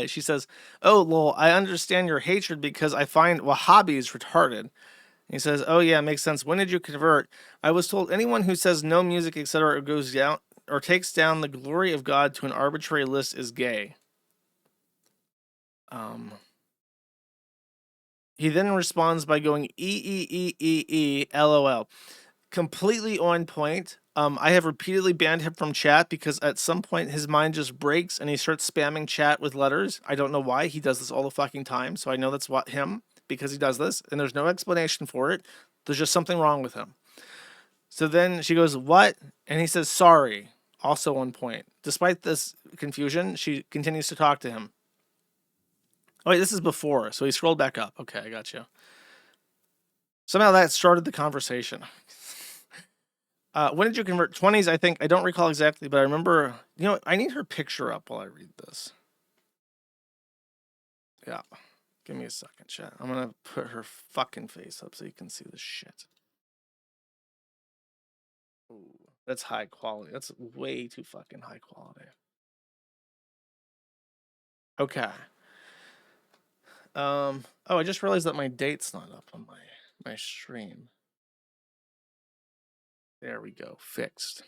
She says, oh, lol, I understand your hatred because I find Wahhabis retarded. He says, oh yeah, makes sense. When did you convert? I was told anyone who says no music, etc. goes down or takes down the glory of God to an arbitrary list is gay. He then responds by going LOL. Completely on point. I have repeatedly banned him from chat because at some point his mind just breaks and he starts spamming chat with letters. I don't know why. He does this all the fucking time. So I know that's what him, because he does this and there's no explanation for it. There's just something wrong with him. So then she goes, what? And he says, sorry. Also on point. Despite this confusion, she continues to talk to him. Oh, wait, this is before. So he scrolled back up. Okay, I got you. Somehow that started the conversation. When did you convert? 20s, I think. I don't recall exactly, but I remember... You know, I need her picture up while I read this. Yeah. Give me a second, chat. I'm going to put her fucking face up so you can see this shit. Ooh, that's high quality. That's way too fucking high quality. Okay. Oh, I just realized that my date's not up on my stream. There we go. Fixed.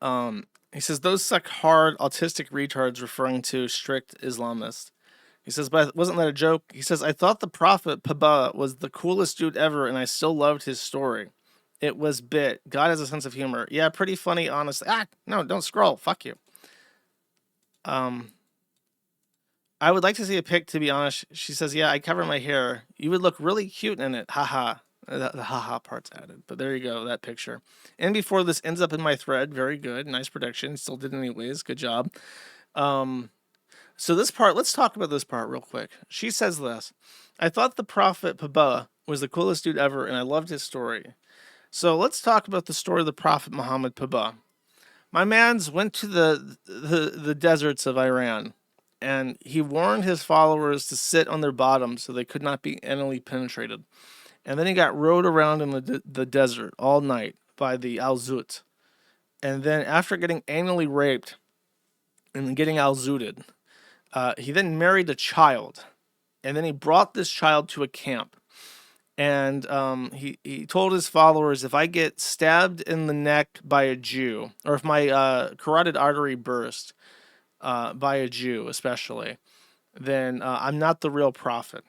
He says, those suck hard autistic retards, referring to strict Islamists. He says, but wasn't that a joke? He says, I thought the Prophet Paba was the coolest dude ever, and I still loved his story. It was bit. God has a sense of humor. Yeah, pretty funny, honestly. No, don't scroll. Fuck you. I would like to see a pic, to be honest. She says, yeah, I cover my hair. You would look really cute in it. Haha. The haha part's added. But there you go, that picture. And before this ends up in my thread, very good. Nice prediction. Still did anyways. Good job. So this part, let's talk about this part real quick. She says this. I thought the Prophet Paba was the coolest dude ever, and I loved his story. So let's talk about the story of the Prophet Muhammad Paba. My man's went to the deserts of Iran, and he warned his followers to sit on their bottoms so they could not be anally penetrated. And then he got rode around in the desert all night by the Al-Zut. And then after getting anally raped and getting Al-Zuted, he then married a child. And then he brought this child to a camp. And he told his followers, if I get stabbed in the neck by a Jew, or if my carotid artery burst by a Jew especially, then I'm not the real prophet.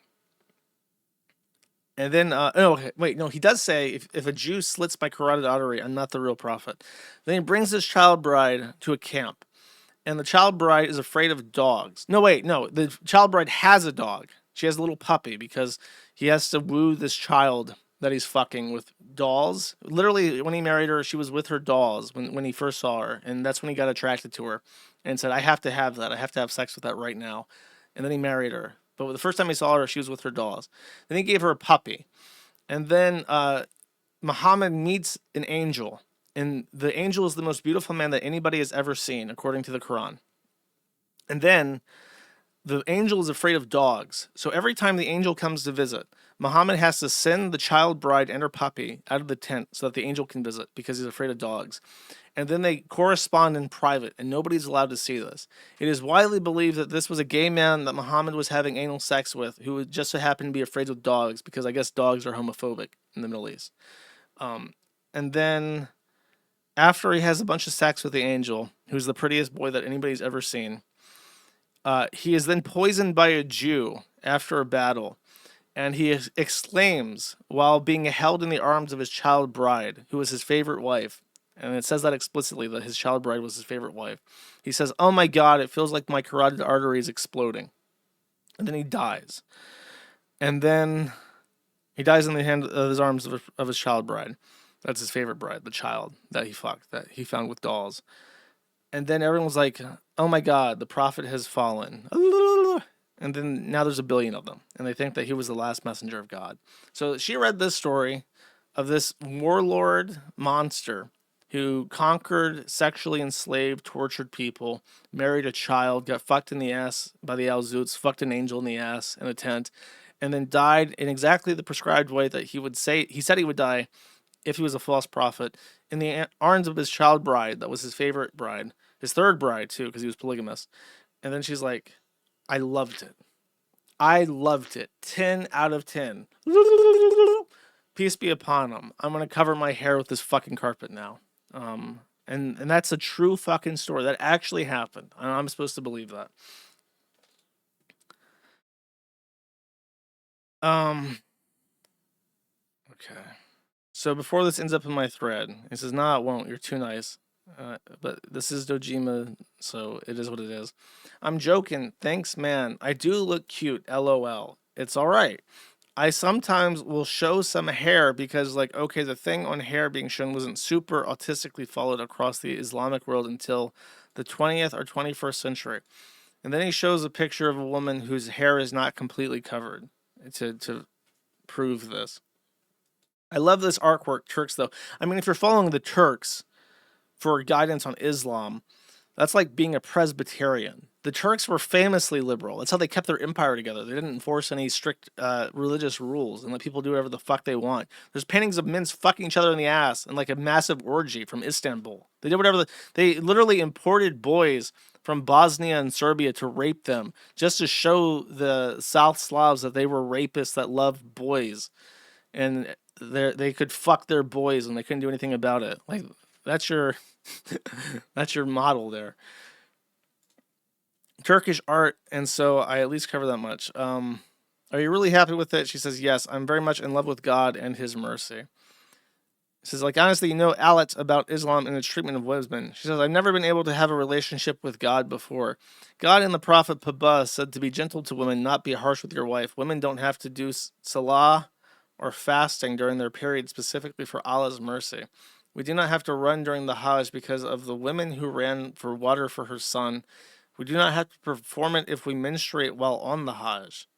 And then, he does say, if a Jew slits my carotid artery, I'm not the real prophet. Then he brings his child bride to a camp. And the child bride is afraid of dogs. The child bride has a dog. She has a little puppy because he has to woo this child that he's fucking with dolls. Literally, when he married her, she was with her dolls when he first saw her. And that's when he got attracted to her and said, I have to have that. I have to have sex with that right now. And then he married her. But the first time he saw her, she was with her dolls. Then he gave her a puppy. And then Muhammad meets an angel. And the angel is the most beautiful man that anybody has ever seen, according to the Quran. And then the angel is afraid of dogs. So every time the angel comes to visit, Muhammad has to send the child bride and her puppy out of the tent so that the angel can visit because he's afraid of dogs. And then they correspond in private, and nobody's allowed to see this. It is widely believed that this was a gay man that Muhammad was having anal sex with, who just so happened to be afraid of dogs, because I guess dogs are homophobic in the Middle East. And then after he has a bunch of sex with the angel, who's the prettiest boy that anybody's ever seen, he is then poisoned by a Jew after a battle. And he exclaims while being held in the arms of his child bride, who was his favorite wife. And it says that explicitly, that his child bride was his favorite wife. He says, oh my God, it feels like my carotid artery is exploding. And then he dies. And then he dies in the hand of his arms of his child bride. That's his favorite bride, the child that he fucked, that he found with dolls. And then everyone was like, oh my God, the prophet has fallen. And then now there's 1 billion of them. And they think that he was the last messenger of God. So she read this story of this warlord monster who conquered, sexually enslaved, tortured people, married a child, got fucked in the ass by the Al-Zuts, fucked an angel in the ass in a tent, and then died in exactly the prescribed way that he said he would die if he was a false prophet, in the arms of his child bride, that was his favorite bride, his third bride too, because he was polygamous. And then she's like, I loved it. I loved it. 10 out of 10. Peace be upon him. I'm going to cover my hair with this fucking carpet now. And that's a true fucking story. That actually happened. And I'm supposed to believe that. Okay. So before this ends up in my thread, he says, "Nah, it won't. You're too nice." But this is Dojima, so it is what it is. I'm joking. Thanks, man. I do look cute. LOL. It's all right. I sometimes will show some hair because, like, okay, the thing on hair being shown wasn't super autistically followed across the Islamic world until the 20th or 21st century. And then he shows a picture of a woman whose hair is not completely covered to prove this. I love this artwork, Turks, though. I mean, if you're following the Turks for guidance on Islam, that's like being a Presbyterian. The Turks were famously liberal. That's how they kept their empire together. They didn't enforce any strict religious rules and let people do whatever the fuck they want. There's paintings of men fucking each other in the ass and like a massive orgy from Istanbul. They did whatever. They literally imported boys from Bosnia and Serbia to rape them just to show the South Slavs that they were rapists that loved boys. And they could fuck their boys and they couldn't do anything about it. Like, that's your that's your model there. Turkish art, and so I at least cover that much. Are you really happy with it? She says, yes, I'm very much in love with God and his mercy. She says, like, honestly, you know a lot about Islam and its treatment of women. She says, I've never been able to have a relationship with God before. God and the Prophet Pabah said to be gentle to women, not be harsh with your wife. Women don't have to do salah or fasting during their period specifically for Allah's mercy. We do not have to run during the Hajj because of the women who ran for water for her son. We do not have to perform it if we menstruate while on the Hajj.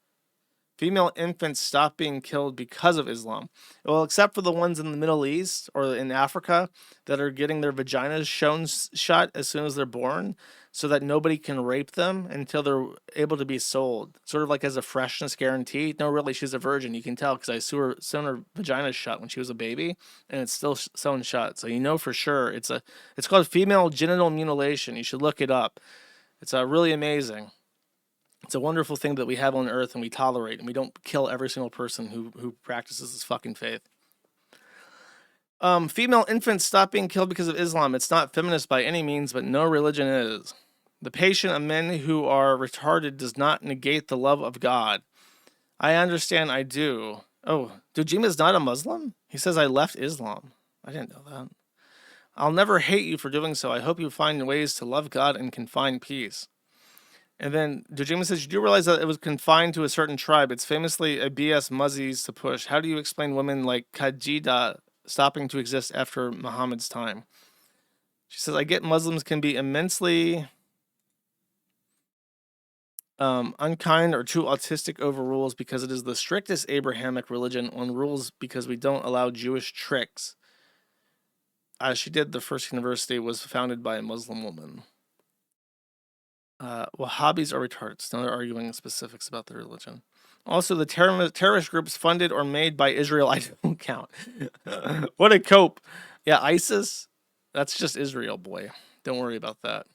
Female infants stop being killed because of Islam. Well, except for the ones in the Middle East or in Africa that are getting their vaginas shut as soon as they're born so that nobody can rape them until they're able to be sold. Sort of like as a freshness guarantee. No, really, she's a virgin. You can tell because I sewn her vagina shut when she was a baby and it's still sewn shut. So you know for sure it's called female genital mutilation. You should look it up. It's really amazing. It's a wonderful thing that we have on Earth and we tolerate, and we don't kill every single person who practices this fucking faith. Female infants stop being killed because of Islam. It's not feminist by any means, but no religion is. The patient of men who are retarded does not negate the love of God. I understand, I do. Oh, Dojima is not a Muslim? He says I left Islam. I didn't know that. I'll never hate you for doing so. I hope you find ways to love God and can find peace. And then Dojima says, you do realize that it was confined to a certain tribe. It's famously a BS Muzzies to push. How do you explain women like Kajida stopping to exist after Muhammad's time? She says, I get Muslims can be immensely unkind or too autistic over rules because it is the strictest Abrahamic religion on rules because we don't allow Jewish tricks. She did. The first university was founded by a Muslim woman. Wahhabis are retards. Now they're arguing specifics about their religion. Also, the terrorist groups funded or made by Israel, I don't count. What a cope. Yeah, ISIS, that's just Israel, boy. Don't worry about that.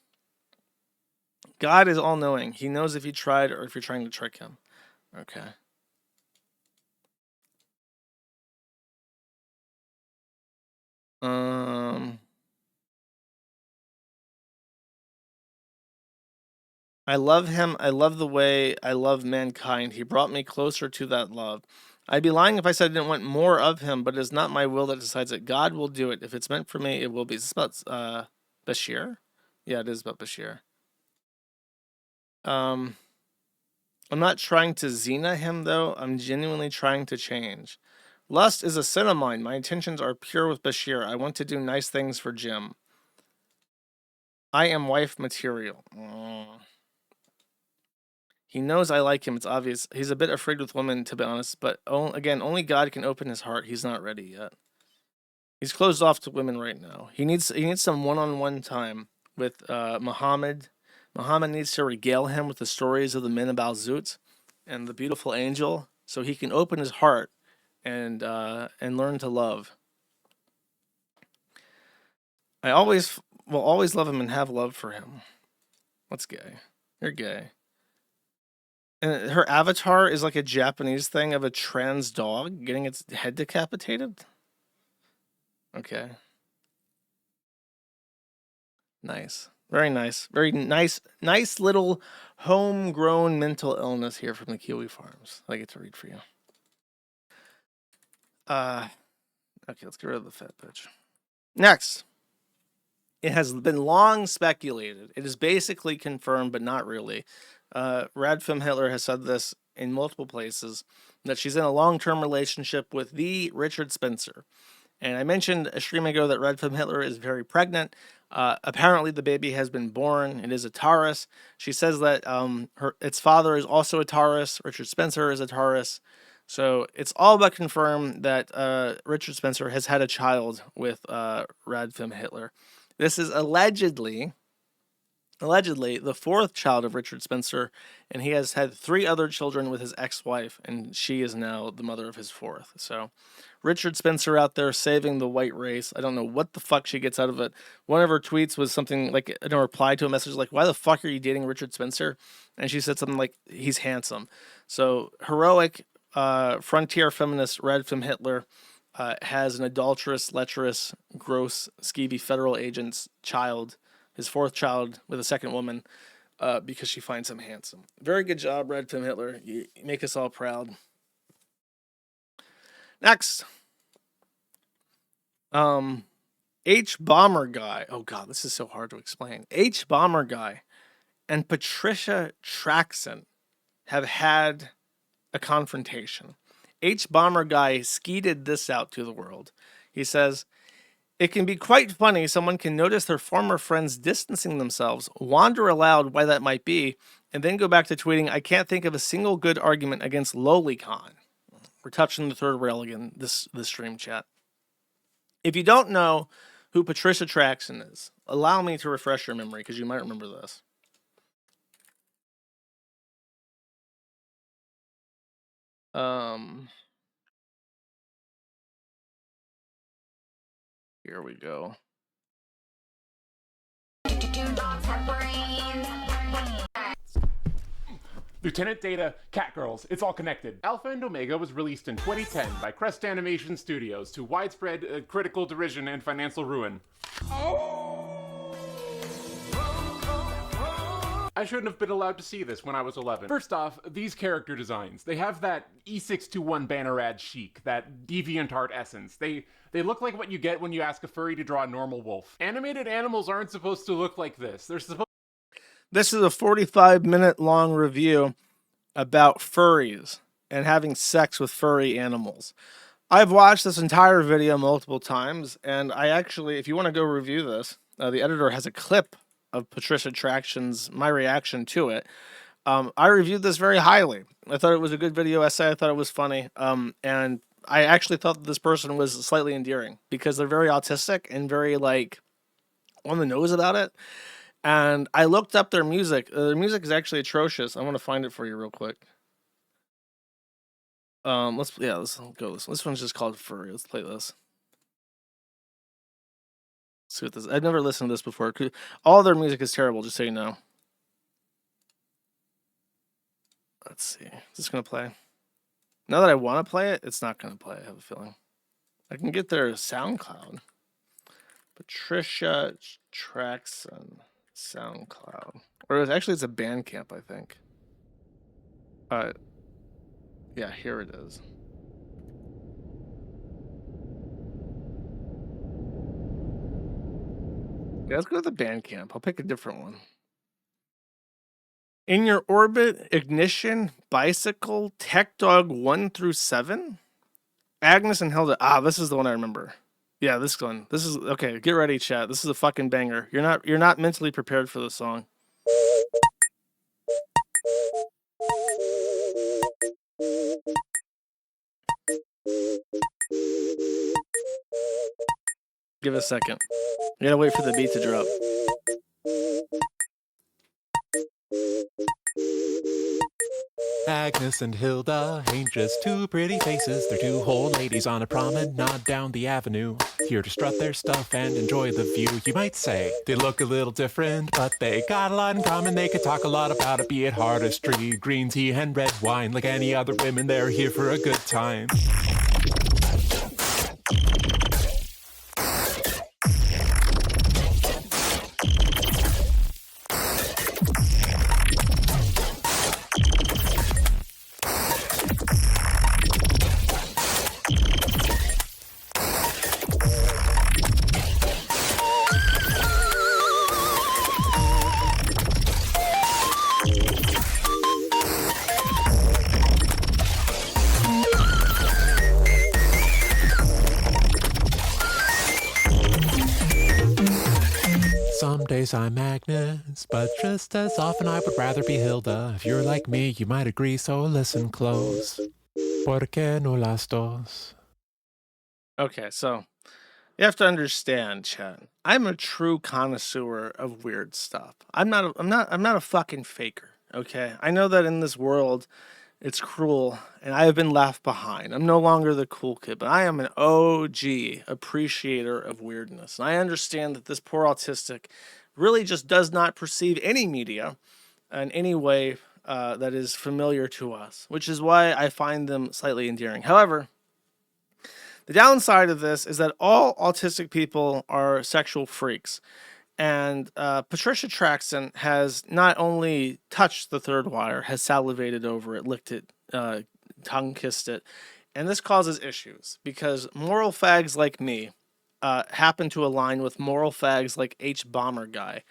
God is all-knowing. He knows if you tried or if you're trying to trick him. Okay. I love him. I love the way I love mankind. He brought me closer to that love. I'd be lying if I said I didn't want more of him, but it is not my will that decides it. God will do it. If it's meant for me, it will be. Is this about Bashir? Yeah, it is about Bashir. I'm not trying to Xena him, though. I'm genuinely trying to change. Lust is a sin of mine. My intentions are pure with Bashir. I want to do nice things for Jim. I am wife material. He knows I like him. It's obvious. He's a bit afraid with women, to be honest. But again, only God can open his heart. He's not ready yet. He's closed off to women right now. He needs some one-on-one time with Muhammad. Muhammad needs to regale him with the stories of the men of Balzut and the beautiful angel, so he can open his heart and learn to love. I will always love him and have love for him. What's gay? You're gay. And her avatar is like a Japanese thing of a trans dog getting its head decapitated. Okay. Nice. Very nice. Very nice. Nice little homegrown mental illness here from the Kiwi Farms. I get to read for you. Okay, let's get rid of the fat bitch. Next. It has been long speculated. It is basically confirmed, but not really. Radfem Hitler has said this in multiple places, that she's in a long-term relationship with the Richard Spencer. And I mentioned a stream ago that Radfem Hitler is very pregnant. Apparently the baby has been born. It is a Taurus. She says that its father is also a Taurus. Richard Spencer is a Taurus. So it's all but confirmed that Richard Spencer has had a child with Radfem Hitler. This is allegedly the fourth child of Richard Spencer, and he has had 3 other children with his ex-wife, and she is now the mother of his fourth. So Richard Spencer out there saving the white race. I don't know what the fuck she gets out of it. One of her tweets was something like in a reply to a message like, "Why the fuck are you dating Richard Spencer?" And she said something like, "He's handsome." So heroic frontier feminist Radfem Hitler has an adulterous, lecherous, gross, skeevy federal agent's child, his fourth child, with a second woman, because she finds him handsome. Very good job, Radfem Hitler. You make us all proud. Next. H Bomber Guy. Oh god, this is so hard to explain. H Bomber Guy and Patricia Traxon have had a confrontation. H Bomber Guy skeeted this out to the world. He says, "It can be quite funny. Someone can notice their former friends distancing themselves, wonder aloud why that might be, and then go back to tweeting, 'I can't think of a single good argument against Lolicon.'" We're touching the third rail again, this stream chat. If you don't know who Patricia Traxon is, allow me to refresh your memory, because you might remember this. Here we go. Lieutenant Data, Catgirls, it's all connected. Alpha and Omega was released in 2010 by Crest Animation Studios to widespread critical derision and financial ruin. I shouldn't have been allowed to see this when I was 11. First off, these character designs. They have that E621 banner ad chic, that deviant art essence. They look like what you get when you ask a furry to draw a normal wolf. Animated animals aren't supposed to look like this. They're supposed... This is a 45-minute long review about furries and having sex with furry animals. I've watched this entire video multiple times, and I actually, if you want to go review this, the editor has a clip of Patricia Traxon's, my reaction to it. I reviewed this very highly. I thought it was a good video essay. I thought it was funny. And I actually thought that this person was slightly endearing because they're very autistic and very like on the nose about it. And I looked up their music. Their music is actually atrocious. I want to find it for you real quick. Let's go. This one's just called Furry. Let's play this. See what this. I've never listened to this before. All their music is terrible, just so you know. Let's see. Is this gonna play? Now that I want to play it, it's not gonna play. I have a feeling. I can get their SoundCloud. Patricia Traxon SoundCloud, or it's a Bandcamp, I think. Yeah, here it is. Yeah, let's go to the Bandcamp. I'll pick a different one. In Your Orbit, Ignition, Bicycle, Tech Dog 1 through 7, Agnes and Hilda. Ah, this is the one I remember. Yeah, this one. This is okay. Get ready, chat. This is a fucking banger. You're not mentally prepared for this song. Give it a second. You gotta wait for the beat to drop. Agnes and Hilda ain't just two pretty faces. They're two old ladies on a promenade down the avenue, here to strut their stuff and enjoy the view. You might say they look a little different, but they got a lot in common. They could talk a lot about it, be it artistry, green tea and red wine. Like any other women, they're here for a good time. Some days I'm Magnus, but just as often I would rather be Hilda. If you're like me, you might agree, so listen close. ¿Por qué no las dos? Okay, so you have to understand, Chad. I'm a true connoisseur of weird stuff. I'm not a fucking faker. Okay, I know that in this world, it's cruel, and I have been left behind. I'm no longer the cool kid, but I am an OG appreciator of weirdness. And I understand that this poor autistic really just does not perceive any media in any way that is familiar to us, which is why I find them slightly endearing. However, the downside of this is that all autistic people are sexual freaks. And Patricia Traxon has not only touched the third wire, has salivated over it, licked it, tongue kissed it. And this causes issues because moral fags like me happen to align with moral fags like Bomber Guy.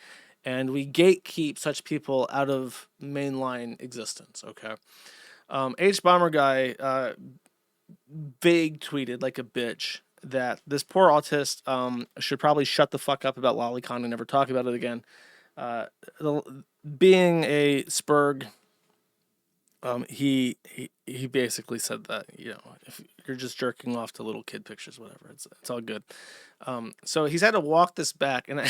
And we gatekeep such people out of mainline existence, okay? Bomber Guy vague tweeted like a bitch that this poor autist should probably shut the fuck up about Lolicon and never talk about it again. Being a Spurg, he basically said that, you know, if you're just jerking off to little kid pictures, whatever, it's all good. So he's had to walk this back, and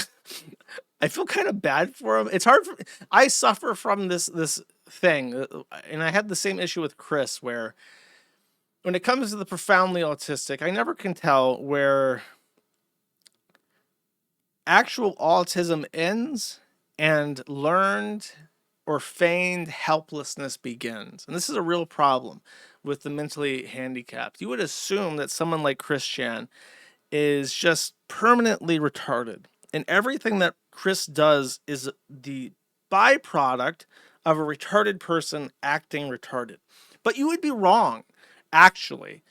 I feel kind of bad for him. It's hard for I suffer from this thing, and I had the same issue with Chris where, when it comes to the profoundly autistic, I never can tell where actual autism ends and learned or feigned helplessness begins. And this is a real problem with the mentally handicapped. You would assume that someone like Chris Chan is just permanently retarded. And everything that Chris does is the byproduct of a retarded person acting retarded. But you would be wrong. Actually,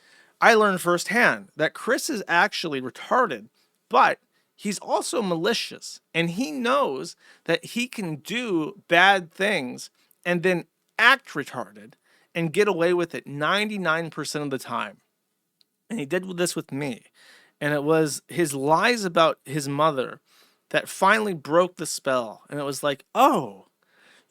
I learned firsthand that Chris is actually retarded, but he's also malicious, and he knows that he can do bad things and then act retarded and get away with it 99% of the time. And he did this with me. And it was his lies about his mother that finally broke the spell. And it was like, oh,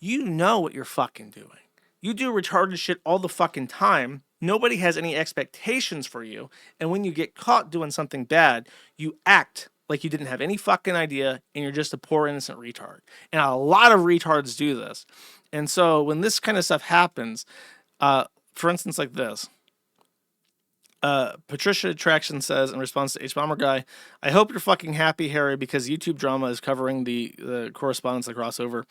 you know what you're fucking doing. You do retarded shit all the fucking time. Nobody has any expectations for you. And when you get caught doing something bad, you act like you didn't have any fucking idea and you're just a poor innocent retard. And a lot of retards do this. And so when this kind of stuff happens, for instance, like this, Patricia Traction says in response to Bomber Guy, I hope you're fucking happy, Harry, because YouTube Drama is covering the correspondence, the crossover.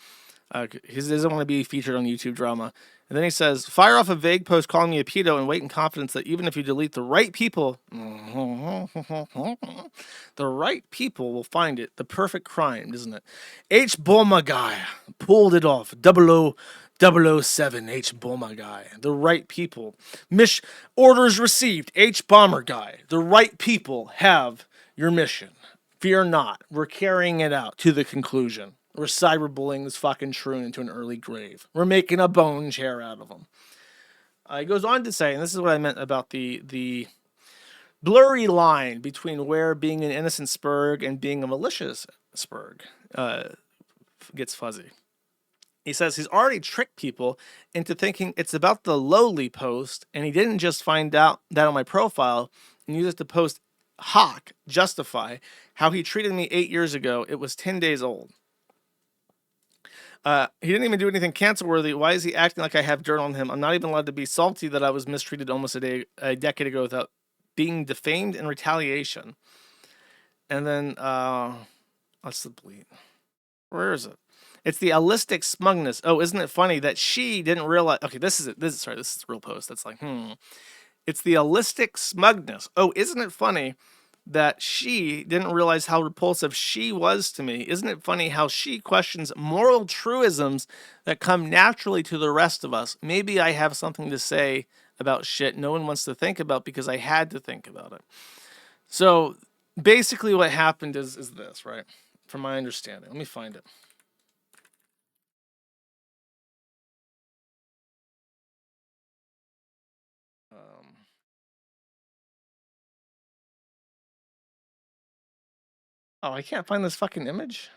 He doesn't want to be featured on YouTube Drama. And then he says, fire off a vague post calling me a pedo and wait in confidence that even if you delete the right people, the right people will find it. The perfect crime, isn't it? Bomber Guy pulled it off. 007 Bomber Guy. The right people. Orders received. Bomber Guy. The right people have your mission. Fear not. We're carrying it out to the conclusion. We're cyberbullying this fucking shroon into an early grave. We're making a bone chair out of him. He goes on to say, and this is what I meant about the blurry line between where being an innocent Spurg and being a malicious Spurg gets fuzzy. He says he's already tricked people into thinking it's about the lowly post, and he didn't just find out that on my profile and use it to post Hawk justify how he treated me 8 years ago. It was 10 days old. He didn't even do anything cancel-worthy. Why is he acting like I have dirt on him? I'm not even allowed to be salty that I was mistreated almost a decade ago without being defamed in retaliation. And then, what's the bleed? Where is it? It's the allistic smugness. Oh, isn't it funny that she didn't realize? Okay, this is it. This is the real post. That's like, It's the allistic smugness. Oh, isn't it funny that she didn't realize how repulsive she was to me? Isn't it funny how she questions moral truisms that come naturally to the rest of us? Maybe I have something to say about shit no one wants to think about because I had to think about it. So basically what happened is this, right? From my understanding. Let me find it. Oh, I can't find this fucking image?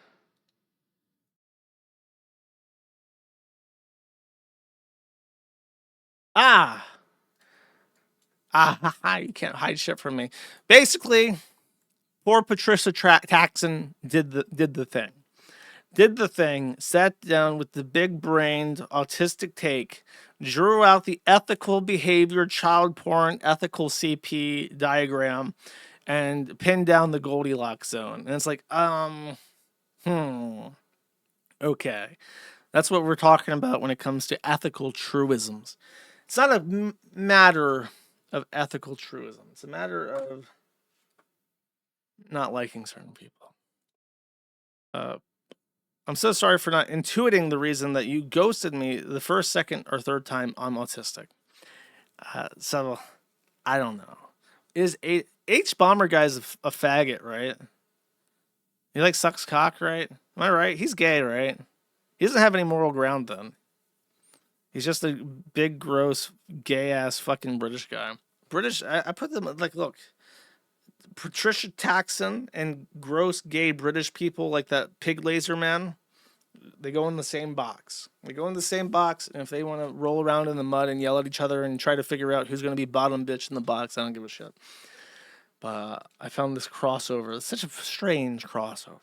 Ah, you can't hide shit from me. Basically, poor Patricia Taxon did the thing. Did the thing, sat down with the big-brained autistic take, drew out the ethical behavior, child porn, ethical CP diagram, and pinned down the Goldilocks zone. And it's like, okay. That's what we're talking about when it comes to ethical truisms. It's not a matter of ethical truism. It's a matter of not liking certain people. I'm so sorry for not intuiting the reason that you ghosted me the first, second, or third time I'm autistic. So, I don't know. Is H Bomber Guy's a faggot, right? He like sucks cock, right? Am I right? He's gay, right? He doesn't have any moral ground then. He's just a big, gross, gay-ass fucking British guy. British, I put them, like, look. Patricia Taxon and gross, gay British people like that pig laser man, they go in the same box. They go in the same box, and if they want to roll around in the mud and yell at each other and try to figure out who's going to be bottom bitch in the box, I don't give a shit. But I found this crossover. It's such a strange crossover.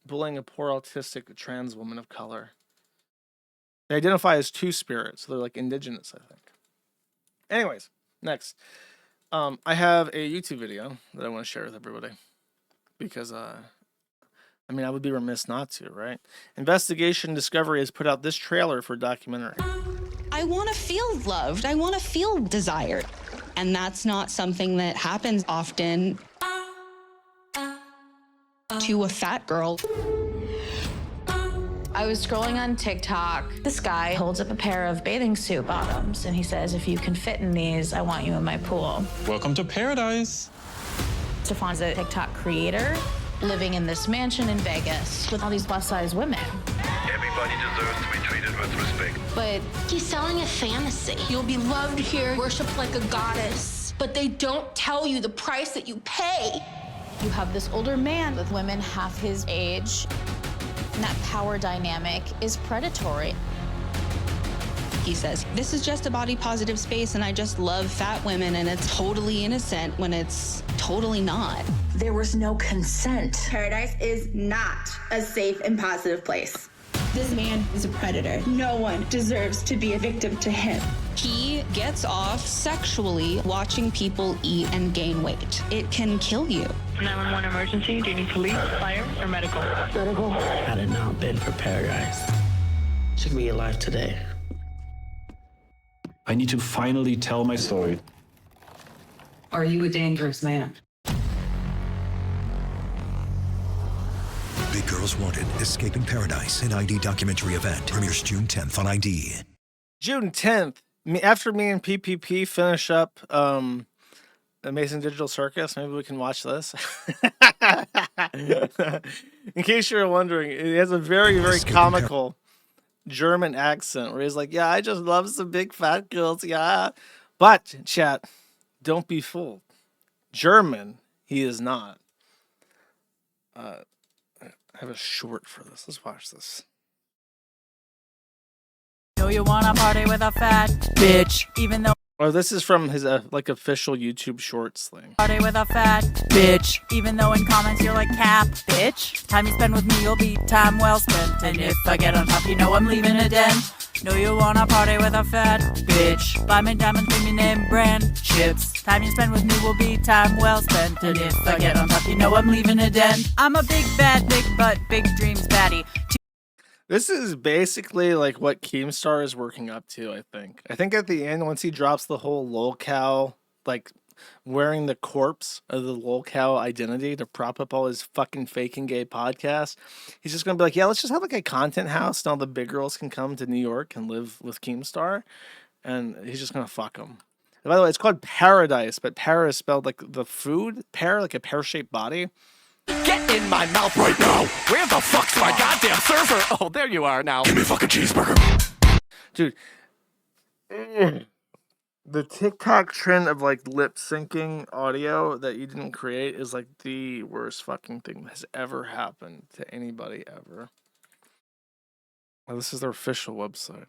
Bullying a poor autistic trans woman of color. They identify as two spirits, so they're like indigenous, I think. Anyways, next. I have a YouTube video that I want to share with everybody. Because, I would be remiss not to, right? Investigation Discovery has put out this trailer for a documentary. I want to feel loved. I want to feel desired. And that's not something that happens often to a fat girl. I was scrolling on TikTok. This guy holds up a pair of bathing suit bottoms, and he says, if you can fit in these, I want you in my pool. Welcome to paradise. Stefan's a TikTok creator living in this mansion in Vegas with all these plus-size women. Everybody deserves to be treated with respect. But he's selling a fantasy. You'll be loved here, worshipped like a goddess, but they don't tell you the price that you pay. You have this older man with women half his age, and that power dynamic is predatory. He says, this is just a body positive space and I just love fat women and it's totally innocent when it's totally not. There was no consent. Paradise is not a safe and positive place. This man is a predator. No one deserves to be a victim to him. He gets off sexually watching people eat and gain weight. It can kill you. 911 emergency. Do you need police, fire, or medical? Medical. Had it not been for paradise, she could be alive today. I need to finally tell my story. Are you a dangerous man? Big Girls Wanted, Escaping Paradise, an ID documentary event. Premieres June 10th on ID. June 10th. After me and PPP finish up Amazing Digital Circus, maybe we can watch this. In case you're wondering, it has a very, very comical German accent where he's like, yeah, I just love some big fat girls, yeah. But, chat, don't be fooled. German, he is not. I have a short for this. Let's watch this. Know you wanna party with a fat bitch, even though. Oh, this is from his official YouTube Shorts thing. Party with a fat bitch, even though in comments you're like cap bitch. Time you spend with me, you'll be time well spent. And if I get on top, you know I'm leaving a den. Know you wanna party with a fat bitch. Buy me diamond premium name brand chips. Time you spend with me will be time well spent. And if I get on top, you know I'm leaving a den. I'm a big bad, big butt, big dreams baddie. This is basically like what Keemstar is working up to, I think. I think at the end, once he drops the whole lolcow, like wearing the corpse of the lolcow identity to prop up all his fucking fake and gay podcasts, he's just going to be like, yeah, let's just have like a content house and all the big girls can come to New York and live with Keemstar. And he's just going to fuck them. And by the way, it's called Paradise, but para is spelled like the food, pear, like a pear-shaped body. Get in my mouth right now! Where the fuck's my goddamn server? Oh, there you are now. Give me a fucking cheeseburger. Dude. The TikTok trend of like lip syncing audio that you didn't create is like the worst fucking thing that has ever happened to anybody ever. Oh, this is their official website.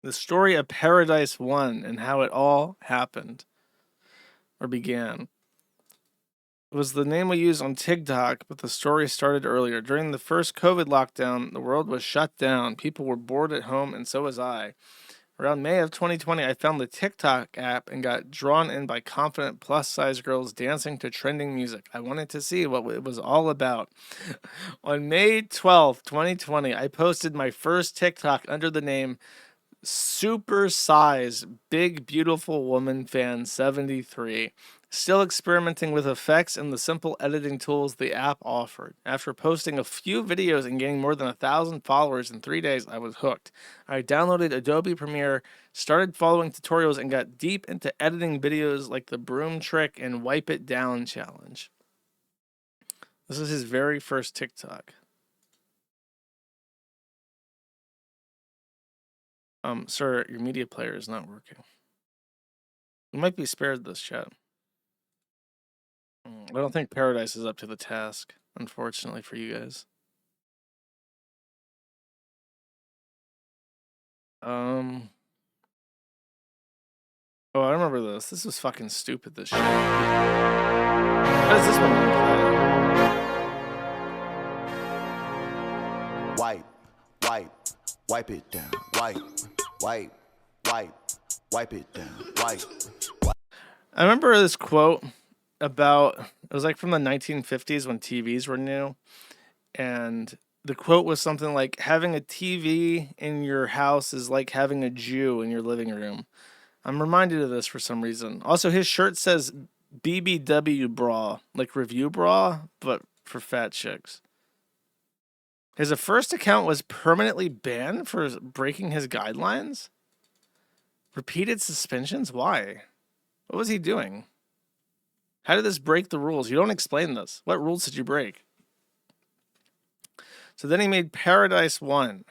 The story of Paradise 1 and how it all happened or began. It was the name we used on TikTok, but the story started earlier. During the first COVID lockdown, the world was shut down. People were bored at home, and so was I. Around May of 2020, I found the TikTok app and got drawn in by confident plus-size girls dancing to trending music. I wanted to see what it was all about. On May 12th, 2020, I posted my first TikTok under the name Super Size Big Beautiful Woman Fan 73. Still experimenting with effects and the simple editing tools the app offered. After posting a few videos and gaining more than 1,000 followers in 3 days, I was hooked. I downloaded Adobe Premiere, started following tutorials, and got deep into editing videos like the broom trick and wipe it down challenge. This is his very first TikTok. Sir, your media player is not working. You might be spared this, chat. I don't think Paradise is up to the task, unfortunately for you guys. Oh, I remember this. This was fucking stupid, this shit. What is this one gonna play? Wipe it down. Wipe it down. I remember this quote about, it was like from the 1950s when TVs were new, and the quote was something like, having a TV in your house is like having a Jew in your living room. I'm reminded of this for some reason. Also, his shirt says BBW bra, like review bra, but for fat chicks. His first account was permanently banned for breaking his guidelines? Repeated suspensions? Why? What was he doing? How did this break the rules? You don't explain this. What rules did you break? So then he made Paradise 1.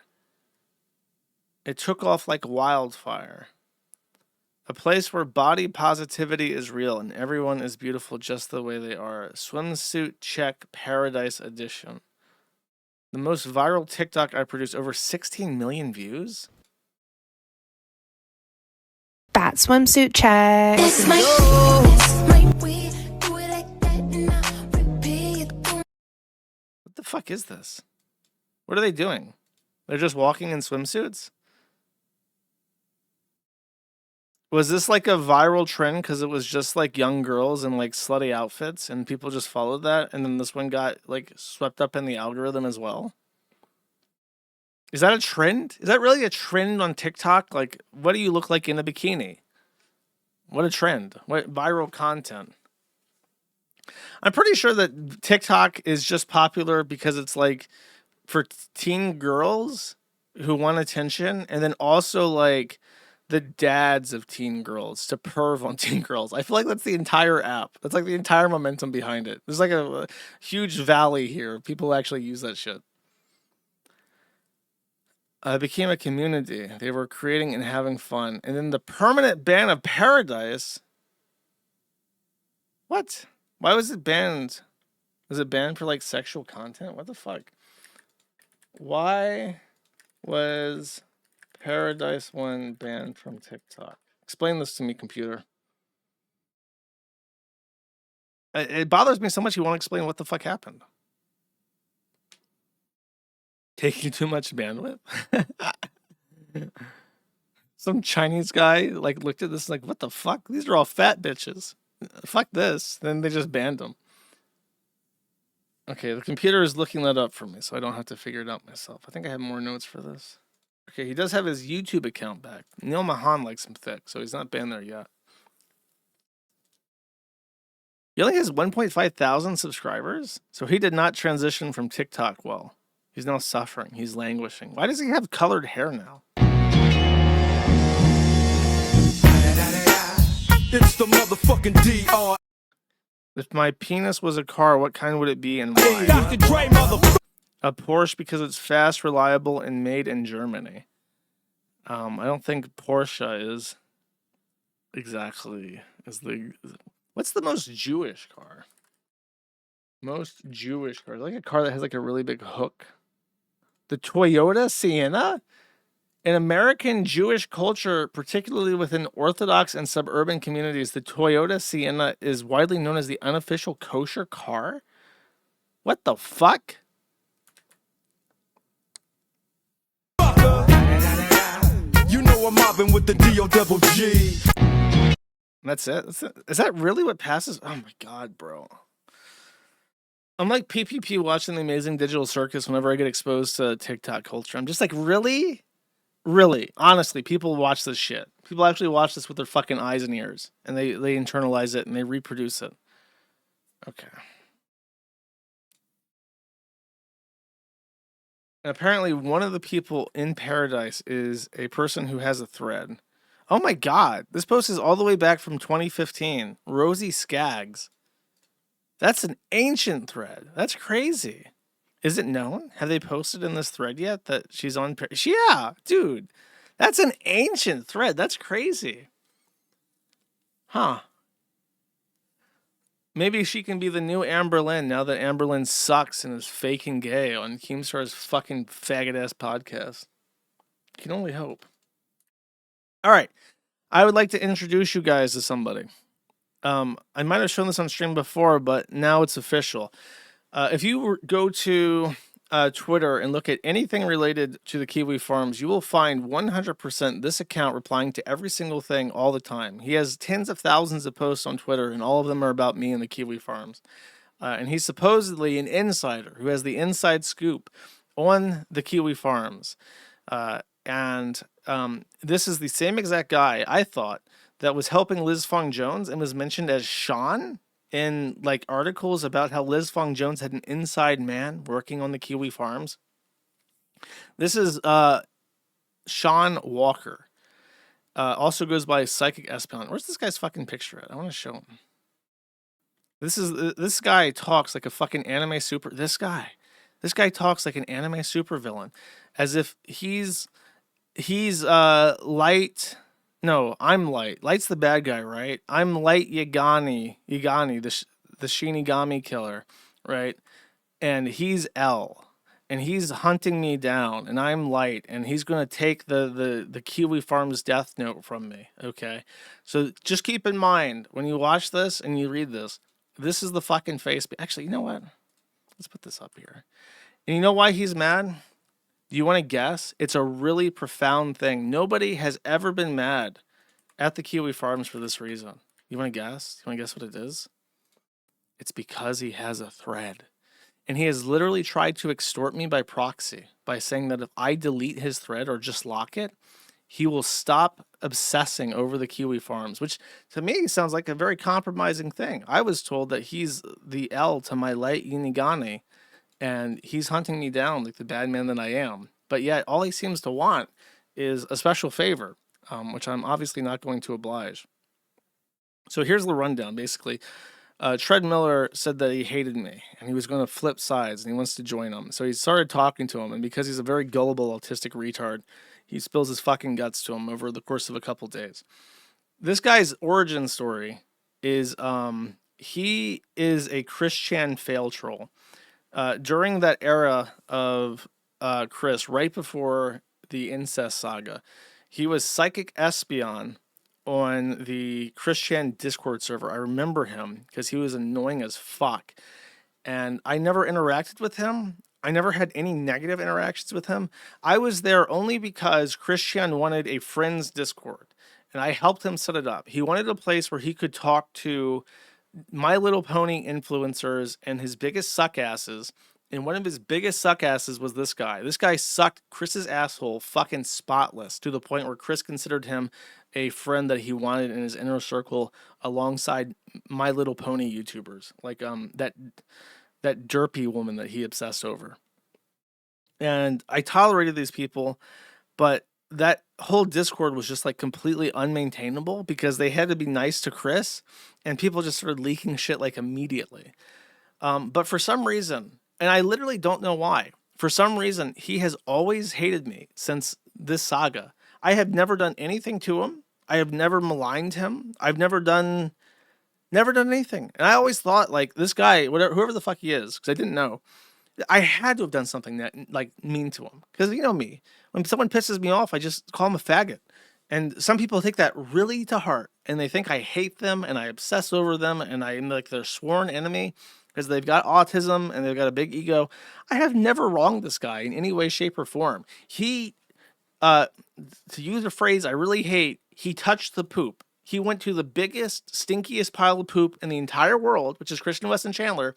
It took off like wildfire. A place where body positivity is real and everyone is beautiful just the way they are. Swimsuit check Paradise Edition. The most viral TikTok I produced, over 16 million views. Bat swimsuit check. What the fuck is this? What are they doing? They're just walking in swimsuits? Was this like a viral trend because it was just like young girls in like slutty outfits and people just followed that, and then this one got like swept up in the algorithm as well? Is that a trend? Is that really a trend on TikTok? Like, what do you look like in a bikini? What a trend. What viral content. I'm pretty sure that TikTok is just popular because it's like for teen girls who want attention, and then also like the dads of teen girls to perv on teen girls. I feel like that's the entire app. That's like the entire momentum behind it. There's like a huge valley here. People actually use that shit. It became a community. They were creating and having fun. And then the permanent ban of Paradise. What? Why was it banned? Was it banned for like sexual content? What the fuck? Why was Paradise 1 banned from TikTok? Explain this to me, computer. It bothers me so much you won't explain what the fuck happened. Taking too much bandwidth? Some Chinese guy like looked at this like, what the fuck? These are all fat bitches. Fuck this. Then they just banned them. Okay, the computer is looking that up for me, so I don't have to figure it out myself. I think I have more notes for this. Okay, he does have his YouTube account back. Neil Mahan likes him thick, so he's not banned there yet. He only has 1.5 thousand subscribers, so he did not transition from TikTok well. He's now suffering. He's languishing. Why does he have colored hair now? It's the motherfucking DR. If my penis was a car, what kind would it be and why? Dr. Dre, A Porsche because it's fast, reliable, and made in Germany. I don't think Porsche is exactly as the. What's the most Jewish car? Most Jewish car, like a car that has like a really big hook. The Toyota Sienna? In American Jewish culture, particularly within Orthodox and suburban communities, the Toyota Sienna is widely known as the unofficial kosher car. What the fuck? You know I'm mobbing with the D-O-double-G. That's it? Is that really what passes? Oh my god, bro. I'm like PPP watching the amazing Digital Circus whenever I get exposed to TikTok culture. I'm just like, really? Really? Honestly, people watch this shit. People actually watch this with their fucking eyes and ears. And they internalize it and they reproduce it. Okay. And apparently one of the people in Paradise is a person who has a thread. Oh my god. This post is all the way back from 2015. Rosie Skaggs. That's an ancient thread. That's crazy. Is it known? Have they posted in this thread yet that she's on? Yeah, dude. That's an ancient thread. That's crazy. Huh. Maybe she can be the new Amberlynn now that Amberlynn sucks and is faking gay on Keemstar's fucking faggot-ass podcast. Can only hope. All right. I would like to introduce you guys to somebody. I might have shown this on stream before, but now it's official. If you go to Twitter and look at anything related to the Kiwi Farms, you will find 100% this account replying to every single thing all the time. He has tens of thousands of posts on Twitter, and all of them are about me and the Kiwi Farms. And he's supposedly an insider who has the inside scoop on the Kiwi Farms. This is the same exact guy, I thought, that was helping Liz Fong Jones and was mentioned as Shawn in like articles about how Liz Fong Jones had an inside man working on the Kiwi Farms. This is Shawn Walker. Also goes by Psychic Espion. Where's this guy's fucking picture at? I want to show him. This guy talks like a fucking anime super. This guy talks like an anime supervillain, as if he's Light. No, I'm Light. Light's the bad guy, right? I'm Light Yagami, the Shinigami killer, right? And he's L, and he's hunting me down, and I'm Light, and he's gonna take the Kiwi Farms death note from me. Okay, so just keep in mind when you watch this and you read this, this is the fucking face. Actually, you know what? Let's put this up here. And you know why he's mad? Do you want to guess? It's a really profound thing. Nobody has ever been mad at the Kiwi Farms for this reason. You want to guess? You want to guess what it is? It's because he has a thread. And he has literally tried to extort me by proxy by saying that if I delete his thread or just lock it, he will stop obsessing over the Kiwi Farms, which to me sounds like a very compromising thing. I was told that he's the L to my Light Unigani, and he's hunting me down like the bad man that I am. But yet all he seems to want is a special favor, which I'm obviously not going to oblige. So here's the rundown, basically. Tread Miller said that he hated me, and he was going to flip sides, and he wants to join him. So he started talking to him, and because he's a very gullible autistic retard, he spills his fucking guts to him over the course of a couple days. This guy's origin story is he is a Christian fail troll. During that era of Chris, right before the incest saga, he was Psychic Espion on the Christian Discord server. I remember him because he was annoying as fuck. And I never interacted with him. I never had any negative interactions with him. I was there only because Christian wanted a friends Discord, and I helped him set it up. He wanted a place where he could talk to My Little Pony influencers and his biggest suckasses. And one of his biggest suckasses was this guy. This guy sucked Chris's asshole fucking spotless to the point where Chris considered him a friend that he wanted in his inner circle alongside My Little Pony YouTubers. Like that derpy woman that he obsessed over. And I tolerated these people, but that whole Discord was just like completely unmaintainable because they had to be nice to Chris, and people just started leaking shit like immediately. But for some reason, and I literally don't know why, for some reason, he has always hated me since this saga. I have never done anything to him. I have never maligned him. I've never done anything. And I always thought like this guy, whoever the fuck he is, because I didn't know, I had to have done something that like mean to him, because you know me, when someone pisses me off, I just call him a faggot. And some people take that really to heart, and they think I hate them and I obsess over them and I'm like their sworn enemy because they've got autism and they've got a big ego. I have never wronged this guy in any way, shape, or form. He, to use a phrase I really hate, he touched the poop. He went to the biggest, stinkiest pile of poop in the entire world, which is Christian Weston Chandler,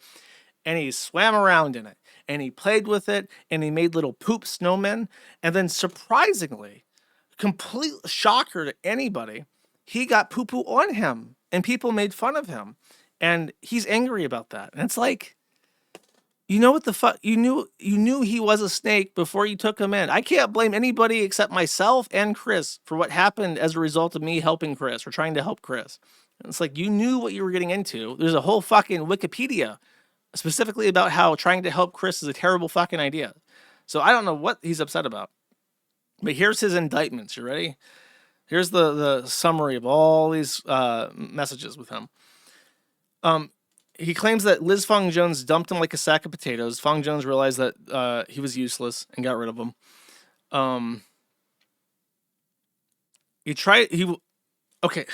and he swam around in it, and he played with it, and he made little poop snowmen, and then surprisingly, complete shocker to anybody, he got poo-poo on him, and people made fun of him, and he's angry about that. And it's like, you know what the fuck? You knew he was a snake before you took him in. I can't blame anybody except myself and Chris for what happened as a result of me helping Chris or trying to help Chris. And it's like, you knew what you were getting into. There's a whole fucking Wikipedia specifically about how trying to help Chris is a terrible fucking idea. So I don't know what he's upset about. But here's his indictments. You ready? Here's the summary of all these messages with him. He claims that Liz Fong Jones dumped him like a sack of potatoes. Fong Jones realized that he was useless and got rid of him. Okay.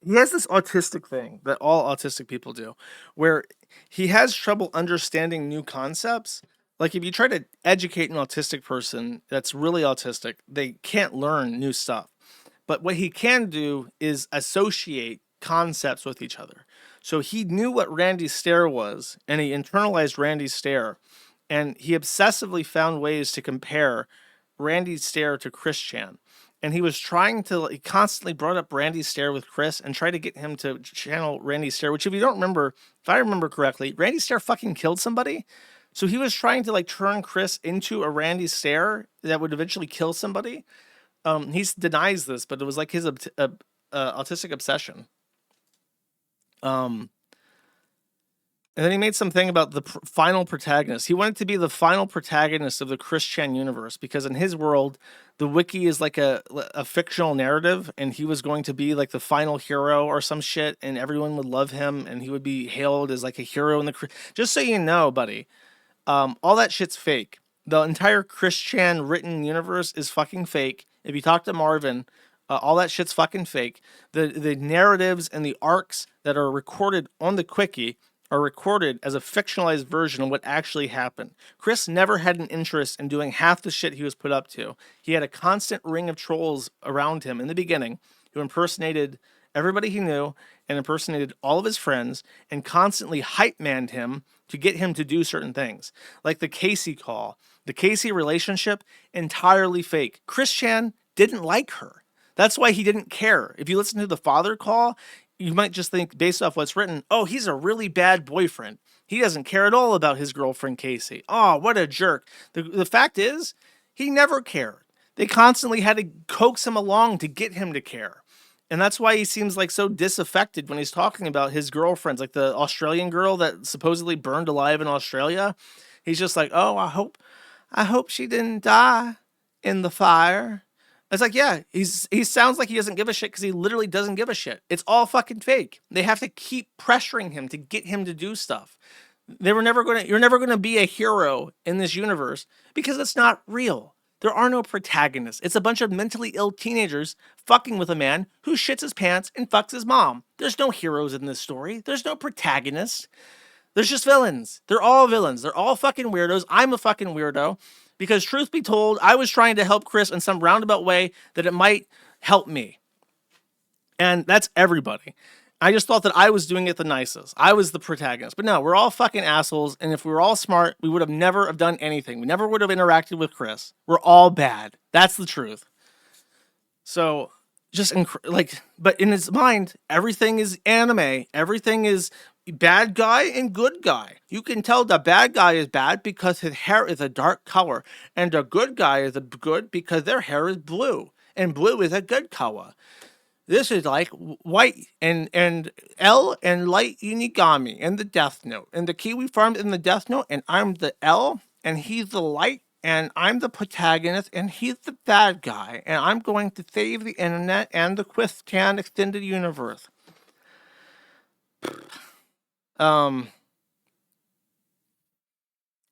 He has this autistic thing that all autistic people do, where he has trouble understanding new concepts. Like if you try to educate an autistic person that's really autistic, they can't learn new stuff. But what he can do is associate concepts with each other. So he knew what Randy's stare was, and he internalized Randy's stare, and he obsessively found ways to compare Randy's stare to Chris Chan. And he was he constantly brought up Randy's stare with Chris and tried to get him to channel Randy's stare, which if I remember correctly, Randy's stare fucking killed somebody. So he was trying to like turn Chris into a Randy stare that would eventually kill somebody. He denies this, but it was like his autistic obsession. And then he made something about the final protagonist. He wanted to be the final protagonist of the Chris Chan universe because in his world, the wiki is like a fictional narrative, and he was going to be like the final hero or some shit, and everyone would love him, and he would be hailed as like a hero in the... Just so you know, buddy, all that shit's fake. The entire Chris Chan written universe is fucking fake. If you talk to Marvin, all that shit's fucking fake. The narratives and the arcs that are recorded on the Quickie are recorded as a fictionalized version of what actually happened. Chris never had an interest in doing half the shit he was put up to. He had a constant ring of trolls around him in the beginning who impersonated everybody he knew and impersonated all of his friends and constantly hype-manned him to get him to do certain things. Like the Casey call. The Casey relationship, entirely fake. Chris Chan didn't like her. That's why he didn't care. If you listen to the father call, you might just think, based off what's written, oh, he's a really bad boyfriend. He doesn't care at all about his girlfriend, Casey. Oh, what a jerk. The fact is, he never cared. They constantly had to coax him along to get him to care. And that's why he seems like so disaffected when he's talking about his girlfriends, like the Australian girl that supposedly burned alive in Australia. He's just like, oh, I hope she didn't die in the fire. It's like, yeah, he sounds like he doesn't give a shit because he literally doesn't give a shit. It's all fucking fake. They have to keep pressuring him to get him to do stuff. You're never going to be a hero in this universe because it's not real. There are no protagonists. It's a bunch of mentally ill teenagers fucking with a man who shits his pants and fucks his mom. There's no heroes in this story. There's no protagonists. There's just villains. They're all villains. They're all fucking weirdos. I'm a fucking weirdo. Because truth be told, I was trying to help Chris in some roundabout way that it might help me. And that's everybody. I just thought that I was doing it the nicest. I was the protagonist. But no, we're all fucking assholes. And if we were all smart, we would have never have done anything. We never would have interacted with Chris. We're all bad. That's the truth. So just but in his mind, everything is anime. Everything is bad guy and good guy. You can tell the bad guy is bad because his hair is a dark color, and the good guy is good because their hair is blue, and blue is a good color. This is like white and L and light Unigami and the Death Note, and the Kiwi Farms in the Death Note, and I'm the L and he's the light, and I'm the protagonist and he's the bad guy, and I'm going to save the internet and the Quistan extended universe.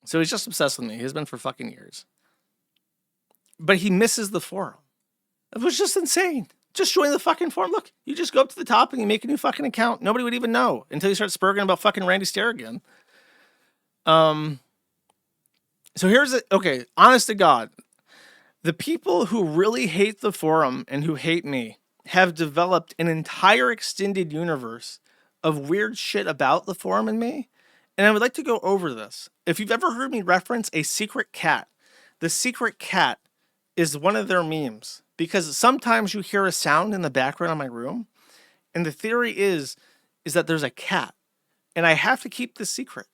So he's just obsessed with me. He has been for fucking years. But he misses the forum. It was just insane. Just join the fucking forum. Look, you just go up to the top and you make a new fucking account. Nobody would even know until you start spurging about fucking Randy Stair again. So here's it. Okay, honest to God. The people who really hate the forum and who hate me have developed an entire extended universe of weird shit about the forum and me. And I would like to go over this. If you've ever heard me reference a secret cat, the secret cat is one of their memes. Because sometimes you hear a sound in the background of my room, and the theory is that there's a cat, and I have to keep this secret.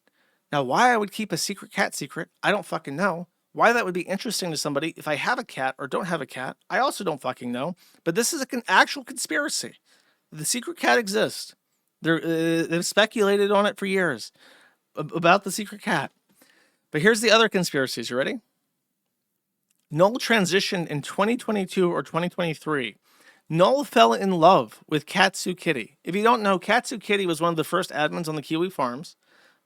Now, why I would keep a secret cat secret, I don't fucking know. Why that would be interesting to somebody if I have a cat or don't have a cat, I also don't fucking know. But this is an actual conspiracy. The secret cat exists. They've speculated on it for years about the secret cat. But here's the other conspiracies. You ready? Null transitioned in 2022 or 2023. Null fell in love with Katsu Kitty. If you don't know, Katsu Kitty was one of the first admins on the Kiwi Farms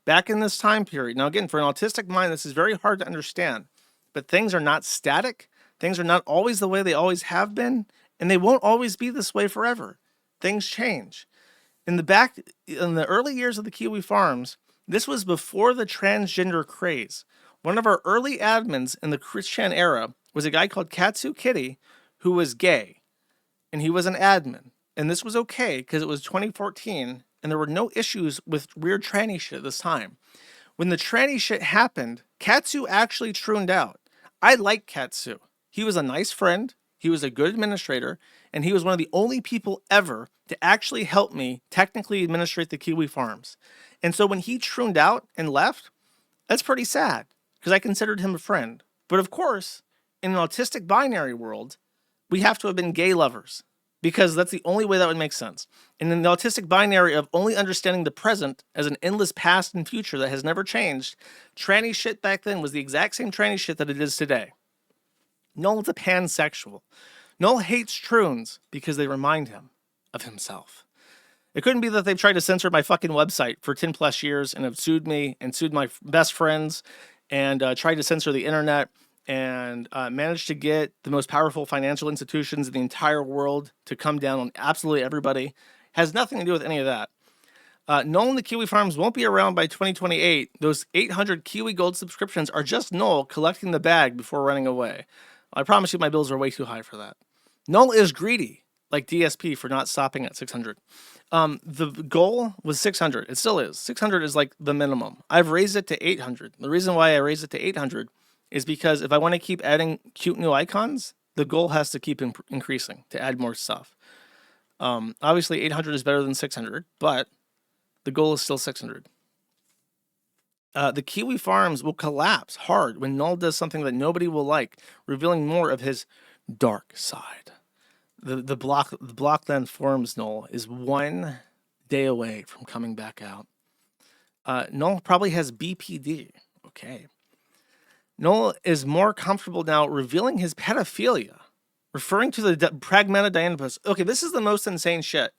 back in this time period. Now, again, for an autistic mind, this is very hard to understand. But things are not static. Things are not always the way they always have been. And they won't always be this way forever. Things change. In the early years of the Kiwi Farms, this was before the transgender craze. One of our early admins in the Christian era was a guy called Katsu Kitty who was gay. And he was an admin. And this was okay because it was 2014 and there were no issues with weird tranny shit at this time. When the tranny shit happened, Katsu actually trooned out. I like Katsu. He was a nice friend. He was a good administrator. And he was one of the only people ever to actually help me technically administrate the Kiwi Farms. And so when he trooned out and left, that's pretty sad. Because I considered him a friend. But of course, in an autistic binary world, we have to have been gay lovers. Because that's the only way that would make sense. And in the autistic binary of only understanding the present as an endless past and future that has never changed, tranny shit back then was the exact same tranny shit that it is today. Null is a pansexual. Null hates troons because they remind him of himself. It couldn't be that they've tried to censor my fucking website for 10 plus years and have sued me and sued my best friends and tried to censor the internet and managed to get the most powerful financial institutions in the entire world to come down on absolutely everybody. Has nothing to do with any of that. Null and the Kiwi Farms won't be around by 2028. Those 800 Kiwi Gold subscriptions are just Null collecting the bag before running away. I promise you my bills are way too high for that. Null is greedy, like DSP for not stopping at 600. The goal was 600. It still is. 600 is like the minimum. I've raised it to 800. The reason why I raised it to 800 is because if I want to keep adding cute new icons, the goal has to keep increasing to add more stuff. Obviously, 800 is better than 600, but the goal is still 600. The Kiwi Farms will collapse hard when Null does something that nobody will like, revealing more of his dark side. The block then forms Null is 1 day away from coming back out. Null probably has BPD. Okay. Null is more comfortable now revealing his pedophilia, referring to the Pragmata Diana post. Okay, this is the most insane shit.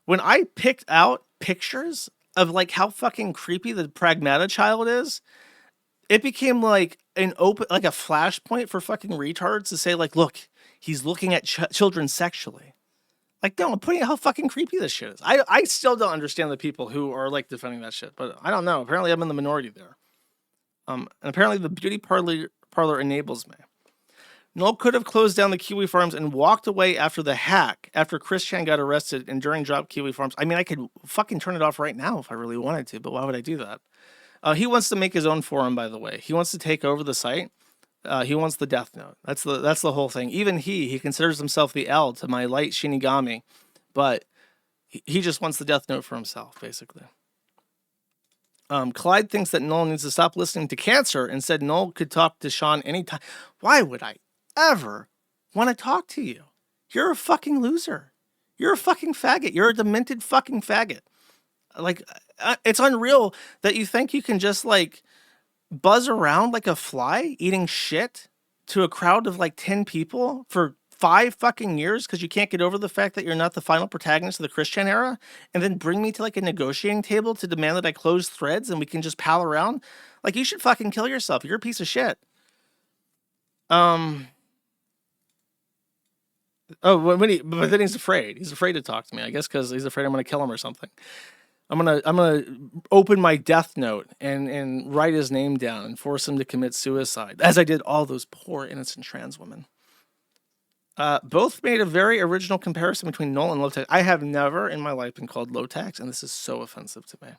When I picked out pictures of like how fucking creepy the Pragmata child is, it became like a flashpoint for fucking retards to say like, look, he's looking at children sexually. Like, no, I'm putting out how fucking creepy this shit is. I still don't understand the people who are like defending that shit, but I don't know. Apparently I'm in the minority there. And apparently the beauty parlor enables me. Null could have closed down the Kiwi Farms and walked away after the hack, after Christian got arrested and during drop Kiwi Farms. I mean, I could fucking turn it off right now if I really wanted to, but why would I do that? He wants to make his own forum, by the way. He wants to take over the site. He wants the Death Note. That's the whole thing. Even he considers himself the L to my light Shinigami, but he just wants the Death Note for himself, basically. Clyde thinks that Null needs to stop listening to Cancer and said Null could talk to Shawn anytime. Why would I ever want to talk to you? You're a fucking loser. You're a fucking faggot. You're a demented fucking faggot. Like, it's unreal that you think you can just like buzz around like a fly eating shit to a crowd of like 10 people for 5 fucking years because you can't get over the fact that you're not the final protagonist of the Christian era, and then bring me to like a negotiating table to demand that I close threads and we can just pal around? Like, you should fucking kill yourself. You're a piece of shit. Oh, but then he's afraid. He's afraid to talk to me, I guess, because he's afraid I'm gonna kill him or something. I'm gonna open my death note and write his name down and force him to commit suicide, as I did all those poor innocent trans women. Both made a very original comparison between null and low tax. I have never in my life been called low tax, and this is so offensive to me.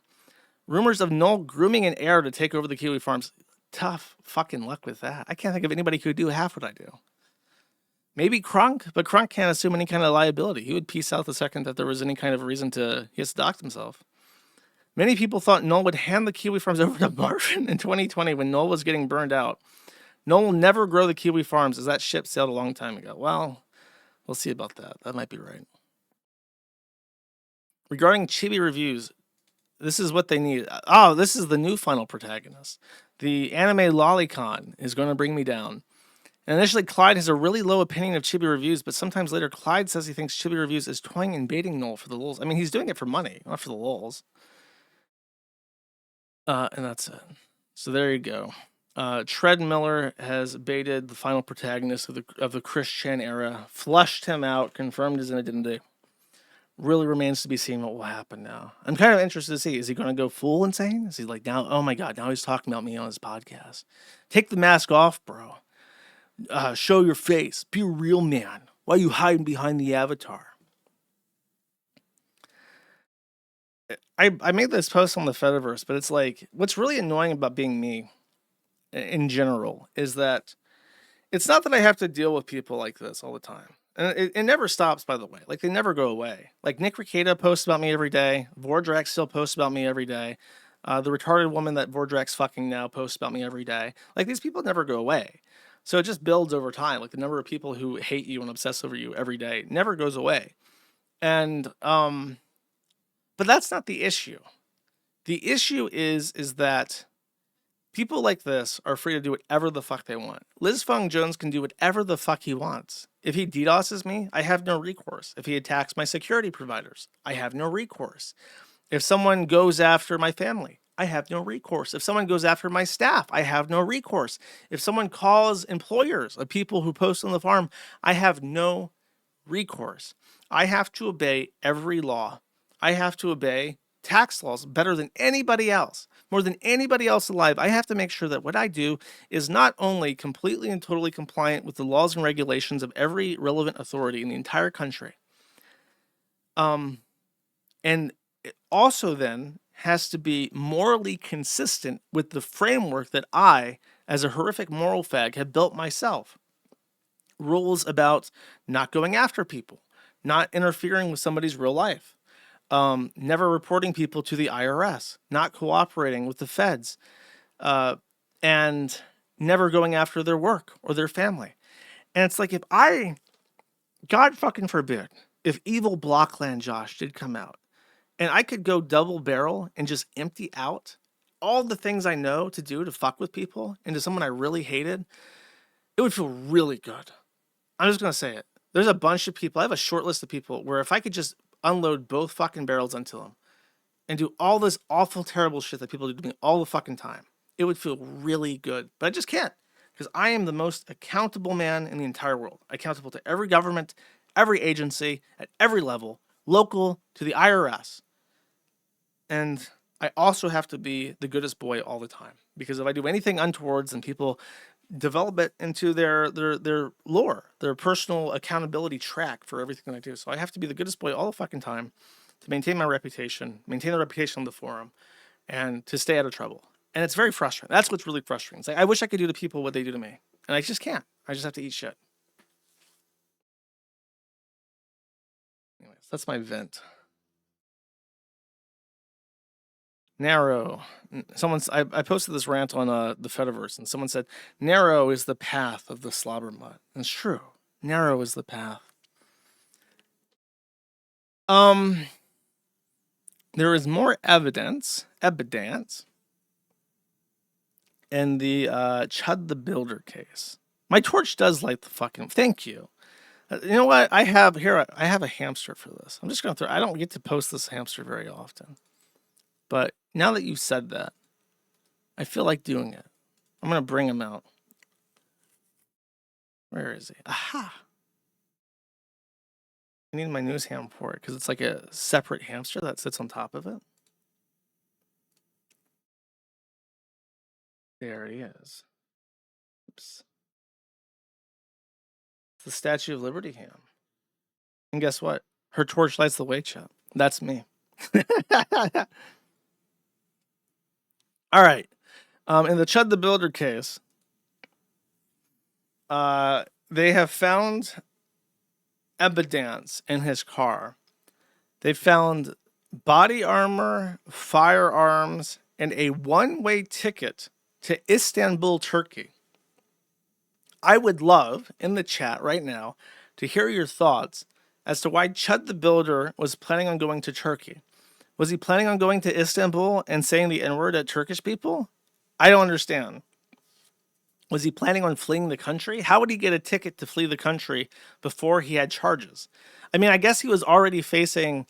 Rumors of null grooming an heir to take over the Kiwi Farms. Tough fucking luck with that. I can't think of anybody who would do half what I do. Maybe Crunk, but Crunk can't assume any kind of liability. He would peace out the second that there was any kind of reason he has to dox himself. Many people thought Null would hand the Kiwi Farms over to Marvin in 2020 when Null was getting burned out. Null will never grow the Kiwi Farms as that ship sailed a long time ago. Well, we'll see about that. That might be right. Regarding Chibi Reviews, this is what they need. Oh, this is the new final protagonist. The anime lolicon is going to bring me down. And initially, Clyde has a really low opinion of Chibi Reviews, but sometimes later, Clyde says he thinks Chibi Reviews is toying and baiting Null for the lulz. I mean, he's doing it for money, not for the lulz. And that's it. So there you go. Tread Miller has baited the final protagonist of the Christian era, flushed him out, confirmed his identity. Really remains to be seen what will happen now. I'm kind of interested to see, is he going to go full insane? Is he like, now, oh my God, now he's talking about me on his podcast. Take the mask off, bro. Show your face. Be a real man. Why are you hiding behind the avatar? I made this post on the Fediverse, but it's like, what's really annoying about being me in general is that it's not that I have to deal with people like this all the time. And it never stops, by the way. Like, they never go away. Like, Nick Ricada posts about me every day. Vordrax still posts about me every day. The retarded woman that Vordrax fucking now posts about me every day. Like, these people never go away. So it just builds over time. Like, the number of people who hate you and obsess over you every day never goes away. And, but that's not the issue. The issue is that people like this are free to do whatever the fuck they want. Liz Fung Jones can do whatever the fuck he wants. If he DDoSes me, I have no recourse. If he attacks my security providers, I have no recourse. If someone goes after my family, I have no recourse. If someone goes after my staff, I have no recourse. If someone calls employers of people who post on the farm, I have no recourse. I have to obey every law. I have to obey tax laws better than anybody else, more than anybody else alive. I have to make sure that what I do is not only completely and totally compliant with the laws and regulations of every relevant authority in the entire country, and it also then has to be morally consistent with the framework that I, as a horrific moral fag, have built myself. Rules about not going after people, not interfering with somebody's real life, never reporting people to the IRS, not cooperating with the feds, and never going after their work or their family. And it's like, if I, God fucking forbid, if evil Blockland Josh did come out and I could go double barrel and just empty out all the things I know to do to fuck with people into someone I really hated, it would feel really good. I'm just going to say it. There's a bunch of people, I have a short list of people where if I could just unload both fucking barrels onto them and do all this awful, terrible shit that people do to me all the fucking time, it would feel really good. But I just can't, because I am the most accountable man in the entire world. Accountable to every government, every agency, at every level, local to the IRS. And I also have to be the goodest boy all the time, because if I do anything untowards, then people develop it into their lore, their personal accountability track for everything I do. So I have to be the goodest boy all the fucking time to maintain my reputation, maintain the reputation of the forum, and to stay out of trouble. And it's very frustrating. That's what's really frustrating. It's like, I wish I could do to people what they do to me, and I just can't. I just have to eat shit. Anyways, that's my vent. Narrow. I posted this rant on the Fediverse, and someone said, narrow is the path of the slobber mutt. And it's true. Narrow is the path. There is more evidence in the Chud the Builder case. My torch does light the fucking... Thank you. You know what? I have a hamster for this. I'm just going to throw. I don't get to post this hamster very often, but now that you've said that, I feel like doing it. I'm going to bring him out. Where is he? Aha! I need my news ham for it because it's like a separate hamster that sits on top of it. There he is. Oops. It's the Statue of Liberty ham. And guess what? Her torch lights the way, chat. That's me. All right. In the Chud the Builder case, they have found evidence in his car. They found body armor, firearms, and a one-way ticket to Istanbul, Turkey. I would love, in the chat right now, to hear your thoughts as to why Chud the Builder was planning on going to Turkey. Was he planning on going to Istanbul and saying the N-word at Turkish people? I don't understand. Was he planning on fleeing the country? How would he get a ticket to flee the country before he had charges? I mean, I guess he was already facing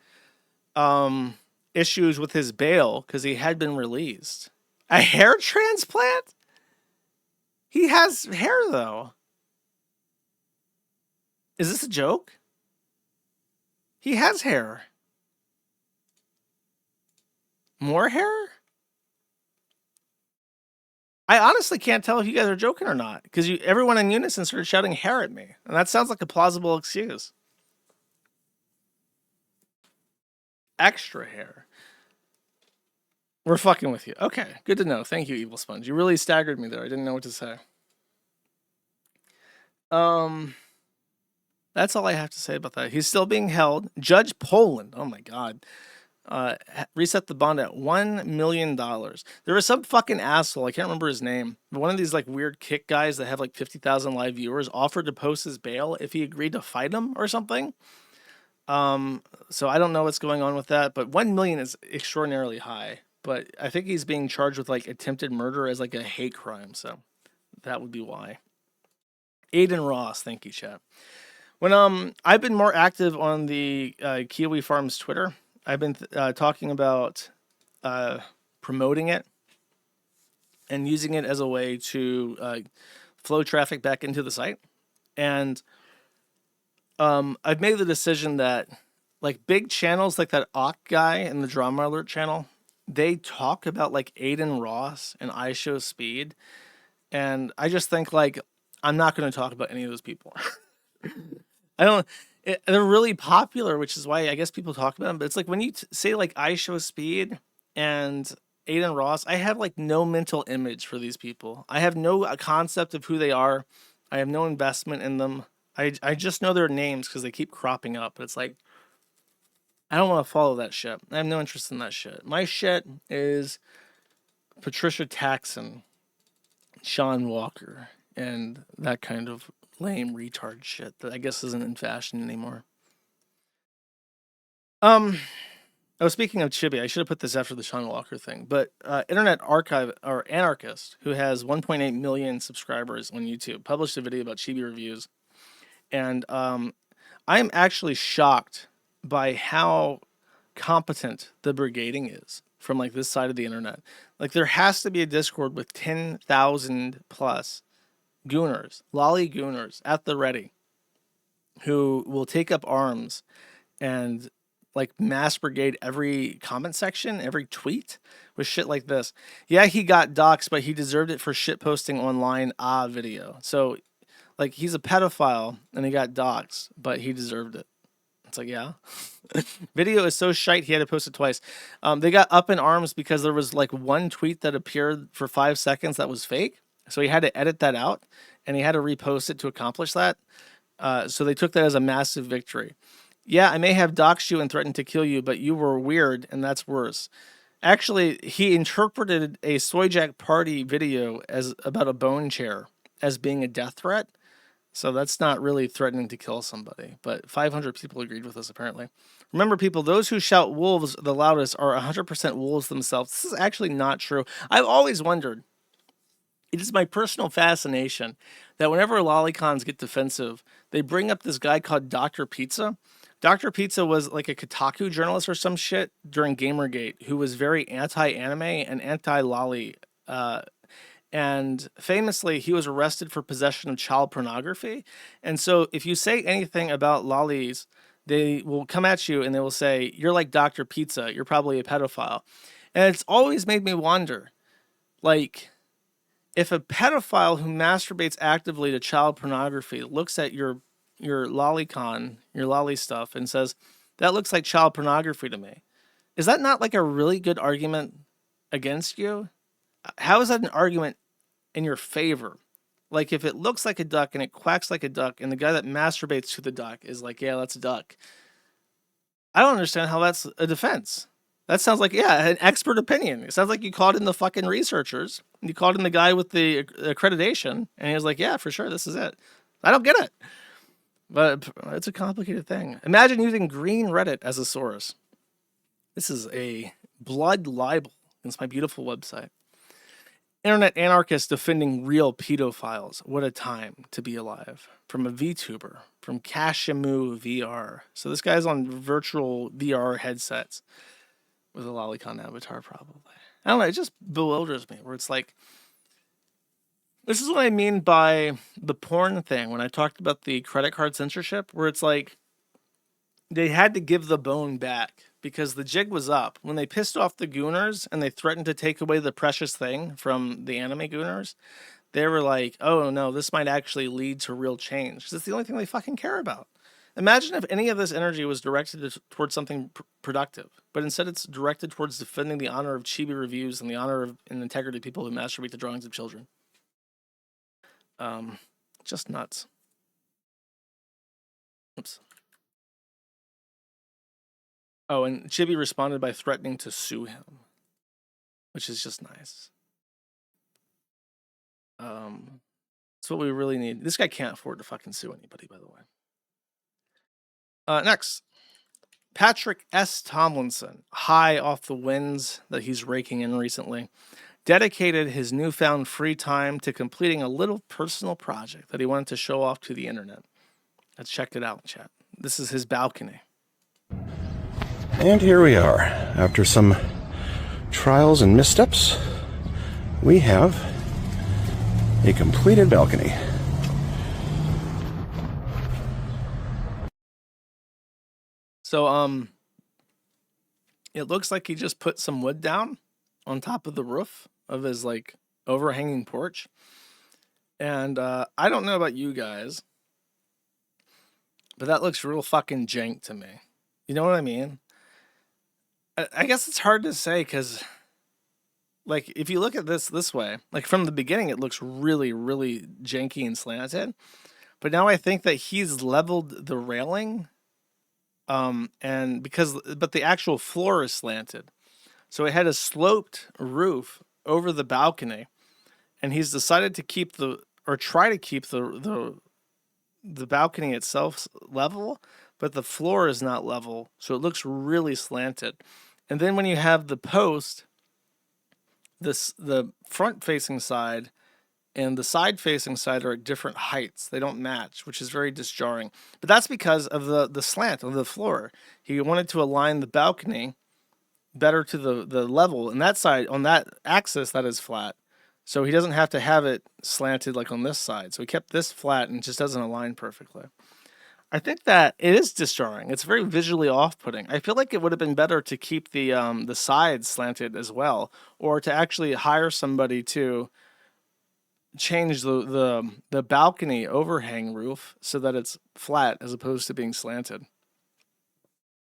issues with his bail because he had been released. A hair transplant? He has hair, though. Is this a joke? He has hair. More hair? I honestly can't tell if you guys are joking or not, because everyone in unison started shouting hair at me, and that sounds like a plausible excuse. Extra hair. We're fucking with you. Okay, good to know. Thank you, Evil Sponge. You really staggered me there. I didn't know what to say. That's all I have to say about that. He's still being held. Judge Poland, oh my God, reset the bond at $1 million. There was some fucking asshole, I can't remember his name, but one of these like weird kick guys that have like 50,000 live viewers offered to post his bail if he agreed to fight him or something. So I don't know what's going on with that, but 1 million is extraordinarily high. But I think he's being charged with like attempted murder as like a hate crime, so that would be why. Aiden Ross, thank you, chat. When I've been more active on the Kiwi Farms Twitter, I've been talking about promoting it and using it as a way to flow traffic back into the site. And I've made the decision that like big channels like that OffKai and the Drama Alert channel, they talk about like Aiden Ross and IShowSpeed. And I just think like, I'm not going to talk about any of those people. They're really popular, which is why I guess people talk about them. But it's like when you say like IShowSpeed and Aiden Ross, I have like no mental image for these people. I have no concept of who they are. I have no investment in them. I just know their names because they keep cropping up. But it's like, I don't want to follow that shit. I have no interest in that shit. My shit is Patricia Taxon, Shawn Walker, and that kind of lame retard shit that I guess isn't in fashion anymore. Speaking of Chibi, I should have put this after the Shawn Walker thing, but Internet Archive or Anarchist, who has 1.8 million subscribers on YouTube, published a video about Chibi Reviews, and I'm actually shocked by how competent the brigading is from like this side of the internet. Like there has to be a Discord with 10,000 plus gooners, lolly gooners at the ready, who will take up arms and like mass brigade every comment section, every tweet with shit like this. Yeah, he got doxxed, but he deserved it for shit posting online video. So like he's a pedophile and he got doxxed, but he deserved it. It's like, yeah. Video is so shite he had to post it twice. They got up in arms because there was like one tweet that appeared for 5 seconds that was fake. So he had to edit that out and he had to repost it to accomplish that. So they took that as a massive victory. Yeah, I may have doxed you and threatened to kill you, but you were weird and that's worse. Actually, he interpreted a Soy Jack Party video as about a bone chair as being a death threat. So that's not really threatening to kill somebody, but 500 people agreed with us apparently. Remember people, those who shout wolves the loudest are 100% wolves themselves. This is actually not true. I've always wondered, It is my personal fascination that whenever lolicons get defensive, they bring up this guy called Dr. Pizza. Dr. Pizza was like a Kotaku journalist or some shit during Gamergate who was very anti-anime and anti-lolly. And famously, he was arrested for possession of child pornography. And so if you say anything about lollies, they will come at you and they will say, you're like Dr. Pizza. You're probably a pedophile. And it's always made me wonder, like, if a pedophile who masturbates actively to child pornography looks at your lolicon, your lolly stuff, and says, that looks like child pornography to me, is that not like a really good argument against you? How is that an argument in your favor? Like, if it looks like a duck and it quacks like a duck, and the guy that masturbates to the duck is like, yeah, that's a duck. I don't understand how that's a defense. That sounds like, yeah, an expert opinion. It sounds like you called in the fucking researchers. You called in the guy with the accreditation, and he was like, yeah, for sure, this is it. I don't get it. But it's a complicated thing. Imagine using green Reddit as a source. This is a blood libel against my beautiful website. Internet anarchists defending real pedophiles. What a time to be alive. From a VTuber, from Kashimu VR. So this guy's on virtual VR headsets with a lolicon avatar, probably. I don't know, it just bewilders me, where it's like, this is what I mean by the porn thing, when I talked about the credit card censorship, where it's like, they had to give the bone back, because the jig was up. When they pissed off the Gooners, and they threatened to take away the precious thing from the anime Gooners, they were like, oh no, this might actually lead to real change. 'Cause it's the only thing they fucking care about. Imagine if any of this energy was directed towards something productive, but instead it's directed towards defending the honor of Chibi Reviews and the honor of and integrity of people who masturbate to drawings of children. Just nuts. Oops. Oh, and Chibi responded by threatening to sue him, which is just nice. It's what we really need. This guy can't afford to fucking sue anybody, by the way. Next, Patrick S. Tomlinson, high off the wins that he's raking in recently, dedicated his newfound free time to completing a little personal project that he wanted to show off to the internet. Let's check it out, chat. This is his balcony. And here we are. After some trials and missteps, we have a completed balcony. So, it looks like he just put some wood down on top of the roof of his, like, overhanging porch. And, I don't know about you guys, but that looks real fucking jank to me. You know what I mean? I guess it's hard to say, because, like, if you look at this way, like, from the beginning, it looks really, really janky and slanted. But now I think that he's leveled the railing. But the actual floor is slanted. So it had a sloped roof over the balcony, and he's decided to try to keep the balcony itself level, but the floor is not level, so it looks really slanted. And then when you have the post, the front facing side and the side facing side are at different heights. They don't match, which is very disjarring. But that's because of the slant of the floor. He wanted to align the balcony better to the level, and that side, on that axis, that is flat. So he doesn't have to have it slanted like on this side. So he kept this flat and it just doesn't align perfectly. I think that it is disjarring. It's very visually off-putting. I feel like it would have been better to keep the sides slanted as well, or to actually hire somebody to change the balcony overhang roof so that it's flat as opposed to being slanted.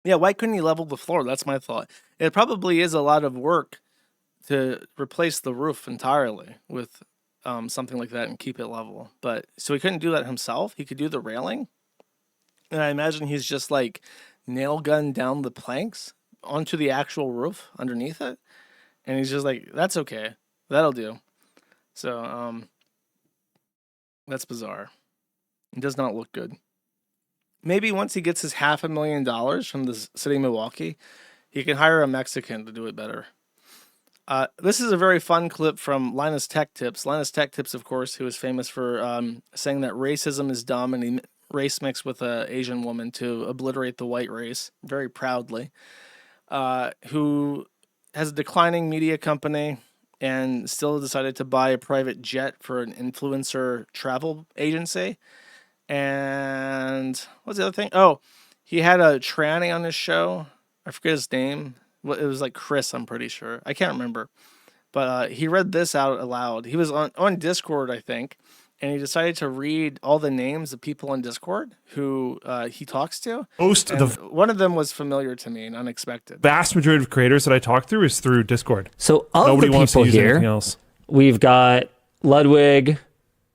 Yeah, why couldn't he level the floor? That's my thought. It probably is a lot of work to replace the roof entirely with something like that and keep it level. But so he couldn't do that himself. He could do the railing. And I imagine he's just like nail gun down the planks onto the actual roof underneath it. And he's just like, that's okay. That'll do. So, that's bizarre. It does not look good. Maybe once he gets his $500,000 from the city of Milwaukee, he can hire a Mexican to do it better. This is a very fun clip from Linus Tech Tips. Linus Tech Tips, of course, who is famous for saying that racism is dumb, and he race mixed with an Asian woman to obliterate the white race, very proudly, who has a declining media company and still decided to buy a private jet for an influencer travel agency. And what's the other thing? Oh, he had a tranny on his show. I forget his name. It was like Chris, I'm pretty sure. I can't remember. But he read this out aloud. He was on Discord, I think, and he decided to read all the names of people on Discord who he talks to. One of them was familiar to me and unexpected. Vast majority of creators that I talk through is through Discord. So of Nobody the wants to people use anything here, else. we've got Ludwig,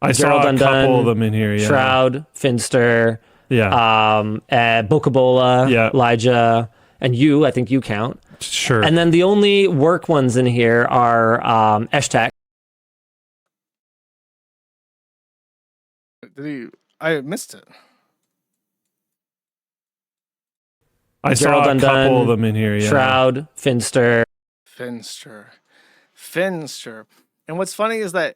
I Gerald saw a Undone, couple of them in here. Yeah. Shroud, Finster, Bokabola, Elijah, and you. I think you count. Sure. And then the only work ones in here are Eshtek. I missed it. I saw a couple of them in here. Yeah. Shroud, Finster. And what's funny is that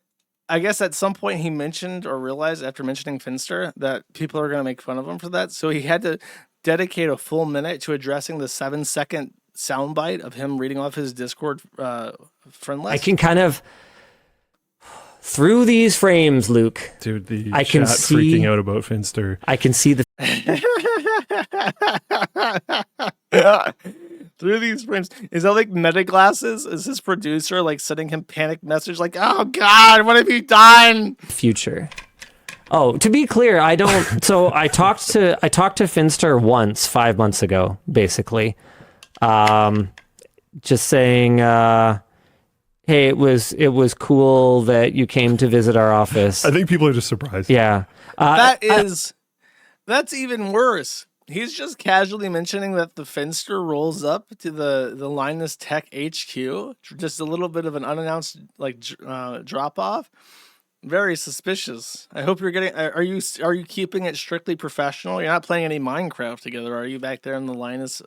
I guess at some point he mentioned or realized after mentioning Finster that people are going to make fun of him for that. So he had to dedicate a full minute to addressing the 7-second soundbite of him reading off his Discord friend list. I can kind of, through these frames, Luke. Dude, I chat can see freaking out about Finster. I can see the through these frames. Is that like Meta Glasses? Is his producer like sending him panic message like, "Oh God, what have you done?" Future. Oh, to be clear, I don't. So I talked to Finster once 5 months ago, basically, just saying, hey, it was cool that you came to visit our office. I think people are just surprised. Yeah, That's even worse. He's just casually mentioning that the Finster rolls up to the Linus Tech HQ, just a little bit of an unannounced drop off. Very suspicious. I hope you're getting. Are you keeping it strictly professional? You're not playing any Minecraft together, are you? Back there in the Linus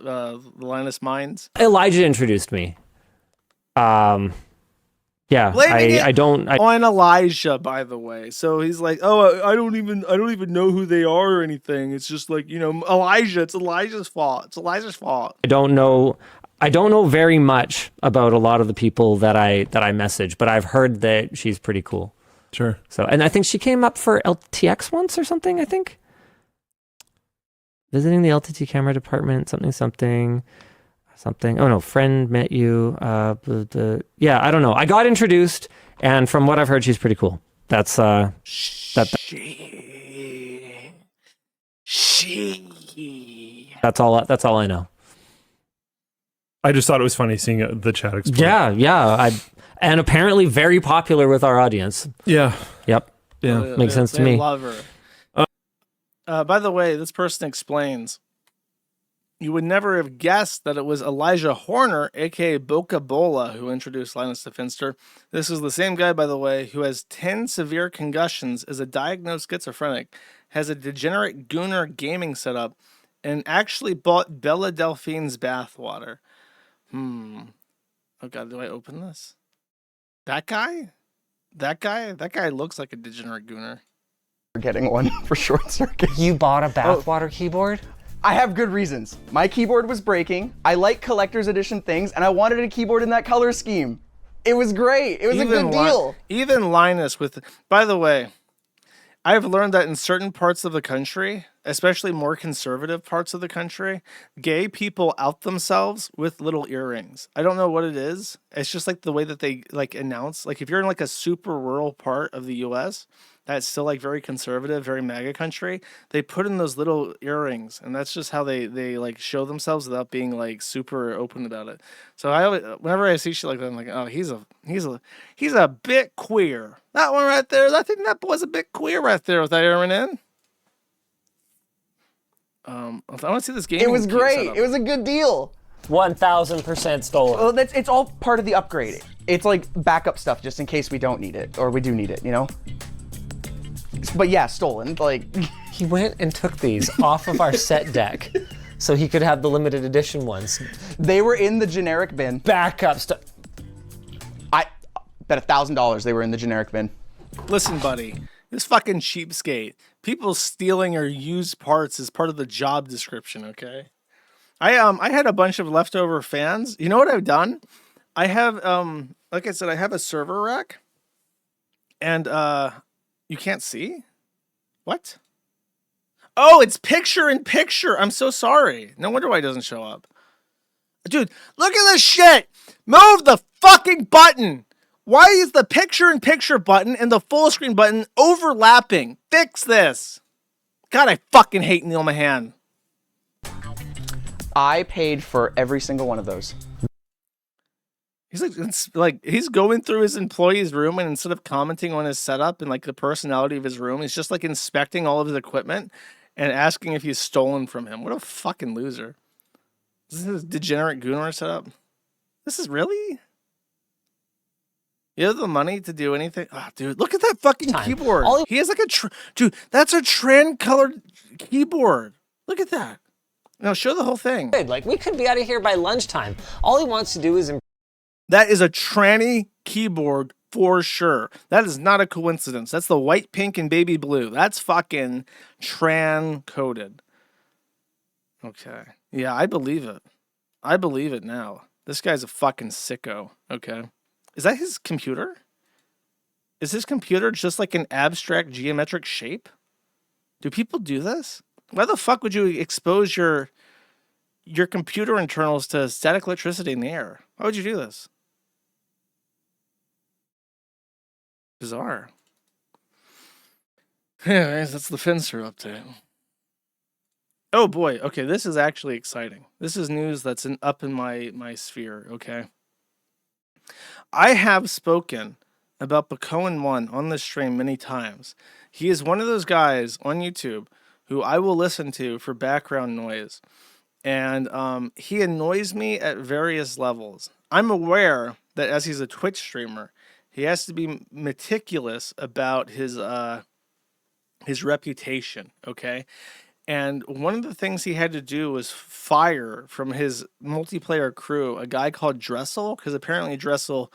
mines. Elijah introduced me. Yeah, I don't. On Elijah, by the way. So he's like, oh, I don't even know who they are or anything. It's just like, Elijah. It's Elijah's fault. It's Elijah's fault. I don't know very much about a lot of the people that I message, but I've heard that she's pretty cool. Sure. So, and I think she came up for LTX once or something. I think visiting the LTT camera department. Something. Oh no, friend met you. Yeah, I don't know. I got introduced, and from what I've heard, she's pretty cool. That's That's all I know. I just thought it was funny seeing the chat explode. Yeah. And apparently very popular with our audience. Yeah. Yep. Yeah. Makes sense to me. They love her. By the way, this person explains. You would never have guessed that it was Elijah Horner, aka Bokabola, who introduced Linus to Finster. This is the same guy, by the way, who has 10 severe concussions, is a diagnosed schizophrenic, has a degenerate gooner gaming setup, and actually bought Bella Delphine's bathwater. Oh God, do I open this? That guy looks like a degenerate gooner. We're getting one for Short Circuit. You bought a bathwater keyboard? I have good reasons. My keyboard was breaking. I like collector's edition things, and I wanted a keyboard in that color scheme. It was great. It was a good deal. Even Linus by the way, I've learned that in certain parts of the country, especially more conservative parts of the country, gay people out themselves with little earrings. I don't know what it is. It's just like the way that they announce, if you're in a super rural part of the US that's still very conservative, very MAGA country, they put in those little earrings, and that's just how they show themselves without being super open about it. So whenever I see shit like that, I'm like, oh, he's a bit queer. That one right there, I think that boy's a bit queer right there with that earring in. I want to see this game. It was great. It was a good deal. 1000% stolen. Well, it's all part of the upgrade. It's backup stuff just in case we don't need it or we do need it, But yeah, stolen. He went and took these off of our set deck so he could have the limited edition ones. They were in the generic bin. Backup stuff. Bet $1,000 they were in the generic bin. Listen, buddy, this fucking cheapskate. People stealing or used parts is part of the job description, okay? I had a bunch of leftover fans. You know what I've done? I have like I said, I have a server rack. And you can't see? What? Oh, it's picture in picture. I'm so sorry. No wonder why it doesn't show up. Dude, look at this shit. Move the fucking button. Why is the picture in picture button and the full screen button overlapping? Fix this. God, I fucking hate Neil Mahan. I paid for every single one of those. He's like he's going through his employee's room, and instead of commenting on his setup and like the personality of his room, he's just like inspecting all of his equipment and asking if he's stolen from him. What a fucking loser. Is this degenerate Gunnar setup? This is really? You have the money to do anything? Oh, dude, look at that fucking keyboard. He has like a dude, that's a trans-colored keyboard. Look at that. No, show the whole thing. Like, we could be out of here by lunchtime. All he wants to do is... That is a tranny keyboard for sure. That is not a coincidence. That's the white, pink, and baby blue. That's fucking tran-coded. Okay. Yeah, I believe it. I believe it now. This guy's a fucking sicko. Okay. Is that his computer? Is his computer just like an abstract geometric shape? Do people do this? Why the fuck would you expose your computer internals to static electricity in the air? Why would you do this? Bizarre. Anyways, that's the Finster update. Oh boy, okay, this is actually exciting. This is news that's up in my sphere, okay? I have spoken about PCON 1 on this stream many times. He is one of those guys on YouTube who I will listen to for background noise. And he annoys me at various levels. I'm aware that as he's a Twitch streamer, he has to be meticulous about his reputation, okay? And one of the things he had to do was fire from his multiplayer crew a guy called Dressel, because apparently Dressel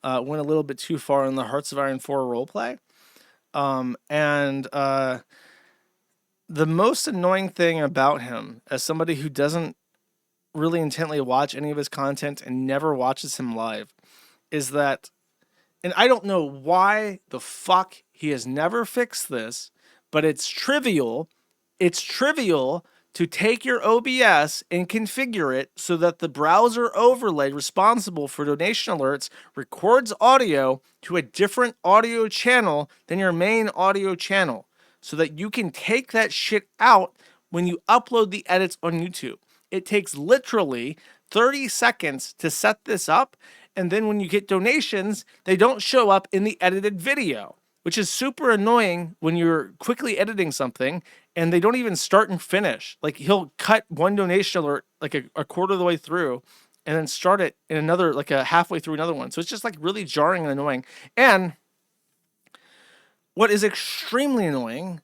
went a little bit too far in the Hearts of Iron 4 roleplay. The most annoying thing about him, as somebody who doesn't really intently watch any of his content and never watches him live, is that, and I don't know why the fuck he has never fixed this, but it's trivial. It's trivial to take your OBS and configure it so that the browser overlay responsible for donation alerts records audio to a different audio channel than your main audio channel, so that you can take that shit out when you upload the edits on YouTube. It takes literally 30 seconds to set this up, and then when you get donations, they don't show up in the edited video, which is super annoying when you're quickly editing something and they don't even start and finish. Like, he'll cut one donation alert like a quarter of the way through and then start it in another, like a halfway through another one. So it's just like really jarring and annoying. And what is extremely annoying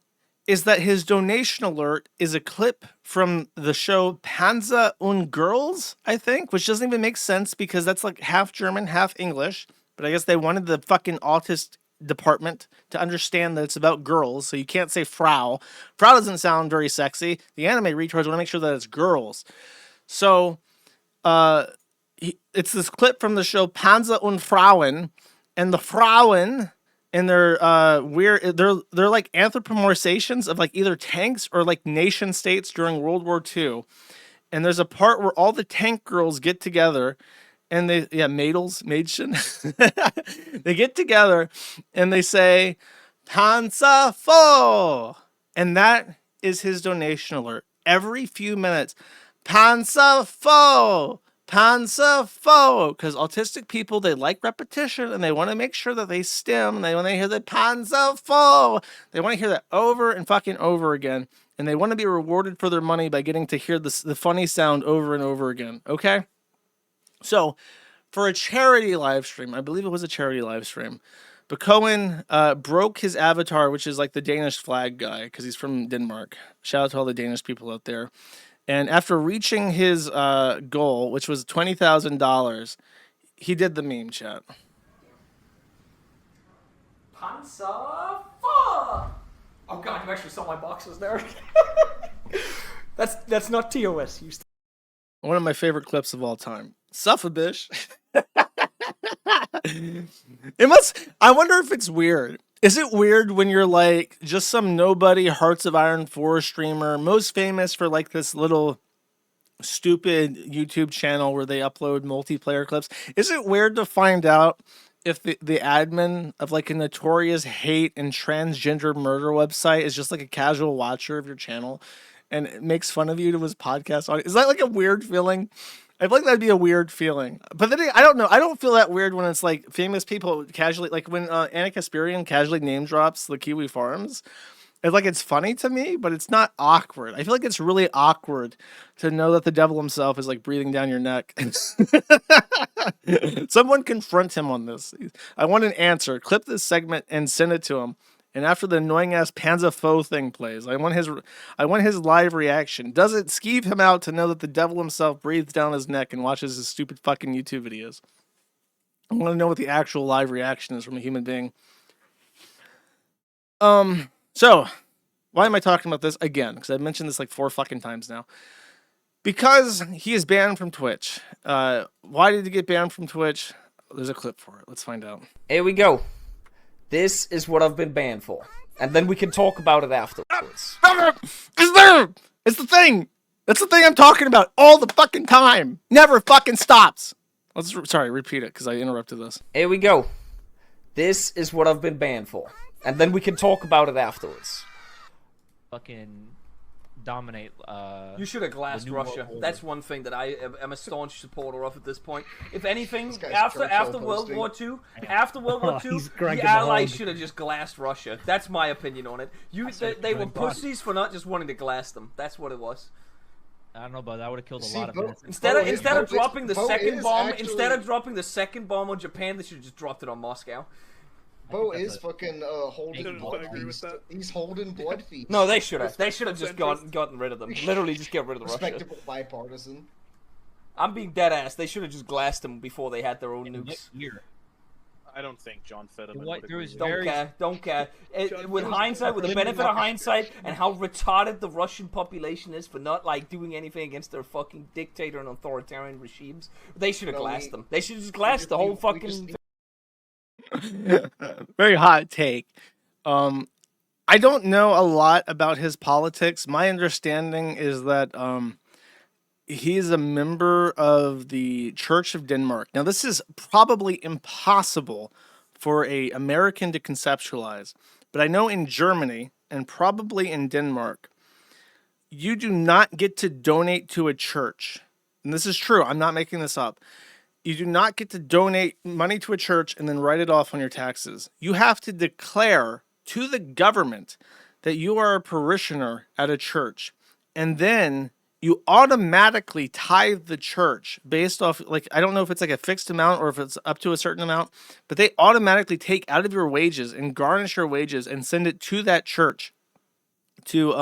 is that his donation alert is a clip from the show Panzer und Girls, I think, which doesn't even make sense because that's like half German, half English. But I guess they wanted the fucking autist department to understand that it's about girls, so you can't say Frau. Frau doesn't sound very sexy. The anime retards want to make sure that it's girls. So it's this clip from the show Panzer und Frauen, and the Frauen and they're weird. They're like anthropomorphizations of like either tanks or like nation states during World War II. And there's a part where all the tank girls get together, and they Mädchen. They get together and they say Panzer vor, and that is his donation alert every few minutes. Panzer vor. Panzer vor, because autistic people, they like repetition and they want to make sure that they stem. And when they hear the Panzer vor, they want to hear that over and fucking over again. And they want to be rewarded for their money by getting to hear the funny sound over and over again. Okay? So, for a charity live stream, I believe it was a charity live stream, PCON broke his avatar, which is like the Danish flag guy, because he's from Denmark. Shout out to all the Danish people out there. And after reaching his goal, which was $20,000, he did the meme, chat. Panzer 4! Oh god, you actually saw my boxes there. That's not TOS. One of my favorite clips of all time. Suffa bish. I wonder if it's weird. Is it weird when you're like just some nobody Hearts of Iron 4 streamer, most famous for like this little stupid YouTube channel where they upload multiplayer clips? Is it weird to find out if the admin of like a notorious hate and transgender murder website is just like a casual watcher of your channel and it makes fun of you to his podcast audience? Is that like a weird feeling? I feel like that'd be a weird feeling. But then I don't know. I don't feel that weird when it's like famous people casually, like when Anna Kasparian casually name drops the Kiwi Farms. It's like it's funny to me, but it's not awkward. I feel like it's really awkward to know that the devil himself is like breathing down your neck. Someone confront him on this. I want an answer. Clip this segment and send it to him. And after the annoying ass Panzer Foe thing plays, I want his live reaction. Does it skeeve him out to know that the devil himself breathes down his neck and watches his stupid fucking YouTube videos? I want to know what the actual live reaction is from a human being. So, why am I talking about this again? Because I've mentioned this like 4 fucking times now. Because he is banned from Twitch. Why did he get banned from Twitch? There's a clip for it. Let's find out. Here we go. This is what I've been banned for. And then we can talk about it afterwards. It's the thing. That's the thing I'm talking about all the fucking time. Never fucking stops. Sorry, repeat it because I interrupted this. Here we go. This is what I've been banned for. And then we can talk about it afterwards. Fucking dominate. You should have glassed Russia. That's one thing that I am a staunch supporter of at this point. If anything, after World War II, the Allies should have just glassed Russia. That's my opinion on it. They were pussies for not just wanting to glass them. That's what it was. I don't know, but that would have killed a lot of innocent. Instead of dropping the second bomb on Japan, they should have just dropped it on Moscow. Bo is fucking holding blood feast. He's holding blood feast. No, they should have. They should have just gotten rid of them. Literally, just get rid of the Russia. Respectable bipartisan. I'm being dead ass. They should have just glassed them before they had their own nukes. I don't think John Fetterman Don't care. With hindsight, with the benefit of hindsight, and how retarded the Russian population is for not like doing anything against their fucking dictator and authoritarian regimes, they should have glassed them. They should have just glassed the whole fucking. Very hot take. I don't know a lot about his politics. My understanding is that he's a member of the Church of Denmark. Now, this is probably impossible for an American to conceptualize, but I know in Germany and probably in Denmark, you do not get to donate to a church. And this is true. I'm not making this up. You do not get to donate money to a church and then write it off on your taxes. You have to declare to the government that you are a parishioner at a church. And then you automatically tithe the church based off, like, I don't know if it's like a fixed amount or if it's up to a certain amount, but they automatically take out of your wages and garnish your wages and send it to that church to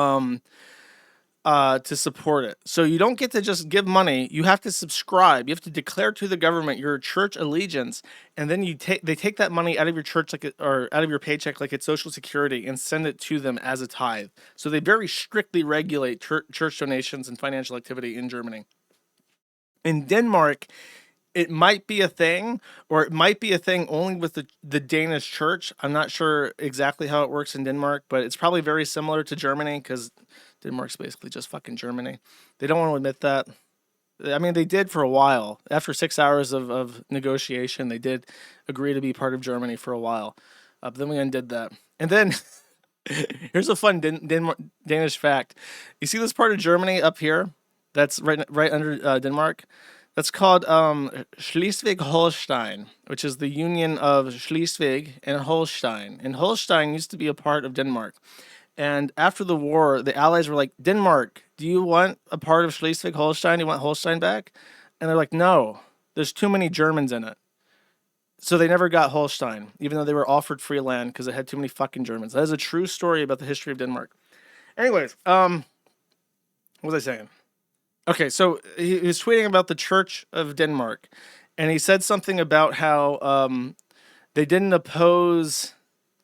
support it. So you don't get to just give money. You have to subscribe. You have to declare to the government your church allegiance, and then they take that money out of your church or out of your paycheck like it's Social Security and send it to them as a tithe. So they very strictly regulate church donations and financial activity in Germany. In Denmark, it might be a thing, or it might be a thing only with the Danish church. I'm not sure exactly how it works in Denmark, but it's probably very similar to Germany because Denmark's basically just fucking Germany. They don't want to admit that. I mean, they did for a while. After 6 hours of negotiation, they did agree to be part of Germany for a while. But then we undid that. And then, here's a fun Danish fact. You see this part of Germany up here? That's right under Denmark? That's called Schleswig-Holstein, which is the union of Schleswig and Holstein. And Holstein used to be a part of Denmark. And after the war, the Allies were like, Denmark, do you want a part of Schleswig-Holstein? Do you want Holstein back? And they're like, no, there's too many Germans in it. So they never got Holstein, even though they were offered free land because it had too many fucking Germans. That is a true story about the history of Denmark. Anyways, what was I saying? Okay, so he was tweeting about the Church of Denmark. And he said something about how they didn't oppose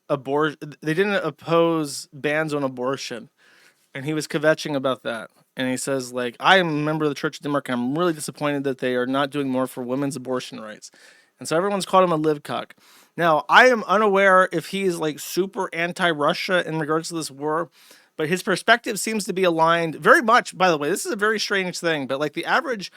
They didn't oppose bans on abortion, and he was kvetching about that. And he says, like, I am a member of the Church of Denmark, and I'm really disappointed that they are not doing more for women's abortion rights. And so everyone's called him a livecock. Now, I am unaware if he's like super anti-Russia in regards to this war, but his perspective seems to be aligned very much. By the way, this is a very strange thing, but like the average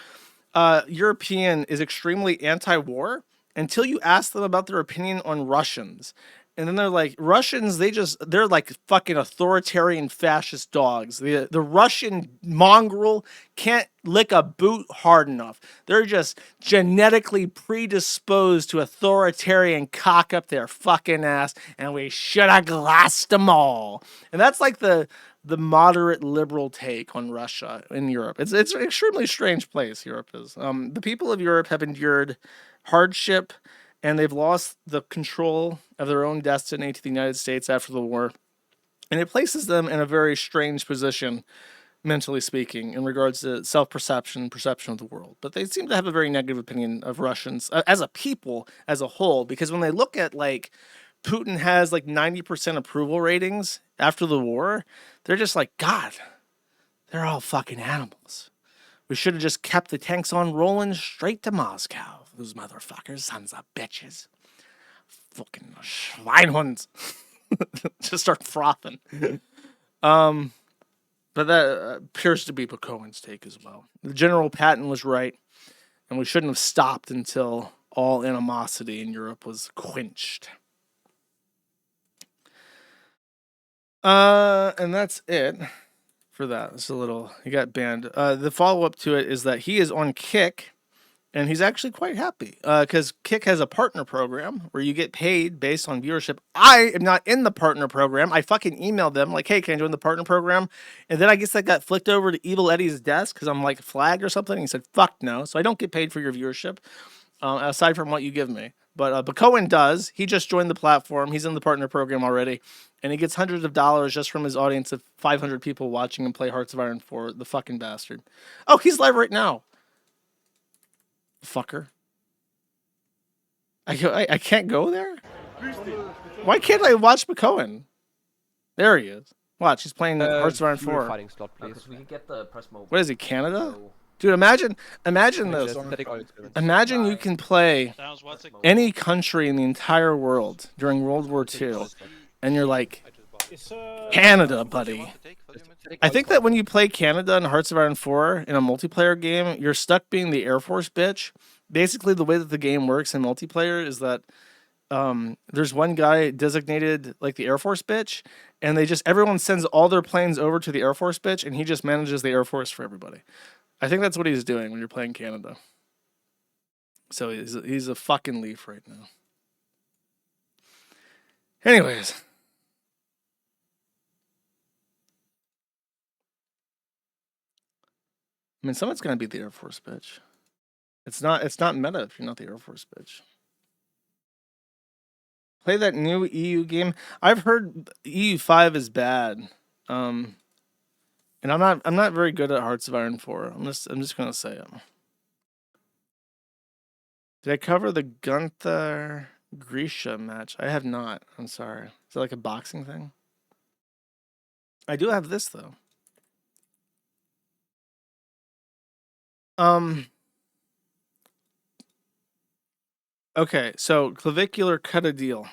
European is extremely anti-war until you ask them about their opinion on Russians. And then they're like, Russians, they're like fucking authoritarian fascist dogs. The Russian mongrel can't lick a boot hard enough. They're just genetically predisposed to authoritarian cock up their fucking ass, and we should have glassed them all. And that's like the moderate liberal take on Russia in Europe. It's an extremely strange place, Europe is. The people of Europe have endured hardship, and they've lost the control of their own destiny to the United States after the war. And it places them in a very strange position, mentally speaking, in regards to self-perception, perception of the world. But they seem to have a very negative opinion of Russians as a people, as a whole, because when they look at, like, Putin has, like, 90% approval ratings after the war, they're just like, God, they're all fucking animals. We should have just kept the tanks on rolling straight to Moscow. Those motherfuckers, sons of bitches. Fucking Schweinhunds. Just start frothing. But that appears to be PCON's take as well. The General Patton was right, and we shouldn't have stopped until all animosity in Europe was quenched. And that's it for that. It's a little, he got banned. The follow-up to it is that he is on Kick, and he's actually quite happy because Kick has a partner program where you get paid based on viewership. I am not in the partner program. I fucking emailed them like, hey, can I join the partner program? And then I guess that got flicked over to Evil Eddie's desk because I'm like flagged or something. And he said, fuck no. So I don't get paid for your viewership aside from what you give me. But PCON does. He just joined the platform. He's in the partner program already. And he gets hundreds of dollars just from his audience of 500 people watching him play Hearts of Iron 4. The fucking bastard. Oh, he's live right now. Fucker. I can't go there? Why can't I watch PCON? There he is. Watch, he's playing Hearts of Iron 4. Fighting slot, please. We can get the press mode. What is he, Canada? Dude, imagine this. Imagine you can play any country in the entire world during World War II, and you're like, Canada, buddy. I think that when you play Canada in Hearts of Iron 4 in a multiplayer game, you're stuck being the Air Force bitch. Basically, the way that the game works in multiplayer is that there's one guy designated like the Air Force bitch, and everyone sends all their planes over to the Air Force bitch, and he just manages the Air Force for everybody. I think that's what he's doing when you're playing Canada. So he's a fucking leaf right now. Anyways. I mean, someone's gonna be the Air Force bitch. It's not meta if you're not the Air Force bitch. Play that new EU game. I've heard EU5 is bad. And I'm not very good at Hearts of Iron 4. I'm just gonna say it. Did I cover the Gunther Grisha match? I have not. I'm sorry. Is it like a boxing thing? I do have this though. Okay, so Clavicular cut a deal.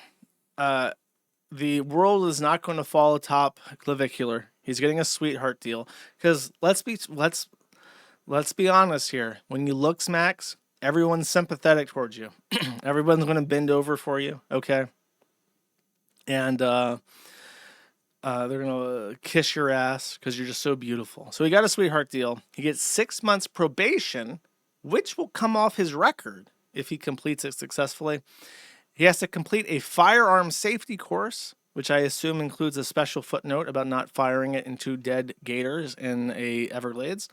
The world is not going to fall atop Clavicular. He's getting a sweetheart deal. Because let's be honest here. When you look Max, everyone's sympathetic towards you. Everyone's going to bend over for you, okay? And they're going to kiss your ass because you're just so beautiful. So he got a sweetheart deal. He gets 6 months probation, which will come off his record if he completes it successfully. He has to complete a firearm safety course, which I assume includes a special footnote about not firing it into dead gators in a Everglades.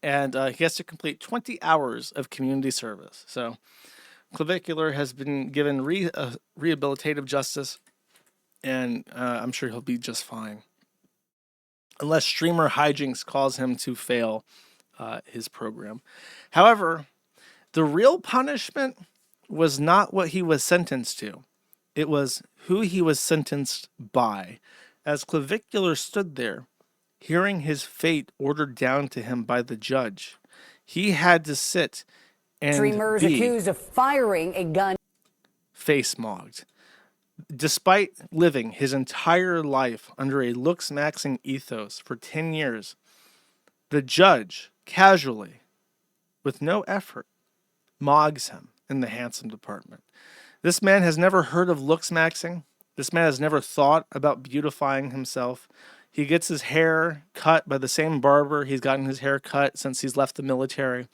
And he has to complete 20 hours of community service. So Clavicular has been given rehabilitative justice, and I'm sure he'll be just fine. Unless streamer hijinks cause him to fail his program. However, the real punishment was not what he was sentenced to. It was who he was sentenced by. As Clavicular stood there, hearing his fate ordered down to him by the judge, he had to sit and Dreamers be accused of firing a gun. face-mogged. Despite living his entire life under a looks-maxing ethos for 10 years, the judge, casually, with no effort, mogs him in the handsome department. This man has never heard of looks-maxing. This man has never thought about beautifying himself. He gets his hair cut by the same barber he's gotten his hair cut since he's left the military.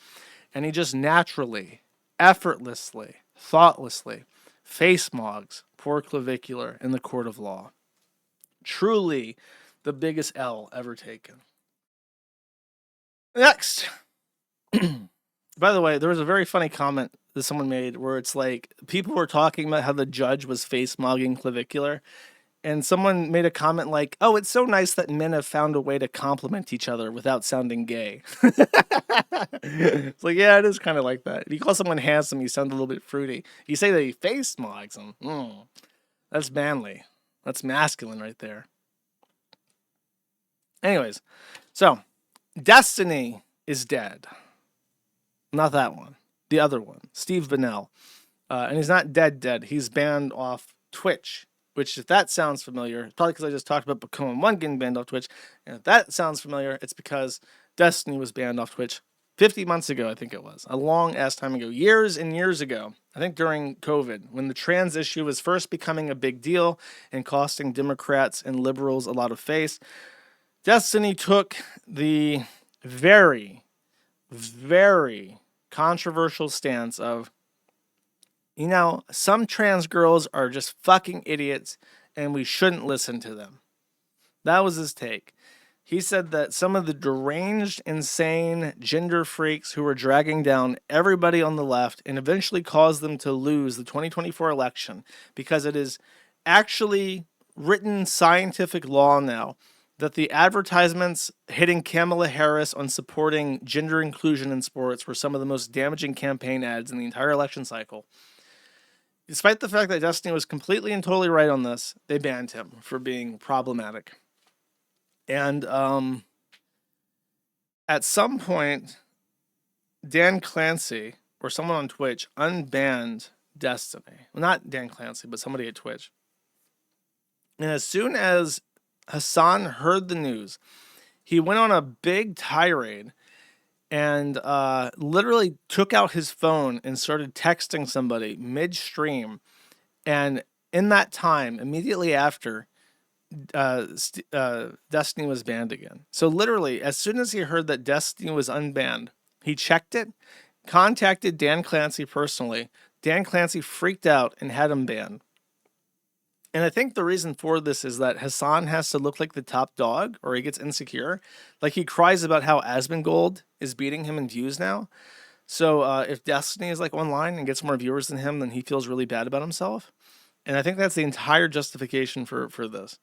And he just naturally, effortlessly, thoughtlessly face-mogs poor Clavicular in the court of law. Truly the biggest L ever taken. Next. By the way, there was a very funny comment that someone made where it's like people were talking about how the judge was face-mogging Clavicular. And someone made a comment like, oh, it's so nice that men have found a way to compliment each other without sounding gay. It's like, yeah, it is kind of like that. If you call someone handsome, you sound a little bit fruity. You say that he face mogs them. That's manly. That's masculine right there. Anyways, so Destiny is dead. Not that one. The other one. Steve Bennell. And he's not dead. He's banned off Twitch. Which, if that sounds familiar, it's probably because I just talked about Pokemon 1 getting banned off Twitch. And if that sounds familiar, it's because Destiny was banned off Twitch 50 months ago, I think it was. A long-ass time ago. Years and years ago. I think during COVID, when the trans issue was first becoming a big deal and costing Democrats and liberals a lot of face, Destiny took the very, very controversial stance of, you know, some trans girls are just fucking idiots and we shouldn't listen to them. That was his take. He said that some of the deranged, insane gender freaks who were dragging down everybody on the left and eventually caused them to lose the 2024 election because it is actually written scientific law now that the advertisements hitting Kamala Harris on supporting gender inclusion in sports were some of the most damaging campaign ads in the entire election cycle. Despite the fact that Destiny was completely and totally right on this, they banned him for being problematic. And at some point, Dan Clancy, or someone on Twitch, unbanned Destiny. Well, not Dan Clancy, but somebody at Twitch. And as soon as Hassan heard the news, he went on a big tirade and literally took out his phone and started texting somebody midstream. And in that time, immediately after, Destiny was banned again. So literally, as soon as he heard that Destiny was unbanned, he checked it, contacted Dan Clancy personally. Dan Clancy freaked out and had him banned. And I think the reason for this is that Hassan has to look like the top dog or he gets insecure. Like he cries about how Asmongold is beating him in views now. So if Destiny is like online and gets more viewers than him, then he feels really bad about himself. And I think that's the entire justification for this.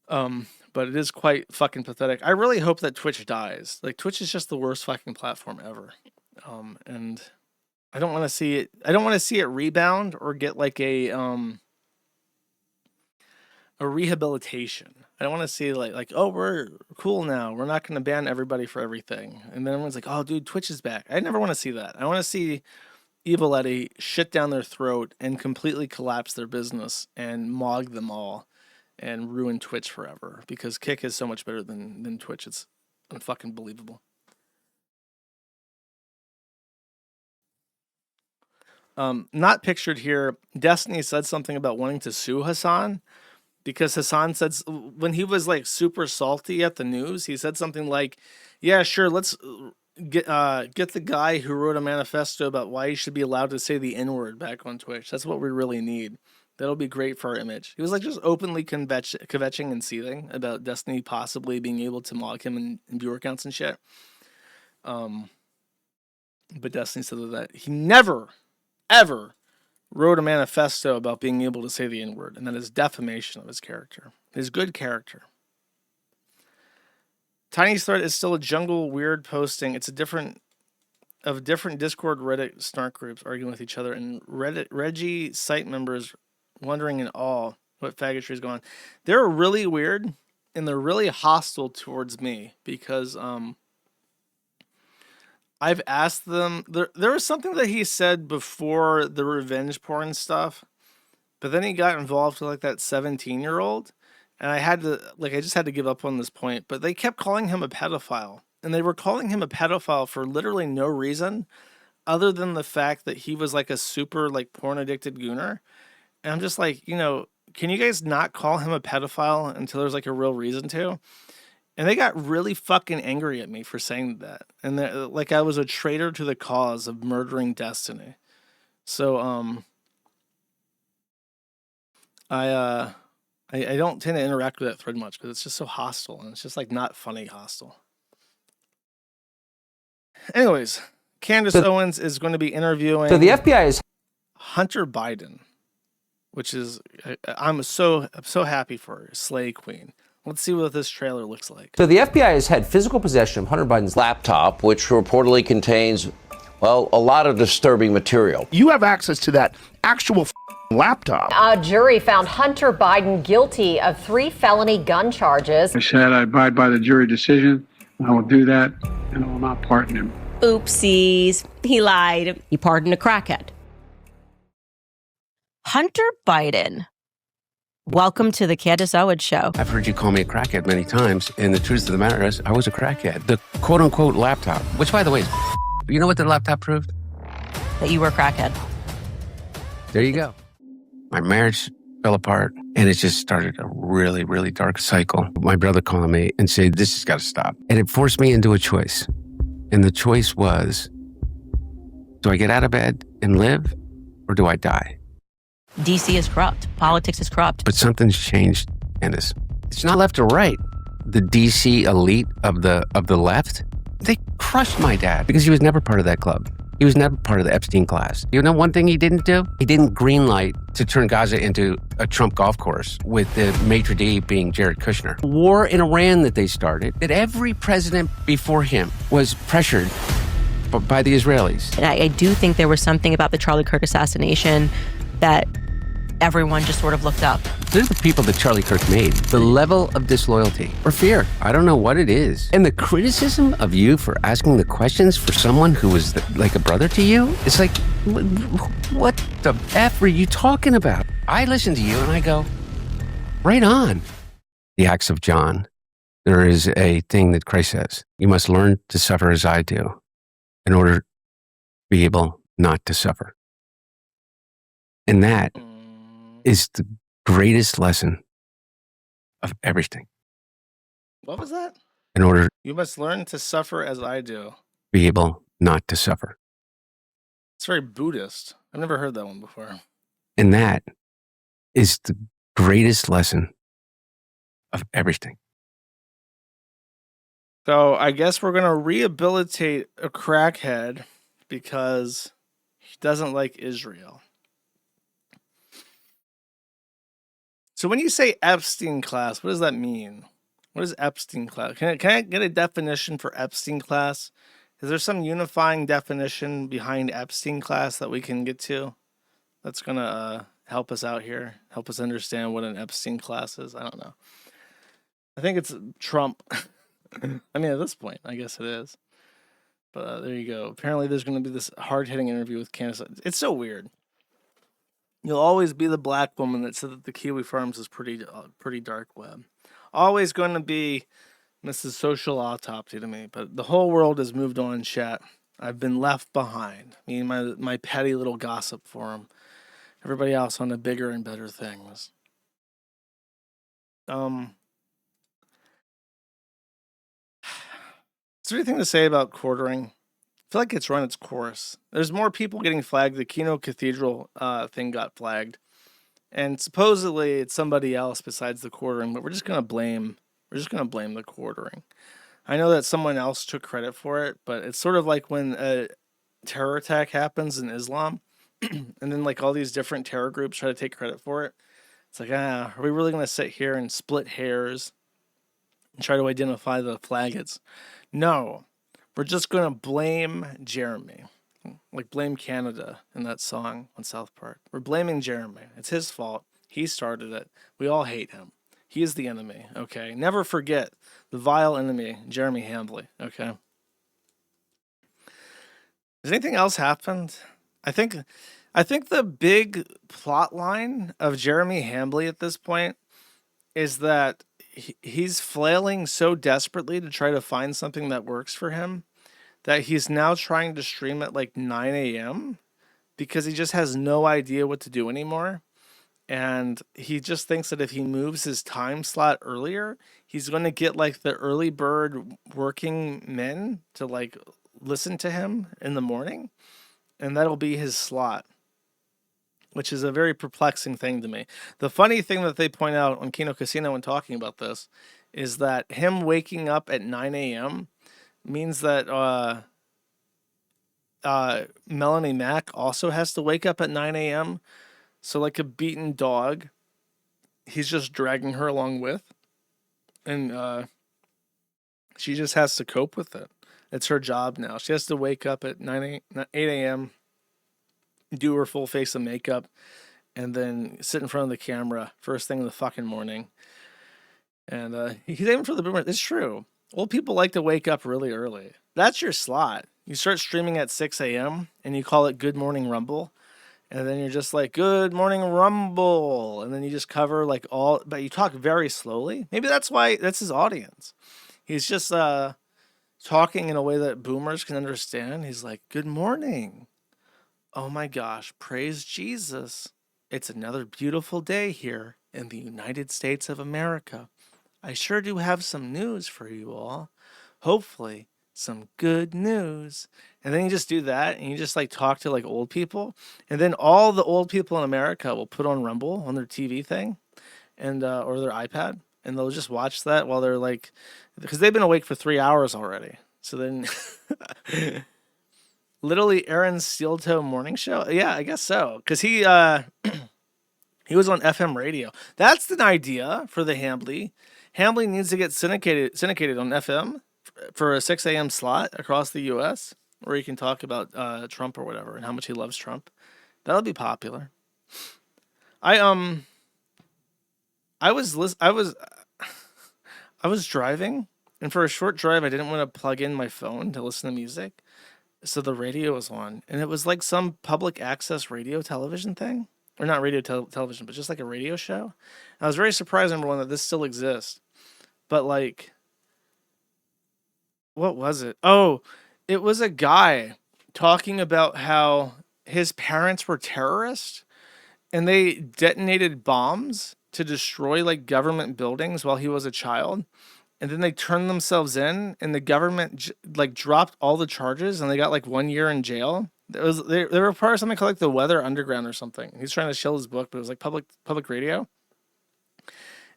But it is quite fucking pathetic. I really hope that Twitch dies. Like Twitch is just the worst fucking platform ever. And I don't want to see it. I don't want to see it rebound or get like a rehabilitation. I don't want to see like, oh, we're cool now. We're not going to ban everybody for everything. And then everyone's like, oh, dude, Twitch is back. I never want to see that. I want to see Evil Eddie shit down their throat and completely collapse their business and mog them all and ruin Twitch forever. Because Kick is so much better than Twitch. It's unfucking believable. Not pictured here. Destiny said something about wanting to sue Hassan. Because Hassan said, when he was like super salty at the news, he said something like, yeah, sure, let's get the guy who wrote a manifesto about why he should be allowed to say the N-word back on Twitch. That's what we really need. That'll be great for our image. He was like just openly kvetching and seething about Destiny possibly being able to mock him in viewer counts and shit. But Destiny said that he never, ever wrote a manifesto about being able to say the N-word, and that is defamation of his character, his good character. Tiny's thread is still a jungle weird posting. It's different Discord Reddit snark groups arguing with each other, and Reggie site members wondering in awe what faggotry is going on. They're really weird and they're really hostile towards me because I've asked them. There was something that he said before the revenge porn stuff, but then he got involved with like that 17-year-old, and I just had to give up on this point. But they kept calling him a pedophile, and they were calling him a pedophile for literally no reason, other than the fact that he was like a super like porn addicted gooner. And I'm just like, can you guys not call him a pedophile until there's like a real reason to? And they got really fucking angry at me for saying that. And like I was a traitor to the cause of murdering Destiny. So, I don't tend to interact with that thread much because it's just so hostile and it's just like not funny hostile. Anyways, Candace Owens is going to be interviewing. So the FBI is Hunter Biden, which is I'm so happy for her, Slay Queen. Let's see what this trailer looks like. So the FBI has had physical possession of Hunter Biden's laptop, which reportedly contains, well, a lot of disturbing material. You have access to that actual laptop. A jury found Hunter Biden guilty of 3 felony gun charges. I said I abide by the jury decision. I will do that, and I will not pardon him. Oopsies. He lied. He pardoned a crackhead. Hunter Biden. Welcome to the Candace Owens Show. I've heard you call me a crackhead many times, and the truth of the matter is, I was a crackhead. The quote-unquote laptop, which, by the way, you know what the laptop proved? That you were a crackhead. There you go. My marriage fell apart, and it just started a really, really dark cycle. My brother called me and said, this has got to stop. And it forced me into a choice. And the choice was, do I get out of bed and live, or do I die? DC is corrupt. Politics is corrupt. But something's changed, Candace. It's not left or right. The DC elite of the left, they crushed my dad because he was never part of that club. He was never part of the Epstein class. You know one thing he didn't do? He didn't greenlight to turn Gaza into a Trump golf course with the maitre d' being Jared Kushner. War in Iran that they started, that every president before him was pressured by the Israelis. And I do think there was something about the Charlie Kirk assassination that everyone just sort of looked up. They're the people that Charlie Kirk made. The level of disloyalty or fear, I don't know what it is. And the criticism of you for asking the questions for someone who was like a brother to you, it's like, what the F are you talking about? I listen to you and I go, right on. The Acts of John, there is a thing that Christ says, you must learn to suffer as I do in order to be able not to suffer. And that is the greatest lesson of everything. What was that? In order You must learn to suffer as I do. to be able not to suffer. It's very Buddhist. I've never heard that one before. And that is the greatest lesson of everything. So I guess we're going to rehabilitate a crackhead because he doesn't like Israel. So when you say Epstein class, what does that mean? What is Epstein class? Can I get a definition for Epstein class? Is there some unifying definition behind Epstein class that we can get to? That's going to help us out here, help us understand what an Epstein class is. I don't know. I think it's Trump. I mean, at this point, I guess it is. But there you go. Apparently there's going to be this hard-hitting interview with Candace. It's so weird. You'll always be the black woman that said that the Kiwi Farms is pretty dark web. Always going to be Mrs. Social Autopsy to me, but the whole world has moved on, chat. I've been left behind. Me and my petty little gossip forum. Everybody else on to bigger and better things. Is there anything to say about quartering? I feel like it's run its course. There's more people getting flagged. The Kino Cathedral thing got flagged. And supposedly it's somebody else besides the quartering, but we're just gonna blame the quartering. I know that someone else took credit for it, but it's sort of like when a terror attack happens in Islam, and then like all these different terror groups try to take credit for it. It's like, are we really gonna sit here and split hairs and try to identify the flaggets? No. We're just going to blame Jeremy. Like blame Canada in that song on South Park. We're blaming Jeremy. It's his fault. He started it. We all hate him. He is the enemy, okay? Never forget the vile enemy, Jeremy Hambley, okay? Has anything else happened? I think the big plot line of Jeremy Hambley at this point is that he's flailing so desperately to try to find something that works for him that he's now trying to stream at like 9 a.m. because he just has no idea what to do anymore. And he just thinks that if he moves his time slot earlier, he's going to get like the early bird working men to like listen to him in the morning. And that'll be his slot, which is a very perplexing thing to me. The funny thing that they point out on Kino Casino when talking about this is that him waking up at 9 a.m. means that Melanie Mack also has to wake up at 9 a.m. So like a beaten dog, he's just dragging her along with. And she just has to cope with it. It's her job now. She has to wake up at 8 a.m., do her full face of makeup, and then sit in front of the camera first thing in the fucking morning. And he's aiming for the boomer. It's true. Old people like to wake up really early. That's your slot. You start streaming at 6 a.m. and you call it Good Morning Rumble. And then you're just like, Good Morning Rumble. And then you just cover like all, but you talk very slowly. Maybe that's why that's his audience. He's just talking in a way that boomers can understand. He's like, good morning. Oh my gosh, praise Jesus. It's another beautiful day here in the United States of America. I sure do have some news for you all. Hopefully, some good news. And then you just do that and you just like talk to like old people. And then all the old people in America will put on Rumble on their TV thing and or their iPad. And they'll just watch that while they're like, because they've been awake for 3 hours already. So then, literally Aaron's Steel Toe morning show. Yeah, I guess so. Because he was on FM radio. That's an idea for the Hambley. Hambley needs to get syndicated on FM for a 6 a.m. slot across the U.S. where he can talk about Trump or whatever and how much he loves Trump. That'll be popular. I was driving, and for a short drive, I didn't want to plug in my phone to listen to music, so the radio was on, and it was like some public access radio television thing, or not radio television, but just like a radio show. And I was very surprised, number one, that this still exists, but like, what was it? Oh, it was a guy talking about how his parents were terrorists, and they detonated bombs to destroy like government buildings while he was a child, and then they turned themselves in, and the government like dropped all the charges, and they got like 1 year in jail. They were part of something called like the Weather Underground or something. He's trying to shill his book, but it was like public radio,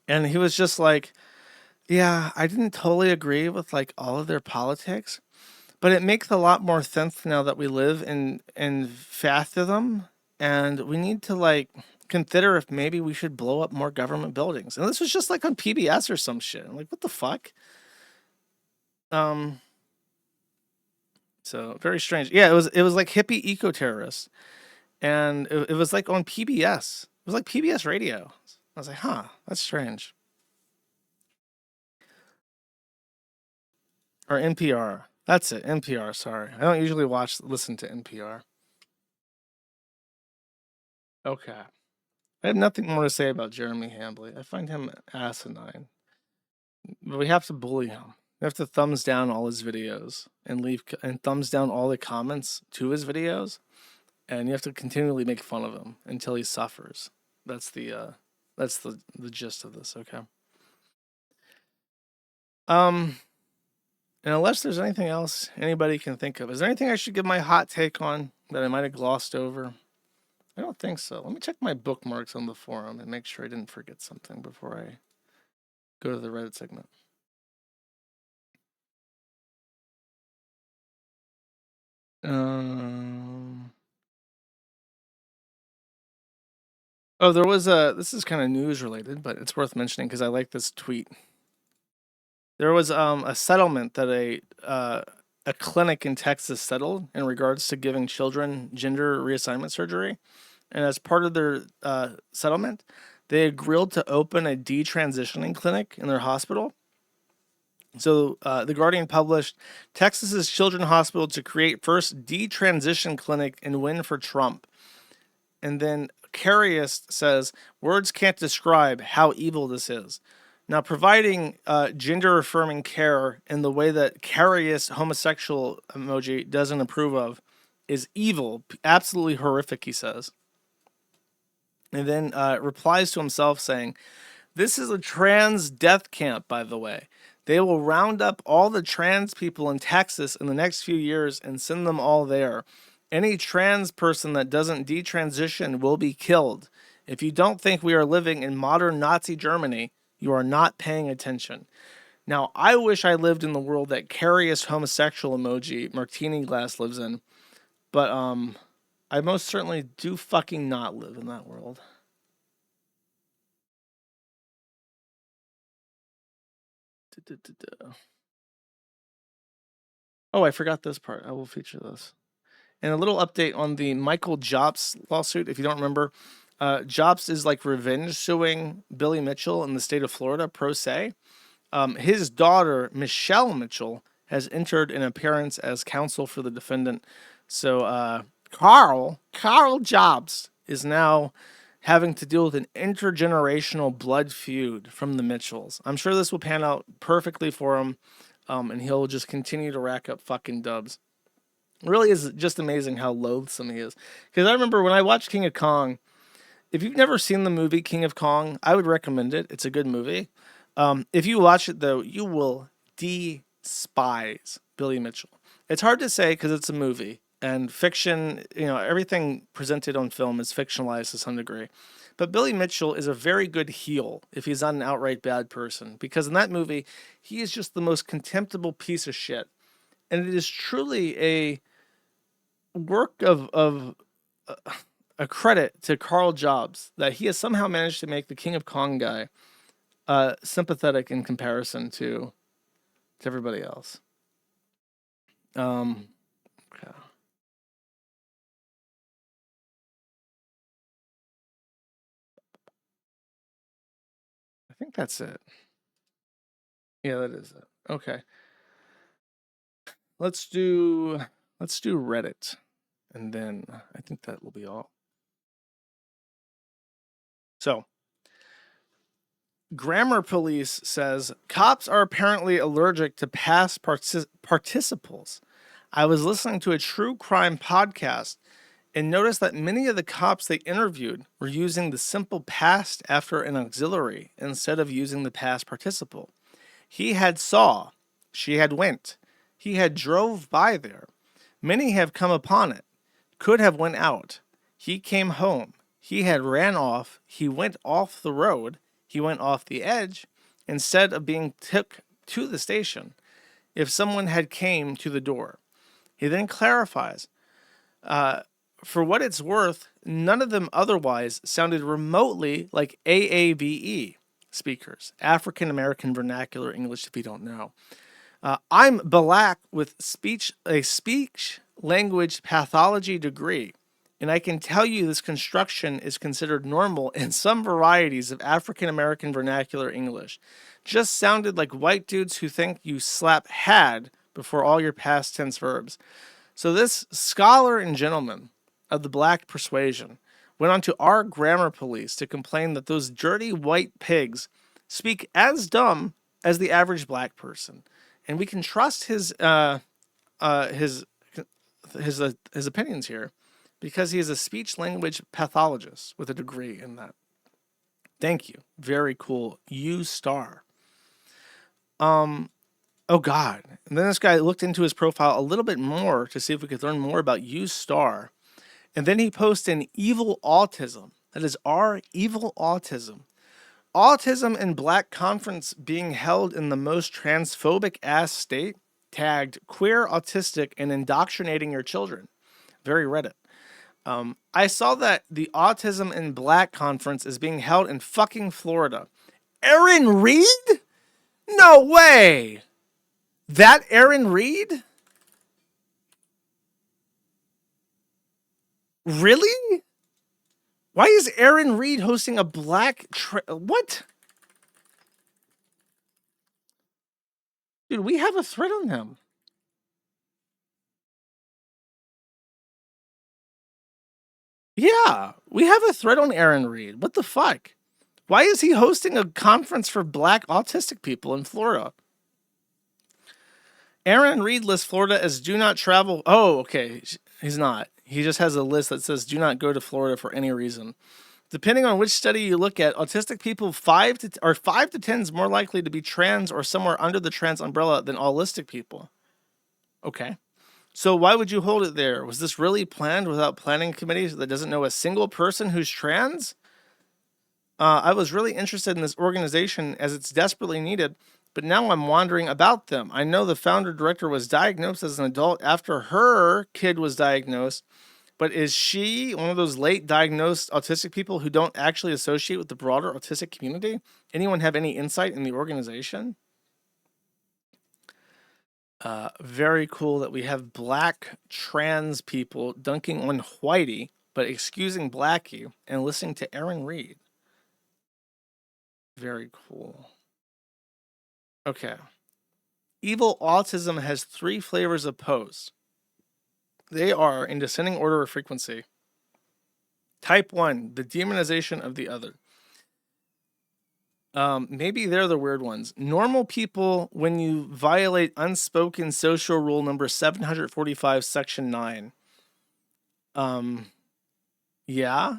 and he was just like, yeah, I didn't totally agree with like all of their politics, but it makes a lot more sense now that we live in fascism, and we need to like consider if maybe we should blow up more government buildings. And this was just like on PBS or some shit. I'm like, what the fuck? So very strange. Yeah, it was like hippie eco-terrorists. And it was like on PBS. It was like PBS radio. I was like, huh, that's strange. Or NPR. That's it, NPR, sorry. I don't usually listen to NPR. Okay. I have nothing more to say about Jeremy Hambley. I find him asinine. But we have to bully him. We have to thumbs down all his videos and thumbs down all the comments to his videos. And you have to continually make fun of him until he suffers. That's the gist of this, okay? And unless there's anything else anybody can think of, is there anything I should give my hot take on that I might have glossed over? I don't think so. Let me check my bookmarks on the forum and make sure I didn't forget something before I go to the Reddit segment. Oh, there was this is kind of news related, but it's worth mentioning because I like this tweet. There was a settlement that a clinic in Texas settled in regards to giving children gender reassignment surgery. And as part of their settlement, they agreed to open a detransitioning clinic in their hospital. So The Guardian published Texas's Children's Hospital to create first detransition clinic and win for Trump. And then Carius says, words can't describe how evil this is. Now, providing gender-affirming care in the way that Carius homosexual emoji doesn't approve of is evil, absolutely horrific, he says. And then replies to himself saying, this is a trans death camp, by the way. They will round up all the trans people in Texas in the next few years and send them all there. Any trans person that doesn't detransition will be killed. If you don't think we are living in modern Nazi Germany, you are not paying attention. Now, I wish I lived in the world that Carius homosexual emoji martini glass lives in, but I most certainly do fucking not live in that world. Oh, I forgot this part. I will feature this. And a little update on the Michael Jopps lawsuit. If you don't remember, Jopps is like revenge suing Billy Mitchell in the state of Florida, pro se. His daughter, Michelle Mitchell, has entered an appearance as counsel for the defendant. So Carl Jopps is now having to deal with an intergenerational blood feud from the Mitchells. I'm sure this will pan out perfectly for him, and he'll just continue to rack up fucking dubs. It really is just amazing how loathsome he is. Because I remember when I watched King of Kong, if you've never seen the movie King of Kong, I would recommend it. It's a good movie. If you watch it, though, you will despise Billy Mitchell. It's hard to say because it's a movie. And fiction, everything presented on film is fictionalized to some degree. But Billy Mitchell is a very good heel if he's not an outright bad person. Because in that movie, he is just the most contemptible piece of shit. And it is truly a work of a credit to Carl Jopps that he has somehow managed to make the King of Kong guy sympathetic in comparison to everybody else. Okay. I think that's it. Yeah, that is it. Okay. Let's do Reddit, and then I think that will be all. So, Grammar Police says cops are apparently allergic to past participles. I was listening to a true crime podcast and noticed that many of the cops they interviewed were using the simple past after an auxiliary instead of using the past participle. He had saw, she had went, he had drove by there. Many have come upon it, could have went out. He came home, he had ran off, he went off the road, he went off the edge, instead of being took to the station, if someone had came to the door. He then clarifies, for what it's worth, none of them otherwise sounded remotely like AAVE speakers, African American Vernacular English, if you don't know. I'm Balak with a speech language pathology degree, and I can tell you this construction is considered normal in some varieties of African American Vernacular English. Just sounded like white dudes who think you slap had before all your past tense verbs. So this scholar and gentleman of the black persuasion went on to our grammar police to complain that those dirty white pigs speak as dumb as the average black person, and we can trust his opinions here because he is a speech language pathologist with a degree in that. Thank you. Very cool. U star. Oh God. And then this guy looked into his profile a little bit more to see if we could learn more about U star. And then he posted an evil autism. That is our evil autism. Autism and Black conference being held in the most transphobic ass state, tagged queer, autistic, and indoctrinating your children. Very Reddit. I saw that the Autism and Black conference is being held in fucking Florida. Aaron Reed? No way! That Aaron Reed? Really? Why is Aaron Reed hosting a black what? Dude, we have a thread on him. Yeah, we have a thread on Aaron Reed. What the fuck? Why is he hosting a conference for black autistic people in Florida? Aaron Reed lists Florida as do not travel. Oh, okay. He's not. He just has a list that says do not go to Florida for any reason. Depending on which study you look at, autistic people 5 to 10 is more likely to be trans or somewhere under the trans umbrella than allistic people. Okay. So why would you hold it there? Was this really planned without planning committees that doesn't know a single person who's trans? I was really interested in this organization as it's desperately needed, but now I'm wondering about them. I know the founder director was diagnosed as an adult after her kid was diagnosed, but is she one of those late diagnosed autistic people who don't actually associate with the broader autistic community? Anyone have any insight in the organization? Very cool that we have black trans people dunking on Whitey, but excusing Blackie and listening to Aaron Reed. Very cool. Okay. Evil autism has 3 flavors of posts. They are in descending order of frequency. Type 1, the demonization of the other. Maybe they're the weird ones. Normal people, when you violate unspoken social rule number 745, section 9. Yeah.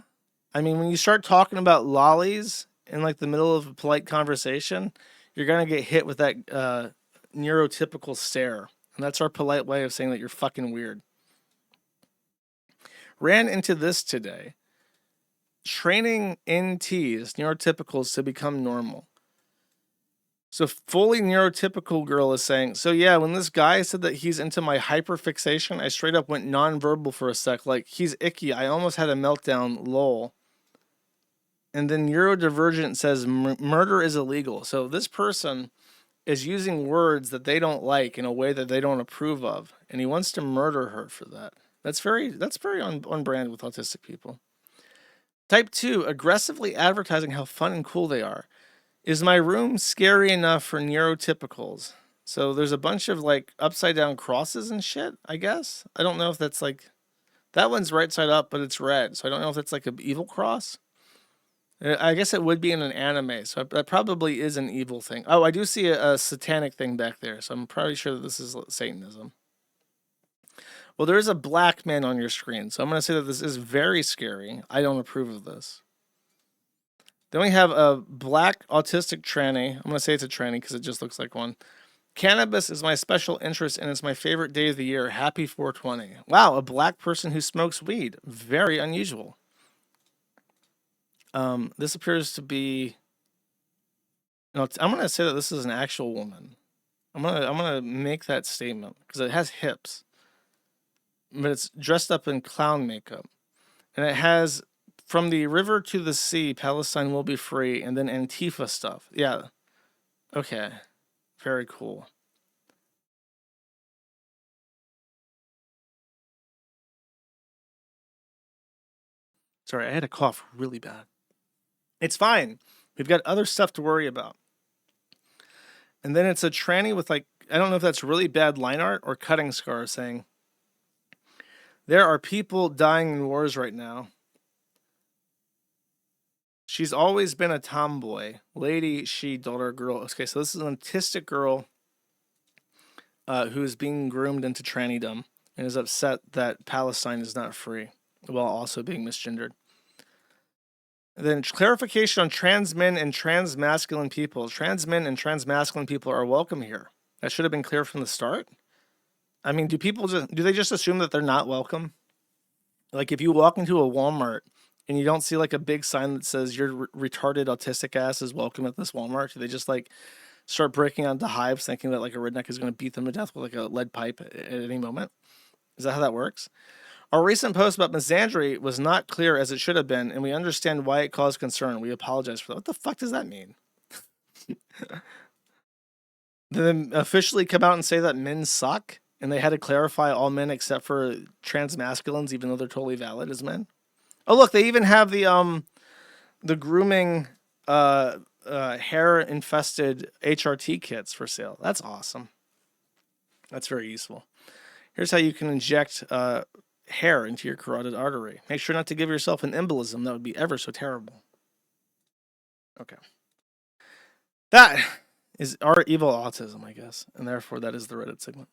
I mean, when you start talking about lollies in like the middle of a polite conversation, you're going to get hit with that neurotypical stare. And that's our polite way of saying that you're fucking weird. Ran into this today. Training NTs, neurotypicals, to become normal. So fully neurotypical girl is saying, so yeah, when this guy said that he's into my hyperfixation, I straight up went nonverbal for a sec. Like, he's icky. I almost had a meltdown, lol. And then neurodivergent says murder is illegal. So this person is using words that they don't like in a way that they don't approve of. And he wants to murder her for that. That's very on brand with autistic people. Type 2, aggressively advertising how fun and cool they are. Is my room scary enough for neurotypicals? So there's a bunch of like upside down crosses and shit, I guess. I don't know if that's like, that one's right side up, but it's red. So I don't know if that's like an evil cross. I guess it would be in an anime. So that probably is an evil thing. Oh, I do see a satanic thing back there. So I'm probably sure that this is Satanism. Well, there is a black man on your screen. So I'm going to say that this is very scary. I don't approve of this. Then we have a black autistic tranny. I'm going to say it's a tranny because it just looks like one. Cannabis is my special interest and it's my favorite day of the year. Happy 420. Wow, a black person who smokes weed. Very unusual. This appears to be... No, I'm going to say that this is an actual woman. I'm gonna make that statement because it has hips. But it's dressed up in clown makeup. And it has, from the river to the sea, Palestine will be free, and then Antifa stuff. Yeah. Okay. Very cool. Sorry, I had a cough really bad. It's fine. We've got other stuff to worry about. And then it's a tranny with like, I don't know if that's really bad line art or cutting scars saying, there are people dying in wars right now. She's always been a tomboy. Lady, she, daughter, girl. Okay, so this is an autistic girl who is being groomed into trannydom and is upset that Palestine is not free while also being misgendered. And then clarification on trans men and trans masculine people. Trans men and trans masculine people are welcome here. That should have been clear from the start. I mean, do they just assume that they're not welcome? Like if you walk into a Walmart and you don't see like a big sign that says your retarded autistic ass is welcome at this Walmart, do they just like start breaking onto hives thinking that like a redneck is going to beat them to death with like a lead pipe at any moment? Is that how that works? Our recent post about misandry was not clear as it should have been, and we understand why it caused concern. We apologize for that. What the fuck does that mean? Then officially come out and say that men suck? And they had to clarify all men except for trans masculines, even though they're totally valid as men. Oh, look, they even have the grooming hair infested HRT kits for sale. That's awesome. That's very useful. Here's how you can inject hair into your carotid artery. Make sure not to give yourself an embolism. That would be ever so terrible. Okay. That is our evil autism, I guess. And therefore, that is the Reddit segment.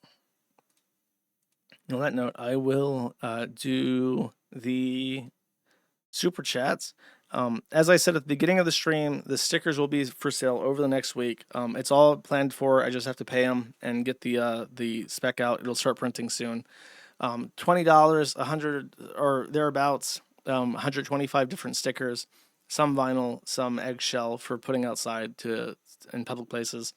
On that note, I will do the super chats. As I said at the beginning of the stream, the stickers will be for sale over the next week. It's all planned for. I just have to pay them and get the spec out. It'll start printing soon. $20, 100 or thereabouts. 125 different stickers, some vinyl, some eggshell for putting outside in public places.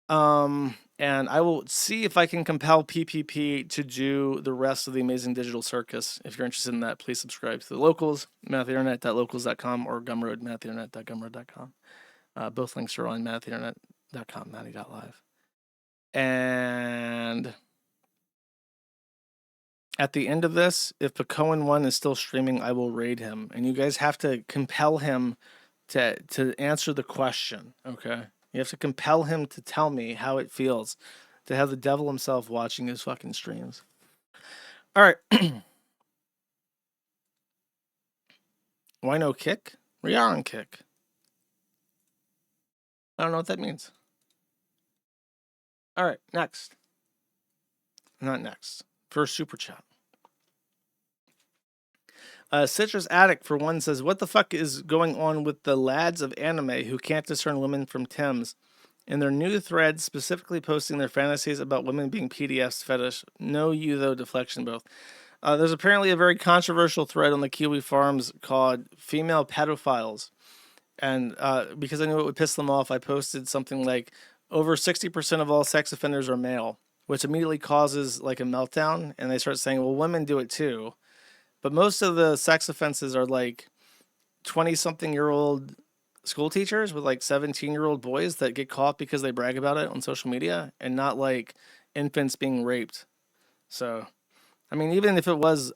And I will see if I can compel PPP to do the rest of the amazing Digital Circus. If you're interested in that, please subscribe to the Locals, matheinternet.locals.com, or Gumroad, matheinternet.gumroad.com. Both links are on matheinternet.com, matty.live. And at the end of this, if PCON 1 is still streaming, I will raid him. And you guys have to compel him to answer the question, okay? You have to compel him to tell me how it feels to have the devil himself watching his fucking streams. All right. Why no kick? We are on kick. I don't know what that means. All right, next. Not next. First super chat. Citrus Addict, for one, says, what the fuck is going on with the lads of anime who can't discern women from Tims? In their new threads, specifically posting their fantasies about women being PDFs fetish. No you, though, deflection both. There's apparently a very controversial thread on the Kiwi Farms called Female Pedophiles. And because I knew it would piss them off, I posted something like, over 60% of all sex offenders are male, which immediately causes like a meltdown. And they start saying, well, women do it too. But most of the sex offenses are like 20-something-year-old school teachers with like 17-year-old boys that get caught because they brag about it on social media, and not like infants being raped. So, I mean, even if it was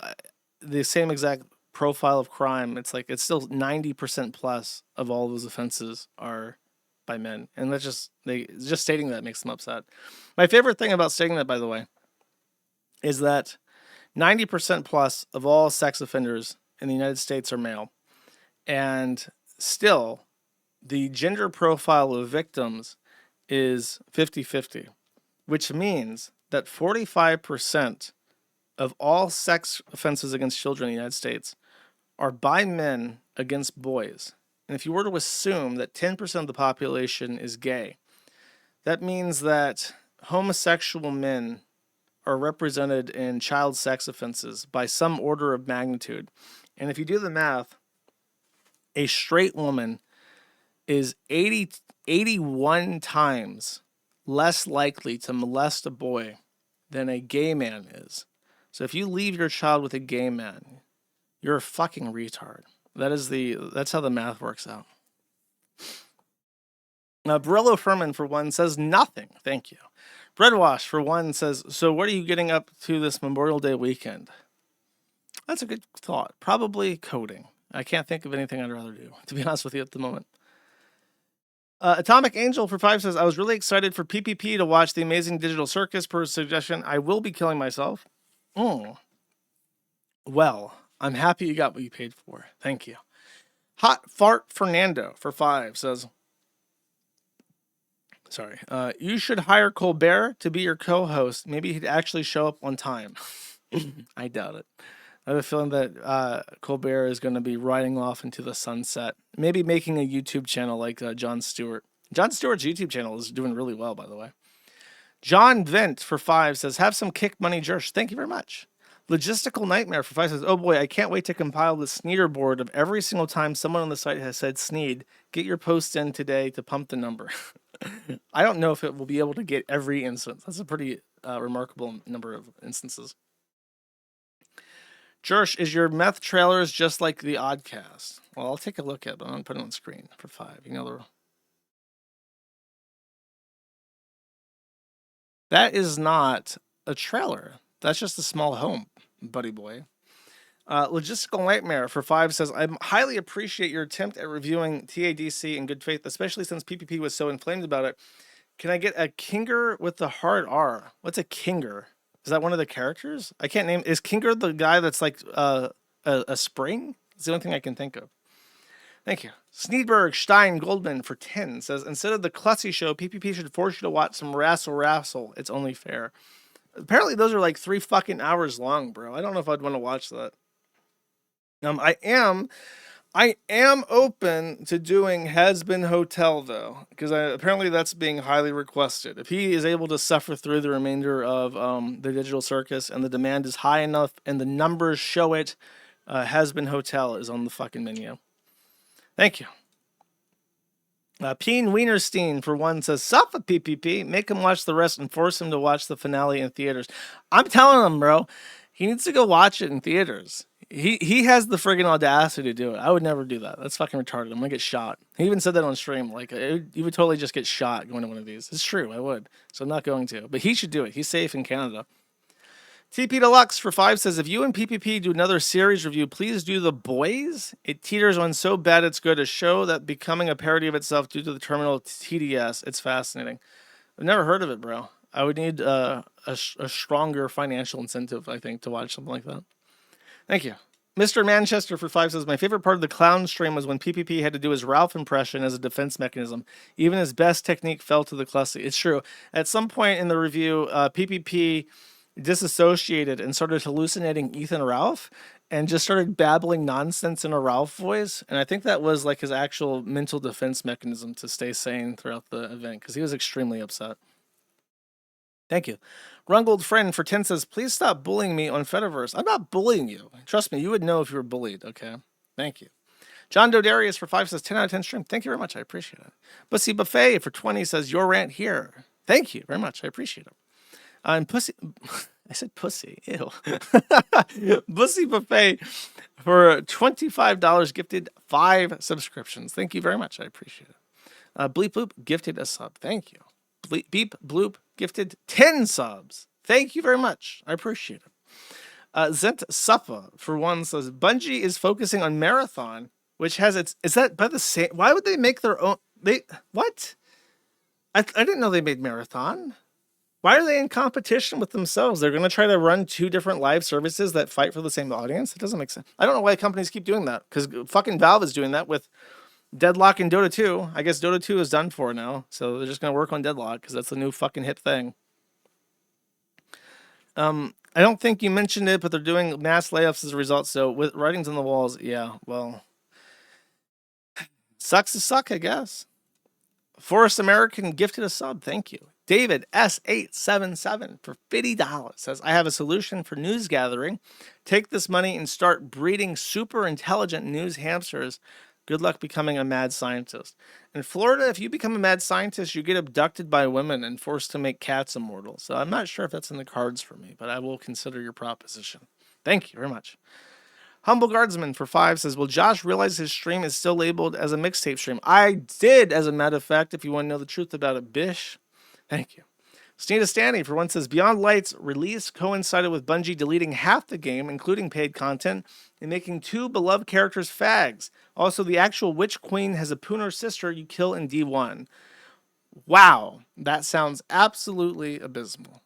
the same exact profile of crime, it's still 90% plus of all those offenses are by men. And that's just stating that makes them upset. My favorite thing about stating that, by the way, is that 90% plus of all sex offenders in the United States are male. And still, the gender profile of victims is 50-50, which means that 45% of all sex offenses against children in the United States are by men against boys. And if you were to assume that 10% of the population is gay, that means that homosexual men are represented in child sex offenses by some order of magnitude. And if you do the math, a straight woman is 81 times less likely to molest a boy than a gay man is. So if you leave your child with a gay man, you're a fucking retard. That's how the math works out. Now, Barillo Furman, for one, says nothing. Thank you. Breadwash, for one, says, so what are you getting up to this Memorial Day weekend? That's a good thought. Probably coding. I can't think of anything I'd rather do, to be honest with you, at the moment. Atomic Angel, for 5, says, I was really excited for PPP to watch the amazing Digital Circus per suggestion. I will be killing myself. Well, I'm happy you got what you paid for. Thank you. Hot Fart Fernando, for 5, says, you should hire Colbert to be your co-host. Maybe he'd actually show up on time. I doubt it. I have a feeling that Colbert is going to be riding off into the sunset. Maybe making a YouTube channel like Jon Stewart. Jon Stewart's YouTube channel is doing really well, by the way. John Vent, for 5, says, have some kick money, Jersh. Thank you very much. Logistical Nightmare, for 5, says, oh boy, I can't wait to compile the Sneeder board of every single time someone on the site has said Sneed. Get your posts in today to pump the number. I don't know if it will be able to get every instance. That's a pretty remarkable number of instances. Jersh, is your meth trailers just like the Oddcast? Well, I'll take a look at it, but I'm going to put it on screen for 5. You know, that is not a trailer. That's just a small home, buddy boy. Logistical Nightmare for 5 says, I highly appreciate your attempt at reviewing TADC in good faith, especially since PPP was so inflamed about it. Can I get a Kinger with the hard R? What's a Kinger? Is that one of the characters? I can't name. Is Kinger the guy that's like a spring? It's the only thing I can think of. Thank you. Sneedberg Stein Goldman for 10 says, instead of the Clussy show, PPP should force you to watch some Rassle. It's only fair. Apparently those are like 3 fucking hours long, bro. I don't know if I'd want to watch that. I am open to doing Has Been Hotel though, because apparently that's being highly requested. If he is able to suffer through the remainder of the Digital Circus and the demand is high enough and the numbers show it, Has Been Hotel is on the fucking menu. Thank you. Peen Wienerstein for 1 says, suffer PPP, make him watch the rest and force him to watch the finale in theaters. I'm telling him, bro, he needs to go watch it in theaters. He has the friggin' audacity to do it. I would never do that. That's fucking retarded. I'm gonna get shot. He even said that on stream. Like, you would totally just get shot going to one of these. It's true, I would. So I'm not going to. But he should do it. He's safe in Canada. TP Deluxe for 5 says, if you and PPP do another series review, please do The Boys. It teeters on so bad it's good. A show that becoming a parody of itself due to the terminal TDS. It's fascinating. I've never heard of it, bro. I would need a stronger financial incentive, I think, to watch something like that. Thank you. Mr. Manchester for 5 says, my favorite part of the clown stream was when PPP had to do his Ralph impression as a defense mechanism. Even his best technique fell to the Clussy. It's true. At some point in the review, PPP disassociated and started hallucinating Ethan Ralph and just started babbling nonsense in a Ralph voice. And I think that was like his actual mental defense mechanism to stay sane throughout the event because he was extremely upset. Thank you. Rungold Friend for 10 says, please stop bullying me on Fediverse. I'm not bullying you. Trust me, you would know if you were bullied, okay? Thank you. John Dodarius for 5 says, 10 out of 10 stream. Thank you very much. I appreciate it. Bussy Buffet for 20 says, your rant here. Thank you very much. I appreciate it. And Pussy, I said pussy, ew. Bussy Buffet for $25 gifted 5 subscriptions. Thank you very much. I appreciate it. Bleep Bloop gifted a sub. Thank you. Beep Bloop gifted 10 subs. Thank you very much. I appreciate it. Zent Suffa for 1 says, Bungie is focusing on Marathon, which has its, is that by the same, why would they make their own, what? I didn't know they made Marathon. Why are they in competition with themselves? They're going to try to run 2 different live services that fight for the same audience? It doesn't make sense. I don't know why companies keep doing that, because fucking Valve is doing that with Deadlock and Dota 2. I guess Dota 2 is done for now, so they're just going to work on Deadlock, because that's the new fucking hip thing. I don't think you mentioned it, but they're doing mass layoffs as a result, so with writings on the walls, yeah, well, sucks to suck, I guess. Forest American gifted a sub, thank you. David S877 for $50 says, I have a solution for news gathering. Take this money and start breeding super intelligent news hamsters. Good luck becoming a mad scientist. In Florida, if you become a mad scientist, you get abducted by women and forced to make cats immortal. So I'm not sure if that's in the cards for me, but I will consider your proposition. Thank you very much. Humble Guardsman for 5 says, will Josh realize his stream is still labeled as a mixtape stream? I did, as a matter of fact, if you want to know the truth about it, bish. Thank you. Sneeda Stanny for 1 says, Beyond Light's release coincided with Bungie deleting half the game, including paid content, and making 2 beloved characters fags. Also, the actual Witch Queen has a Pooner sister you kill in D1. Wow, that sounds absolutely abysmal.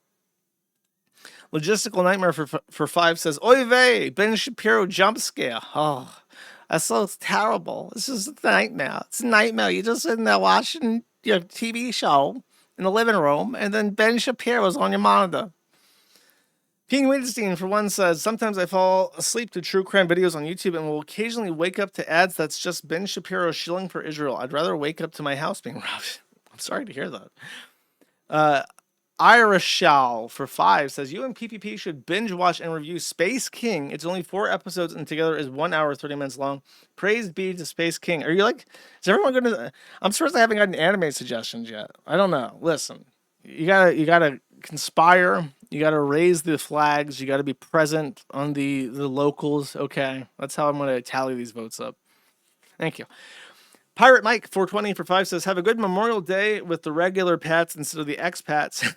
Logistical Nightmare for 5 says, Oy vey, Ben Shapiro jump scare. Oh, that's so terrible. This is a nightmare. It's a nightmare. You're just sitting there watching your TV show in the living room, and then Ben Shapiro's on your monitor. Peen Wittgenstein, for 1, says, sometimes I fall asleep to true crime videos on YouTube and will occasionally wake up to ads that's just Ben Shapiro shilling for Israel. I'd rather wake up to my house being robbed. I'm sorry to hear that. Irishal, for 5, says, you and PPP should binge watch and review Space King. It's only 4 episodes and together is 1 hour, 30 minutes long. Praise be to Space King. Are you like, is everyone going to, I'm surprised I haven't gotten anime suggestions yet. I don't know. Listen, you gotta conspire. You gotta raise the flags. You gotta be present on the locals. Okay. That's how I'm going to tally these votes up. Thank you. Pirate Mike 420 for 5 says, have a good Memorial Day with the regular pats instead of the expats.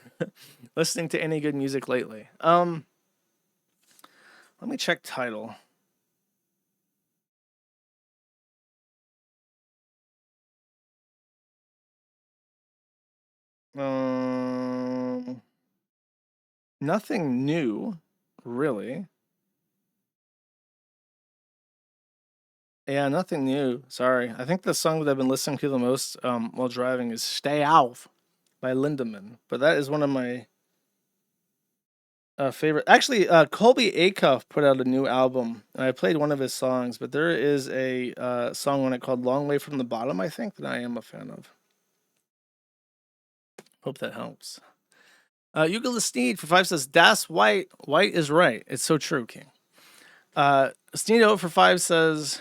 Listening to any good music lately. Let me check title. Nothing new, really. Yeah, nothing new. Sorry. I think the song that I've been listening to the most while driving is Stay Auf by Lindemann. But that is one of my favorite. Actually, Colby Acuff put out a new album. And I played one of his songs, but there is a song on it called Long Way from the Bottom, I think, that I am a fan of. Hope that helps. Yuga Sneed for 5 says, Das White. White is right. It's so true, King. Sneedo for 5 says,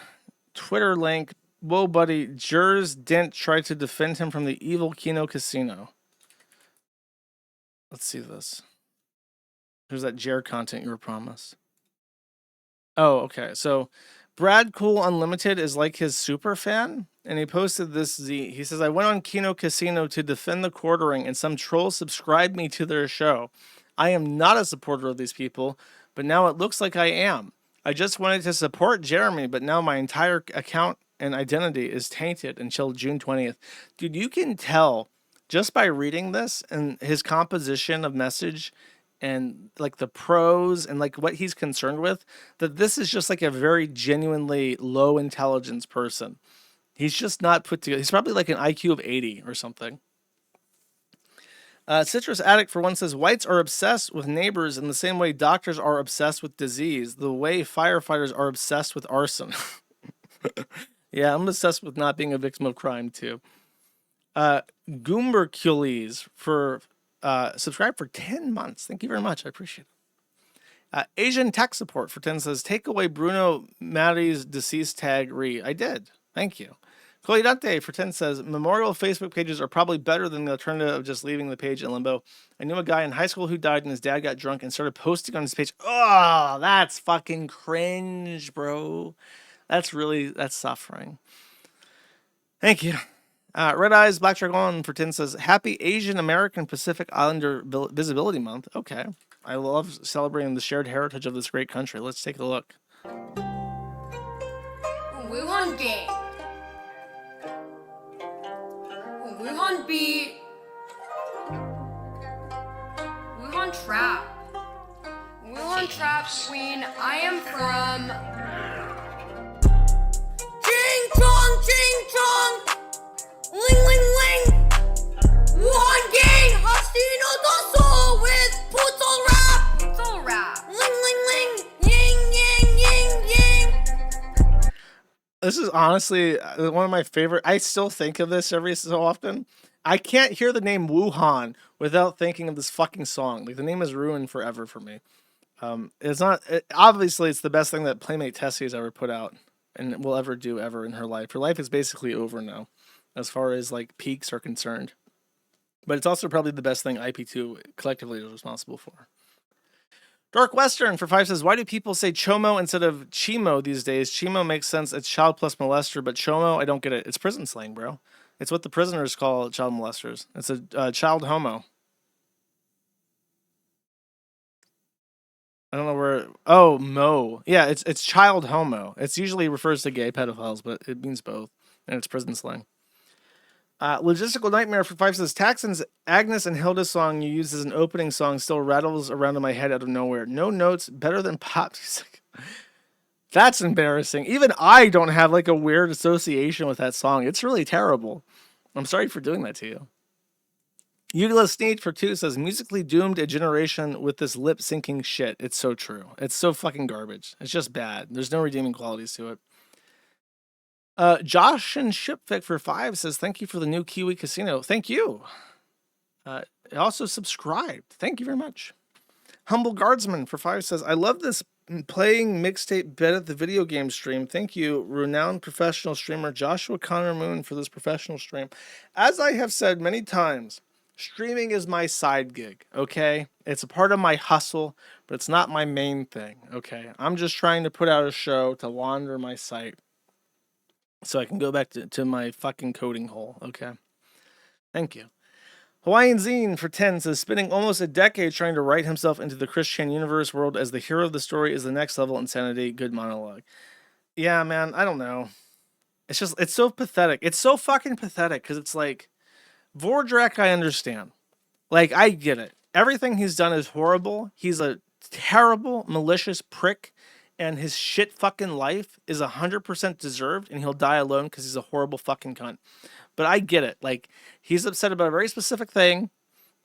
Twitter link, whoa, buddy, Jers Dent tried to defend him from the evil Kino Casino. Let's see this. There's that Jer content you were promised. Oh, okay. So Brad Cool Unlimited is like his super fan, and he posted this Z. He says, I went on Kino Casino to defend the quartering, and some trolls subscribed me to their show. I am not a supporter of these people, but now it looks like I am. I just wanted to support Jeremy, but now my entire account and identity is tainted until June 20th. Dude, you can tell just by reading this and his composition of message and like the prose and like what he's concerned with, that this is just like a very genuinely low intelligence person. He's just not put together. He's probably like an IQ of 80 or something. Citrus Addict for 1 says, whites are obsessed with neighbors in the same way doctors are obsessed with disease, the way firefighters are obsessed with arson. Yeah, I'm obsessed with not being a victim of crime too. Goombercules for subscribe for 10 months. Thank you very much. I appreciate it. Asian Tech Support for 10 says, take away Bruno Matti's deceased tag re. I did. Thank you. Colidante for 10 says, memorial Facebook pages are probably better than the alternative of just leaving the page in limbo. I knew a guy in high school who died and his dad got drunk and started posting on his page. Oh, that's fucking cringe, bro. That's suffering. Thank you. Red Eyes Black Dragon for 10 says, happy Asian American Pacific Islander Visibility Month. Okay. I love celebrating the shared heritage of this great country. Let's take a look. We want game. We want beat. We want trap. We want trap queen. I am from Ching Chong, Ching Chong, Ling Ling Ling. One gang, Hostino Dosso with Puto Rap. Puto Rap. Ling Ling Ling, Ying Ying Ying Ying. This is honestly one of my favorite. I still think of this every so often. I can't hear the name Wuhan without thinking of this fucking song. Like, the name is ruined forever for me. It's not, obviously it's the best thing that Playmate Tessie has ever put out and will ever do ever in her life. Her life is basically over now as far as like peaks are concerned. But it's also probably the best thing IP2 collectively is responsible for. Dark Western for 5 says, why do people say chomo instead of chimo these days? Chimo makes sense. It's child plus molester, but chomo, I don't get it. It's prison slang, bro. It's what the prisoners call child molesters. It's a child homo. I don't know where. Oh, mo. Yeah, it's child homo. It's usually refers to gay pedophiles, but it means both, and it's prison slang. Logistical Nightmare for 5 says, Taxon's Agnes and Hilda song you use as an opening song still rattles around in my head out of nowhere. No notes, better than pop music. That's embarrassing. Even I don't have like a weird association with that song. It's really terrible. I'm sorry for doing that to you. Utilist Need for 2 says, musically doomed a generation with this lip syncing shit. It's so true. It's so fucking garbage. It's just bad. There's no redeeming qualities to it. Josh and Shipfic for 5 says, thank you for the new Kiwi Casino. Thank you. Also subscribed. Thank you very much. Humble Guardsman for 5 says, I love this playing mixtape bed at the video game stream. Thank you, renowned professional streamer Joshua Connor Moon, for this professional stream. As I have said many times, streaming is my side gig, okay? It's a part of my hustle, but it's not my main thing, okay? I'm just trying to put out a show to launder my site so I can go back to my fucking coding hole, okay? Thank you. Hawaiian Zine for 10 says, spending almost a decade trying to write himself into the Christian universe world as the hero of the story is the next level insanity. Good monologue. Yeah, man, I don't know. It's so pathetic. It's so fucking pathetic because it's like, Vordrak, I understand. Like, I get it. Everything he's done is horrible. He's a terrible, malicious prick, and his shit fucking life is 100% deserved, and he'll die alone because he's a horrible fucking cunt. But I get it. Like, he's upset about a very specific thing.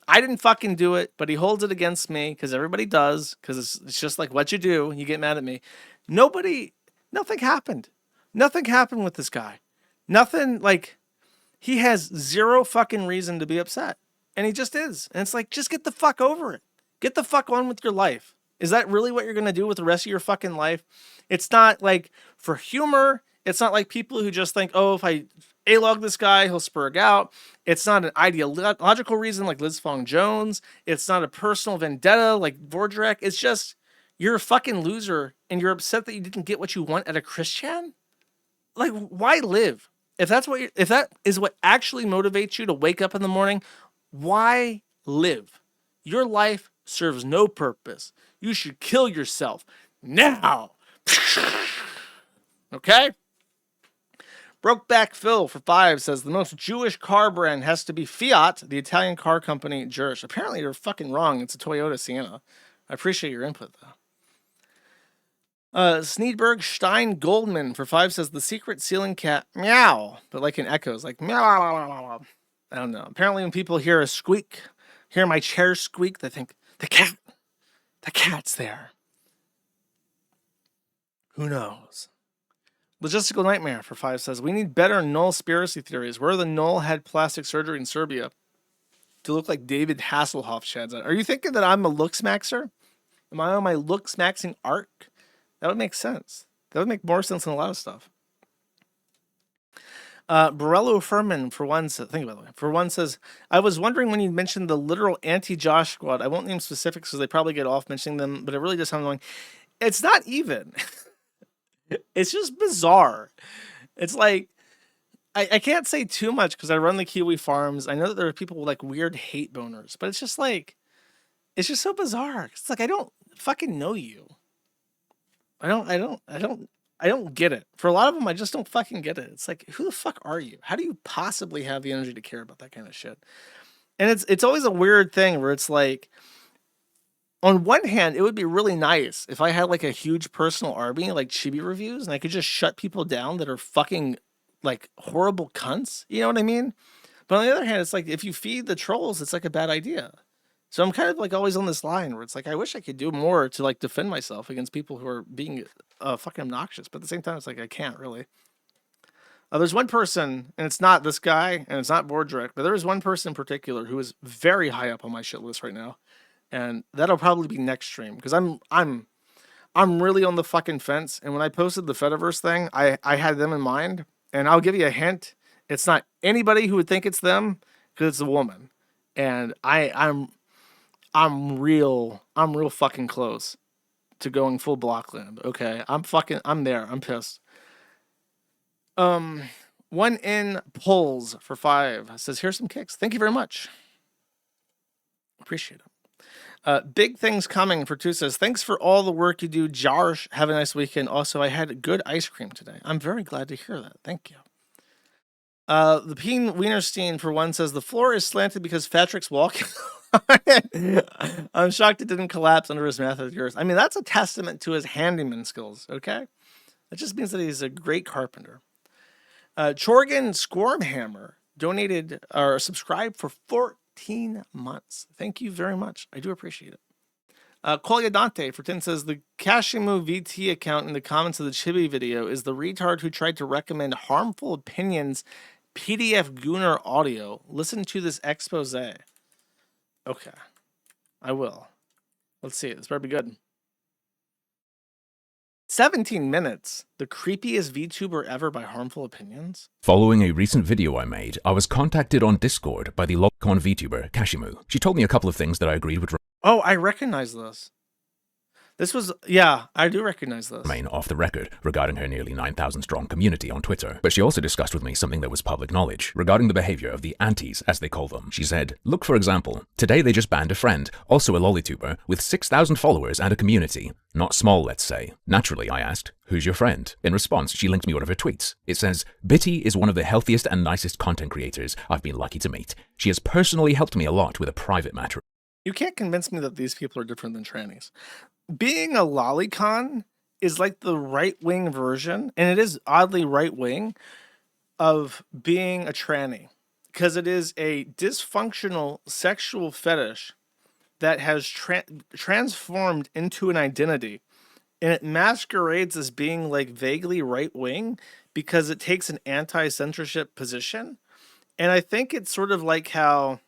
I didn't fucking do it, but he holds it against me because everybody does, because it's just like what you do. You get mad at me. Nothing happened. Nothing happened with this guy. Nothing, like, he has zero fucking reason to be upset. And he just is. And it's like, just get the fuck over it. Get the fuck on with your life. Is that really what you're going to do with the rest of your fucking life? It's not like for humor. It's not like people who just think, oh, if I A-log this guy, he'll spurg out. It's not an ideological reason like Liz Fong Jones. It's not a personal vendetta like Vordrak. It's just, you're a fucking loser and you're upset that you didn't get what you want at a Christian? Like, why live? If that is what actually motivates you to wake up in the morning, why live? Your life serves no purpose. You should kill yourself now. Okay? Brokeback Phil for 5 says the most Jewish car brand has to be Fiat, the Italian car company Jewish. Apparently you're fucking wrong. It's a Toyota Sienna. I appreciate your input though. Sneedberg Stein Goldman for 5 says the secret ceiling cat meow, but like in echoes, like meow. I don't know. Apparently when people hear a squeak, hear my chair squeak, they think the cat's there. Who knows? Logistical Nightmare for 5 says, we need better null conspiracy theories. Where the null had plastic surgery in Serbia to look like David Hasselhoff shads on. Are you thinking that I'm a looks maxer? Am I on my looks maxing arc? That would make sense. That would make more sense than a lot of stuff. Borello Furman for 1 says, think about it. For 1 says, I was wondering when you mentioned the literal anti-Josh squad. I won't name specifics because they probably get off mentioning them, but it really just sounds like it's not even. It's just bizarre. It's like, I can't say too much because I run the Kiwi Farms. I know that there are people with like weird hate boners, but it's just like, it's just so bizarre. It's like, I don't fucking know you. I don't get it. For a lot of them, I just don't fucking get it. It's like, who the fuck are you? How do you possibly have the energy to care about that kind of shit? And it's always a weird thing where it's like, on one hand, it would be really nice if I had like a huge personal army like Chibi Reviews and I could just shut people down that are fucking like horrible cunts. You know what I mean? But on the other hand, it's like if you feed the trolls, it's like a bad idea. So I'm kind of like always on this line where it's like, I wish I could do more to like defend myself against people who are being fucking obnoxious. But at the same time, it's like, I can't really. There's one person, and it's not this guy, and it's not Bordrek, but there is one person in particular who is very high up on my shit list right now. And that'll probably be next stream because I'm really on the fucking fence. And when I posted the Fediverse thing, I had them in mind. And I'll give you a hint. It's not anybody who would think it's them because it's a woman. And I'm real fucking close to going full Blockland. Okay. I'm there. I'm pissed. 1 in polls for 5 says, here's some kicks. Thank you very much. Appreciate it. Big things coming for 2 says, thanks for all the work you do, Jarsh. Have a nice weekend. Also, I had good ice cream today. I'm very glad to hear that. Thank you. The Peen Wienerstein for 1 says, the floor is slanted because Patrick's walking on it. I'm shocked it didn't collapse under his math of the earth. I mean, that's a testament to his handyman skills, okay? That just means that he's a great carpenter. Chorgan Squirmhammer donated or subscribed for 14 months. Thank you very much. I do appreciate it. Collier Dante for 10 says, the Kashimu VT account in the comments of the Chibi video is the retard who tried to recommend harmful opinions PDF Gunner audio. Listen to this expose. Okay. I will. Let's see it. This better be good. 17 minutes. The creepiest VTuber ever by harmful opinions? Following a recent video I made, I was contacted on Discord by the LogCon VTuber, Kashimu. She told me a couple of things that I agreed with. Oh, I recognize this. This was, yeah, I do recognize this. Remain off the record regarding her nearly 9,000 strong community on Twitter, but she also discussed with me something that was public knowledge regarding the behavior of the antis, as they call them. She said, look, for example, today they just banned a friend, also a lollytuber, with 6,000 followers and a community. Not small, let's say. Naturally, I asked, who's your friend? In response, she linked me one of her tweets. It says, Bitty is one of the healthiest and nicest content creators I've been lucky to meet. She has personally helped me a lot with a private matter. You can't convince me that these people are different than trannies. Being a lolicon is like the right-wing version, and it is oddly right-wing, of being a tranny. Because it is a dysfunctional sexual fetish that has transformed into an identity. And it masquerades as being like vaguely right-wing because it takes an anti-censorship position. And I think it's sort of like how,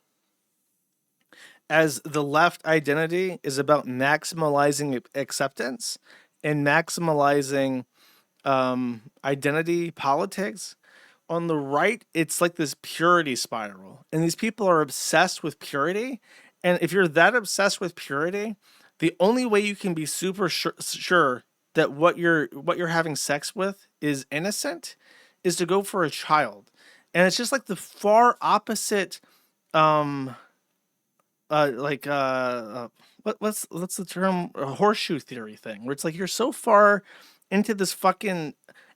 as the left identity is about maximalizing acceptance and maximalizing identity politics, on the right, it's like this purity spiral. And these people are obsessed with purity. And if you're that obsessed with purity, the only way you can be super sure that what you're having sex with is innocent is to go for a child. And it's just like the far opposite what's the term, a horseshoe theory thing, where it's like you're so far into this fucking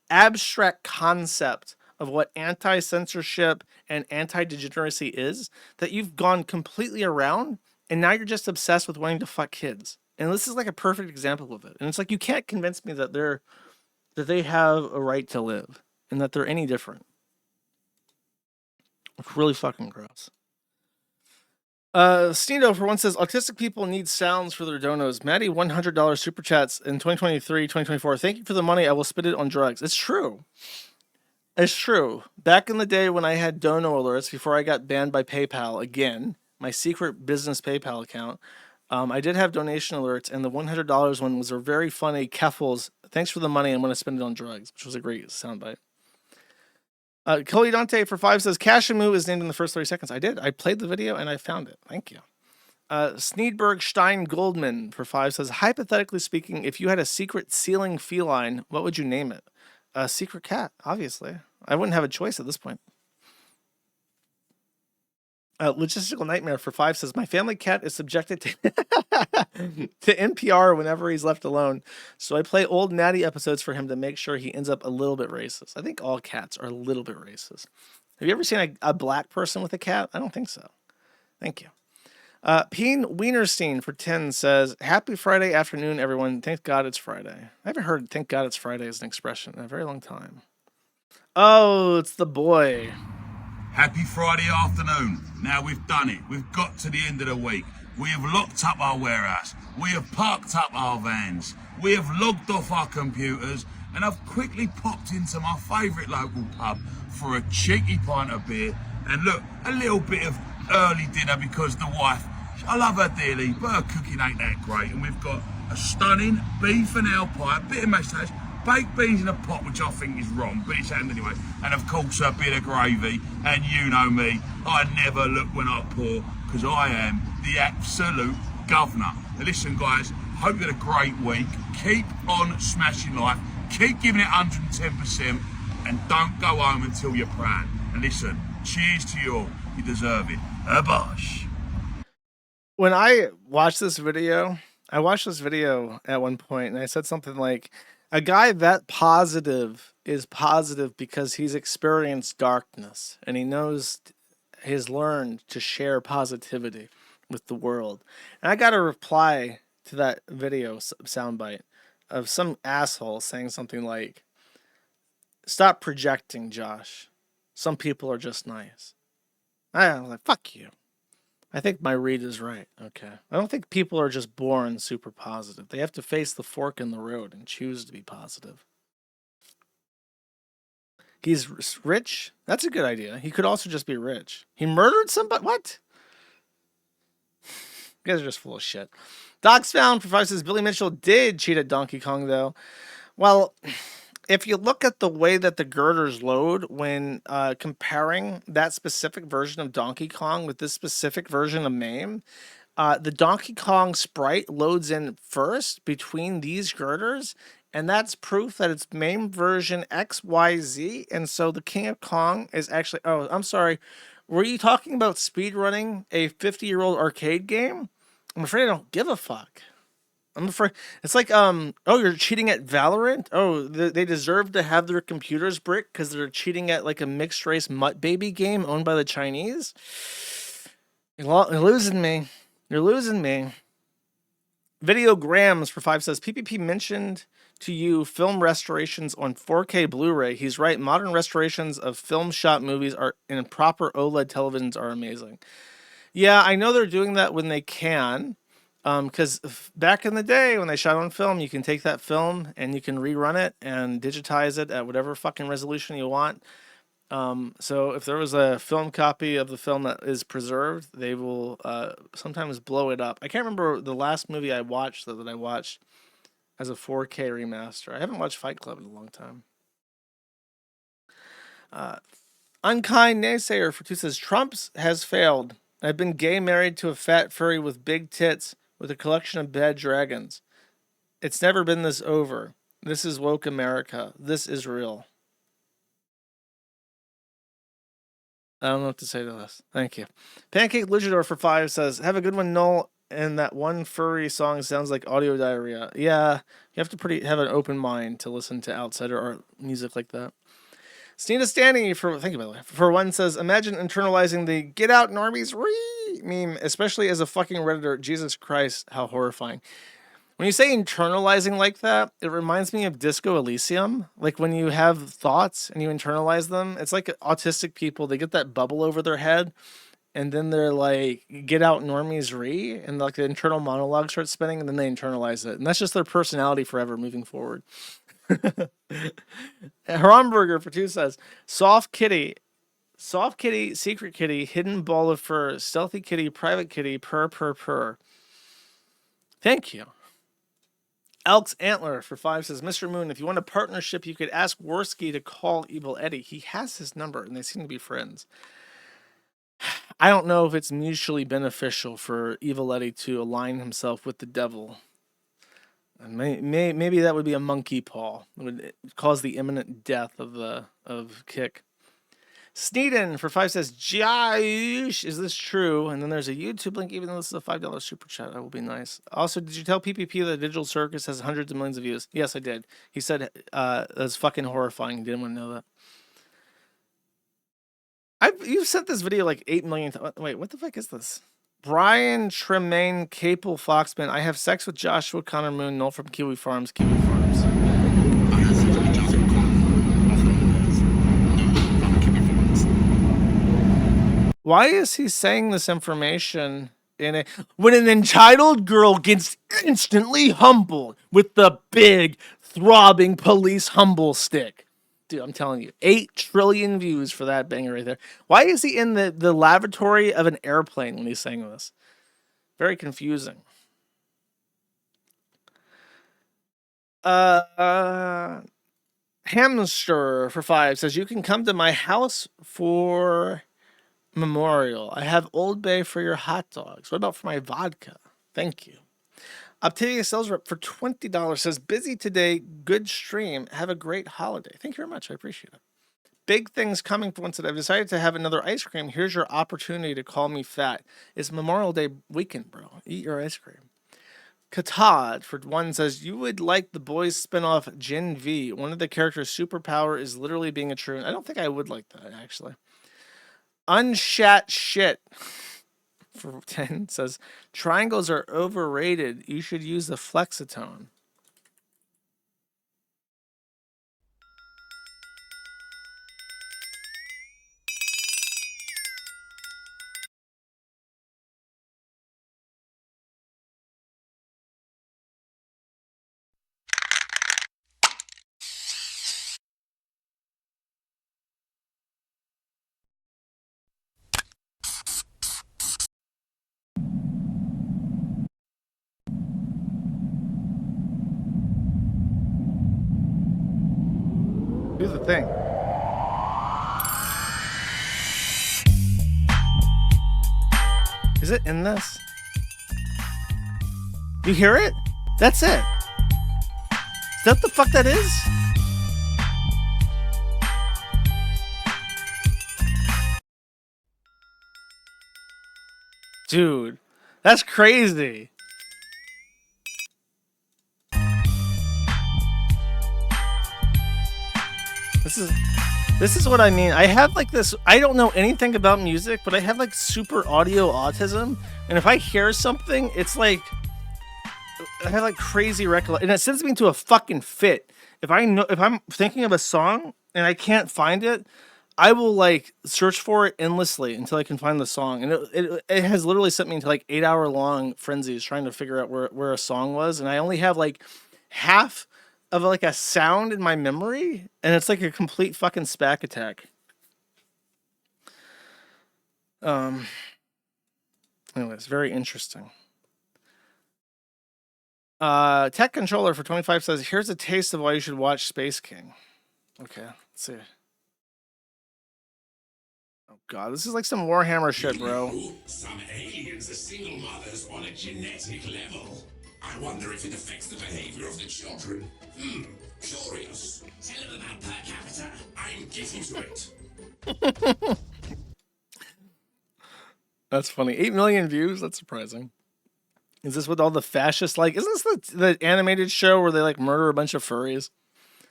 abstract concept of what anti-censorship and anti-degeneracy is that you've gone completely around, and now you're just obsessed with wanting to fuck kids. And this is like a perfect example of it. And it's like you can't convince me that they have a right to live and that they're any different. It's really fucking gross. Steendo for one says autistic people need sounds for their donos. Maddie, $100 super chats in 2023, 2024. Thank you for the money. I will spit it on drugs. It's true. It's true. Back in the day when I had dono alerts before I got banned by PayPal again, my secret business PayPal account, I did have donation alerts, and the $100 one was a very funny Keffels. Thanks for the money. I'm going to spend it on drugs, which was a great soundbite. Cody Dante for 5 says Cashamoo is named in the first 30 seconds. I did. I played the video and I found it. Thank you. Sneedberg Stein Goldman for 5 says, hypothetically speaking, if you had a secret ceiling feline, what would you name it? A secret cat, obviously. I wouldn't have a choice at this point. Logistical Nightmare for 5 says, my family cat is subjected to NPR whenever he's left alone. So I play old Natty episodes for him to make sure he ends up a little bit racist. I think all cats are a little bit racist. Have you ever seen a black person with a cat? I don't think so. Thank you. Peen Wienerstein for 10 says, happy Friday afternoon, everyone. Thank God it's Friday. I haven't heard thank God it's Friday as an expression in a very long time. Oh, it's the boy. Happy Friday afternoon. Now we've done it. We've got to the end of the week. We have locked up our warehouse. We have parked up our vans. We have logged off our computers. And I've quickly popped into my favourite local pub for a cheeky pint of beer. And look, a little bit of early dinner because the wife, I love her dearly, but her cooking ain't that great. And we've got a stunning beef and ale pie, a bit of moustache, baked beans in a pot, which I think is wrong, but it's happened anyway. And of course, a bit of gravy. And you know me, I never look when I pour, because I am the absolute governor. Now listen, guys, hope you had a great week. Keep on smashing life. Keep giving it 110%. And don't go home until you're proud. And listen, cheers to you all. You deserve it. Bosh. When I watched this video at one point, and I said something like, a guy that positive is positive because he's experienced darkness and he knows he's learned to share positivity with the world. And I got a reply to that video soundbite of some asshole saying something like, stop projecting, Josh. Some people are just nice. I was like, fuck you. I think my read is right. Okay. I don't think people are just born super positive. They have to face the fork in the road and choose to be positive. He's rich? That's a good idea. He could also just be rich. He murdered somebody? What? You guys are just full of shit. Docs Found for 5 says, Billy Mitchell did cheat at Donkey Kong, though. Well, if you look at the way that the girders load when comparing that specific version of Donkey Kong with this specific version of MAME, The Donkey Kong sprite loads in first between these girders, and that's proof that it's MAME version XYZ, and so the King of Kong is actually... Oh, I'm sorry. Were you talking about speedrunning a 50-year-old arcade game? I'm afraid I don't give a fuck. I'm afraid... It's like, oh, you're cheating at Valorant? Oh, they deserve to have their computers bricked because they're cheating at like a mixed-race mutt baby game owned by the Chinese? You're losing me. You're losing me. Videograms for 5 says, PPP mentioned to you film restorations on 4K Blu-ray. He's right. Modern restorations of film shot movies are in proper OLED televisions are amazing. Yeah, I know they're doing that when they can. Because back in the day when they shot on film, you can take that film and you can rerun it and digitize it at whatever fucking resolution you want. So if there was a film copy of the film that is preserved, they will sometimes blow it up. I can't remember the last movie I watched that I watched as a 4K remaster. I haven't watched Fight Club in a long time. Unkind Naysayer for 2 says, Trump's has failed. I've been gay married to a fat furry with big tits with a collection of bad dragons. It's never been this over. This is woke America. This is real. I don't know what to say to this. Thank you. Pancake Luchador for 5 says, have a good one, Noel. And that one furry song sounds like audio diarrhea. Yeah, you have to have an open mind to listen to outsider art music like that. Stina Stanny for, thank you by the way, for 1 says, imagine internalizing the get out normies meme, especially as a fucking Redditor. Jesus Christ, how horrifying. When you say internalizing like that, it reminds me of Disco Elysium. Like when you have thoughts and you internalize them, it's like autistic people. They get that bubble over their head and then they're like, get out normies and like the internal monologue starts spinning and then they internalize it. And that's just their personality forever moving forward. Haramburger for 2 says, soft kitty, secret kitty, hidden ball of fur, stealthy kitty, private kitty, purr. Thank you. Elk's Antler for 5 says, Mr. Moon, if you want a partnership, you could ask Worski to call Evil Eddie. He has his number, and they seem to be friends. I don't know if it's mutually beneficial for Evil Eddie to align himself with the devil. Maybe that would be a monkey paw. It would cause the imminent death of Kick. Sneeden for 5 says, Josh, is this true? And then there's a YouTube link, even though this is a $5 super chat. That will be nice. Also, did you tell PPP that Digital Circus has hundreds of millions of views? Yes, I did. He said that's fucking horrifying. He didn't want to know that. You've sent this video like 8 million times. Wait, what the fuck is this? Brian Tremaine Capel Foxman. I have sex with Joshua Connor Moon, Noel from Kiwi Farms. Why is he saying this information when an entitled girl gets instantly humbled with the big throbbing police humble stick? Dude, I'm telling you, 8 trillion views for that banger right there. Why is he in the lavatory of an airplane when he's saying this? Very confusing. Hamster for 5 says, you can come to my house for memorial. I have Old Bay for your hot dogs. What about for my vodka? Thank you. Optavia Sales Rep for $20 says, busy today, good stream. Have a great holiday. Thank you very much. I appreciate it. Big things coming for once that I've decided to have another ice cream. Here's your opportunity to call me fat. It's Memorial Day weekend, bro. Eat your ice cream. Katad for 1 says, you would like the boys spinoff Gen V. One of the characters' superpower is literally being a true. I don't think I would like that, actually. Unshat shit for 10 says, triangles are overrated. You should use the flexitone. Do the thing. Is it in this? You hear it? That's it. Is that the fuck that is? Dude, that's crazy. This is what I mean. I have like this, I don't know anything about music, but I have like super audio autism. And if I hear something, it's like, I have like crazy recollection. And it sends me to a fucking fit. If I'm thinking of a song and I can't find it, I will like search for it endlessly until I can find the song. And it has literally sent me into like 8-hour long frenzies trying to figure out where a song was. And I only have like half of like a sound in my memory, and it's like a complete fucking SPAC attack. Anyways, very interesting. Tech Controller for 25 says, here's a taste of why you should watch Space King. Okay, let's see. Oh god, this is like some Warhammer shit, bro. Some aliens are single mothers on a genetic level. I wonder if it affects the behavior of the children. Curious. Tell them about per capita. I'm getting to it. That's funny. 8 million views? That's surprising. Is this with all the fascists like? Isn't this the animated show where they like murder a bunch of furries?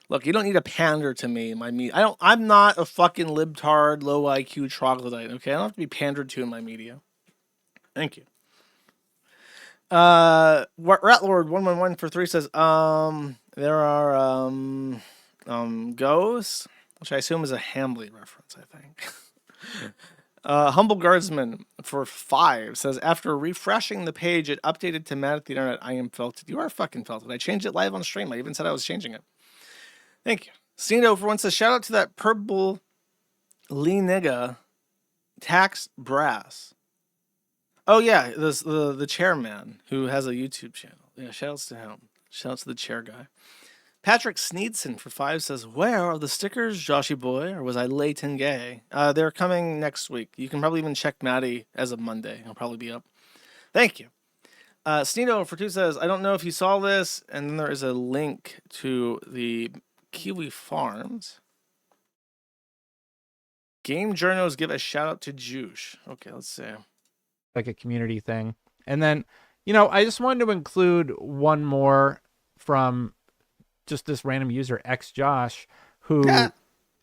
Look, you don't need to pander to me. I'm not a fucking libtard, low IQ troglodyte, okay? I don't have to be pandered to in my media. Thank you. Ratlord111 for 3 says, there are Ghosts, which I assume is a Hamblely reference, I think. Humble Guardsman for 5 says, after refreshing the page, it updated to Mad at the Internet. I am felted. You are fucking felted. I changed it live on stream. I even said I was changing it. Thank you. Cino for 1 says, shout out to that purple Lee nigga tax brass. Oh yeah, the chairman who has a YouTube channel. Yeah, shoutouts to him. Shoutouts to the chair guy. Patrick Sneedson for 5 says, where are the stickers, Joshy boy? Or was I late and gay? They're coming next week. You can probably even check Maddie as of Monday. He'll probably be up. Thank you. Sneedo for 2 says, I don't know if you saw this, and then there is a link to the Kiwi Farms. Game journals give a shout out to Juice. Okay, let's see. Like a community thing. And then, I just wanted to include one more from just this random user, xJosh, who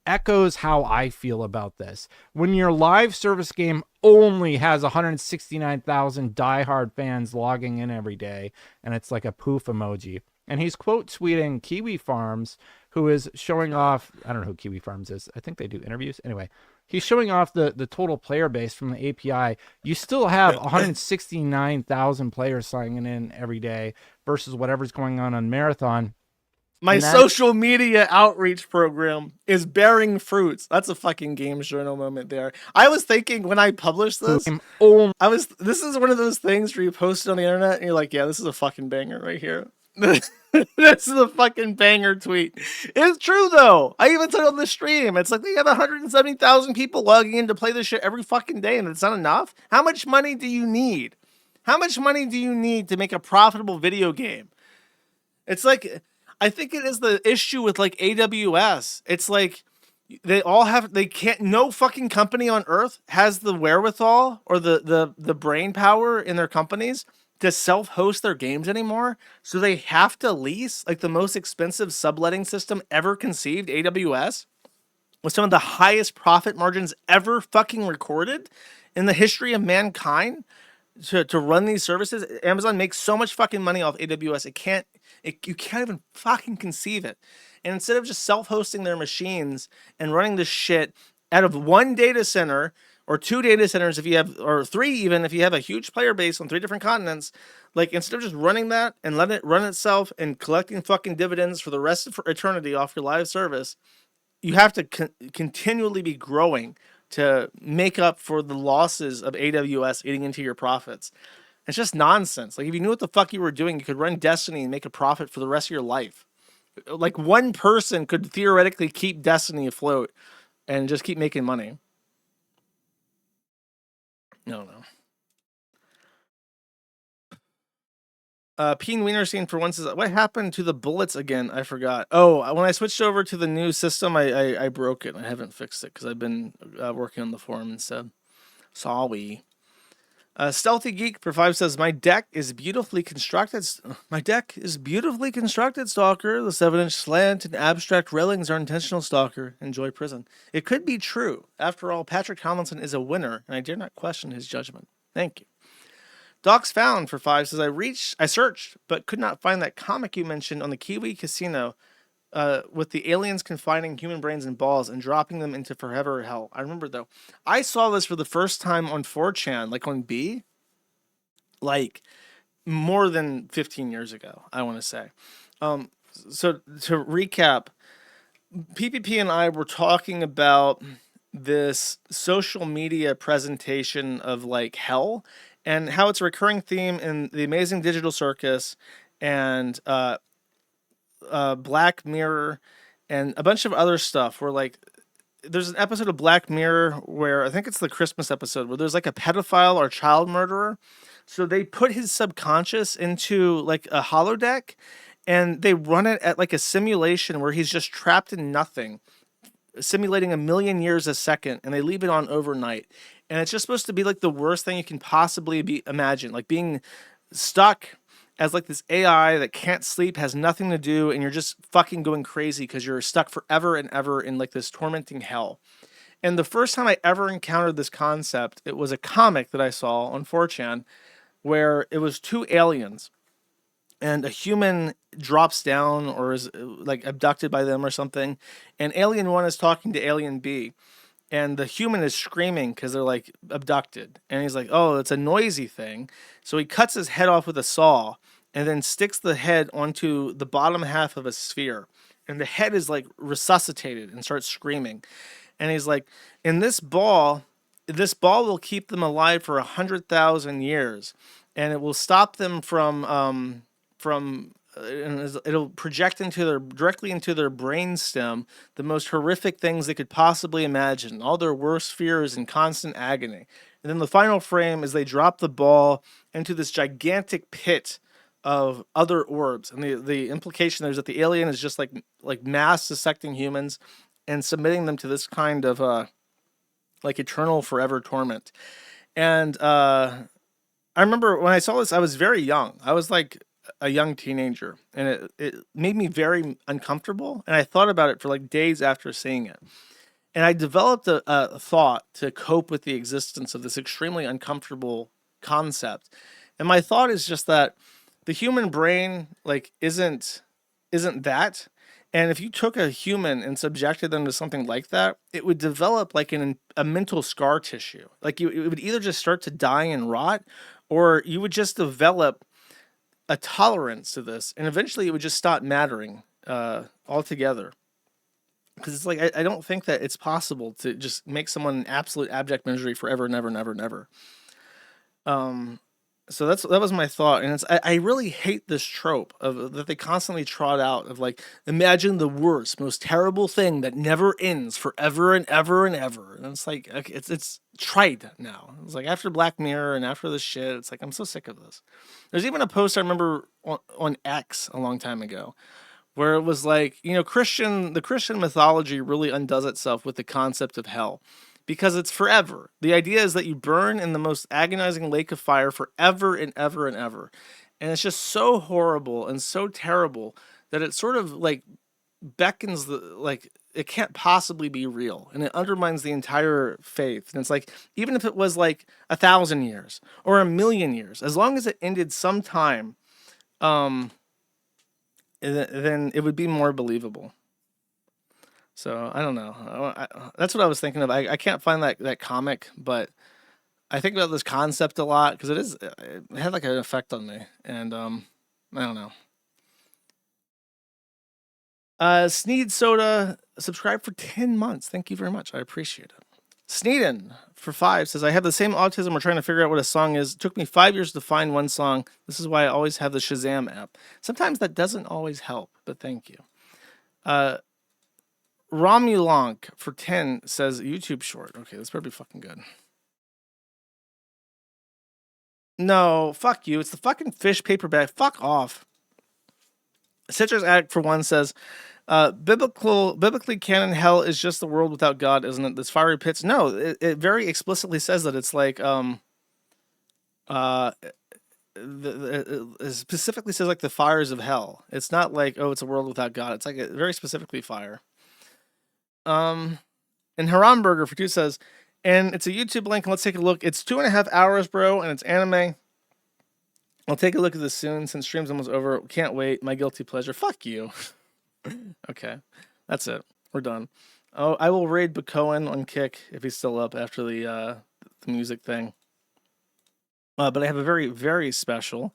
echoes how I feel about this. When your live service game only has 169,000 diehard fans logging in every day, and it's like a poof emoji. And he's quote tweeting Kiwi Farms, who is showing off, I don't know who Kiwi Farms is. I think they do interviews. Anyway, he's showing off the total player base from the API. You still have 169,000 players signing in every day versus whatever's going on Marathon. My social media outreach program is bearing fruits. That's a fucking Games Journal moment there. I was thinking when I published this, this is one of those things where you post it on the internet and you're like, yeah, this is a fucking banger right here. This is a fucking banger tweet. It's true though. I even said on the stream, it's like they have 170,000 people logging in to play this shit every fucking day, and it's not enough. How much money do you need? How much money do you need to make a profitable video game? It's like, I think it is the issue with like AWS. It's like no fucking company on earth has the wherewithal or the brain power in their companies to self-host their games anymore. So they have to lease like the most expensive subletting system ever conceived, AWS, with some of the highest profit margins ever fucking recorded in the history of mankind to run these services. Amazon makes so much fucking money off AWS. You can't even fucking conceive it. And instead of just self-hosting their machines and running this shit out of one data center or 2 data centers if you have, or 3 even if you have a huge player base on 3 different continents, like instead of just running that and letting it run itself and collecting fucking dividends for the rest of eternity off your live service, you have to continually be growing to make up for the losses of AWS eating into your profits. It's just nonsense. Like if you knew what the fuck you were doing, you could run Destiny and make a profit for the rest of your life. Like one person could theoretically keep Destiny afloat and just keep making money. No. Peen Wienerstein for once says, what happened to the bullets again? I forgot. Oh, when I switched over to the new system, I broke it. I haven't fixed it because I've been working on the forum instead. Sorry. Stealthy Geek for 5 says, my deck is beautifully constructed. My deck is beautifully constructed, Stalker. The 7-inch slant and abstract railings are intentional, Stalker. Enjoy prison. It could be true. After all, Patrick Tomlinson is a winner, and I dare not question his judgment. Thank you. Docs Found for 5 says, I searched, but could not find that comic you mentioned on the Kiwi Casino with the aliens confining human brains in balls and dropping them into forever hell. I remember, though. I saw this for the first time on 4chan, like on B, like more than 15 years ago, I want to say. So to recap, PPP and I were talking about this social media presentation of like hell and how it's a recurring theme in the amazing Digital Circus and Black Mirror and a bunch of other stuff where like there's an episode of Black Mirror where I think it's the Christmas episode where there's like a pedophile or child murderer. So they put his subconscious into like a holodeck and they run it at like a simulation where he's just trapped in nothing, simulating 1,000,000 years a second, and they leave it on overnight. And it's just supposed to be like the worst thing you can possibly imagine, like being stuck as like this AI that can't sleep, has nothing to do, and you're just fucking going crazy because you're stuck forever and ever in like this tormenting hell. And the first time I ever encountered this concept, it was a comic that I saw on 4chan where it was 2 aliens and a human drops down or is like abducted by them or something. And alien 1 is talking to alien B. And the human is screaming because they're like abducted. And he's like, oh, it's a noisy thing. So he cuts his head off with a saw and then sticks the head onto the bottom half of a sphere. And the head is like resuscitated and starts screaming. And he's like, in this ball will keep them alive for 100,000 years. And it will stop them from it'll project directly into their brainstem the most horrific things they could possibly imagine, all their worst fears and constant agony. And then the final frame is they drop the ball into this gigantic pit of other orbs. And the implication there is that the alien is just like mass dissecting humans and submitting them to this kind of like eternal forever torment. And I remember when I saw this, I was very young. I was like a young teenager, and it made me very uncomfortable. And I thought about it for like days after seeing it. And I developed a thought to cope with the existence of this extremely uncomfortable concept. And my thought is just that the human brain like isn't that. And if you took a human and subjected them to something like that, it would develop like a mental scar tissue. Like it would either just start to die and rot, or you would just develop a tolerance to this, and eventually it would just stop mattering altogether. Because it's like I don't think that it's possible to just make someone an absolute abject misery forever and ever and ever and ever. So that was my thought, and I really hate this trope of that they constantly trot out of like, imagine the worst, most terrible thing that never ends forever and ever and ever. And it's like it's trite now. It's like after Black Mirror and after this shit, it's like I'm so sick of this. There's even a post I remember on X a long time ago where it was like, you know, the Christian mythology really undoes itself with the concept of hell. Because it's forever. The idea is that you burn in the most agonizing lake of fire forever and ever and ever. And it's just so horrible and so terrible that it sort of like beckons it can't possibly be real. And it undermines the entire faith. And it's like, even if it was like 1,000 years or 1,000,000 years, as long as it ended sometime, then it would be more believable. So I don't know. That's what I was thinking of. I can't find that comic, but I think about this concept a lot because it had like an effect on me, and I don't know. Sneed Soda subscribed for 10 months. Thank you very much. I appreciate it. Sneeden for 5 says, I have the same autism. We're trying to figure out what a song is. It took me 5 years to find one song. This is why I always have the Shazam app. Sometimes that doesn't always help, but thank you. Romulank for 10 says YouTube short. Okay, that's probably fucking good. No, fuck you. It's the fucking fish paperback. Fuck off. Citrus Addict, for one, says, biblically canon hell is just the world without God, isn't it? This fiery pits. No, it very explicitly says that. It's like, it specifically says like the fires of hell. It's not like, oh, it's a world without God. It's like very specifically fire. And Haramburger for 2 says, and it's a YouTube link. Let's take a look. It's 2.5 hours, bro, and it's anime. I'll take a look at this soon since stream's almost over. Can't wait. My guilty pleasure. Fuck you. Okay, that's it. We're done. Oh, I will raid PCON on Kick if he's still up after the music thing. But I have a very, very special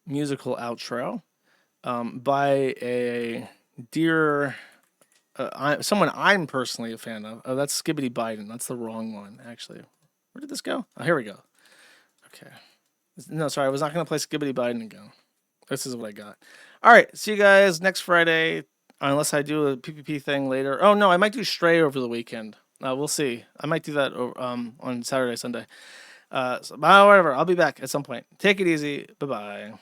musical outro by a dear, someone I'm personally a fan of. Oh, that's Skibbity Biden. That's the wrong one, actually. Where did this go? Oh, here we go. Okay. No, sorry, I was not going to play Skibbity Biden again. This is what I got. All right, see you guys next Friday, unless I do a PPP thing later. Oh, no, I might do Stray over the weekend. We'll see. I might do that on Saturday, Sunday. So, whatever, I'll be back at some point. Take it easy. Bye-bye.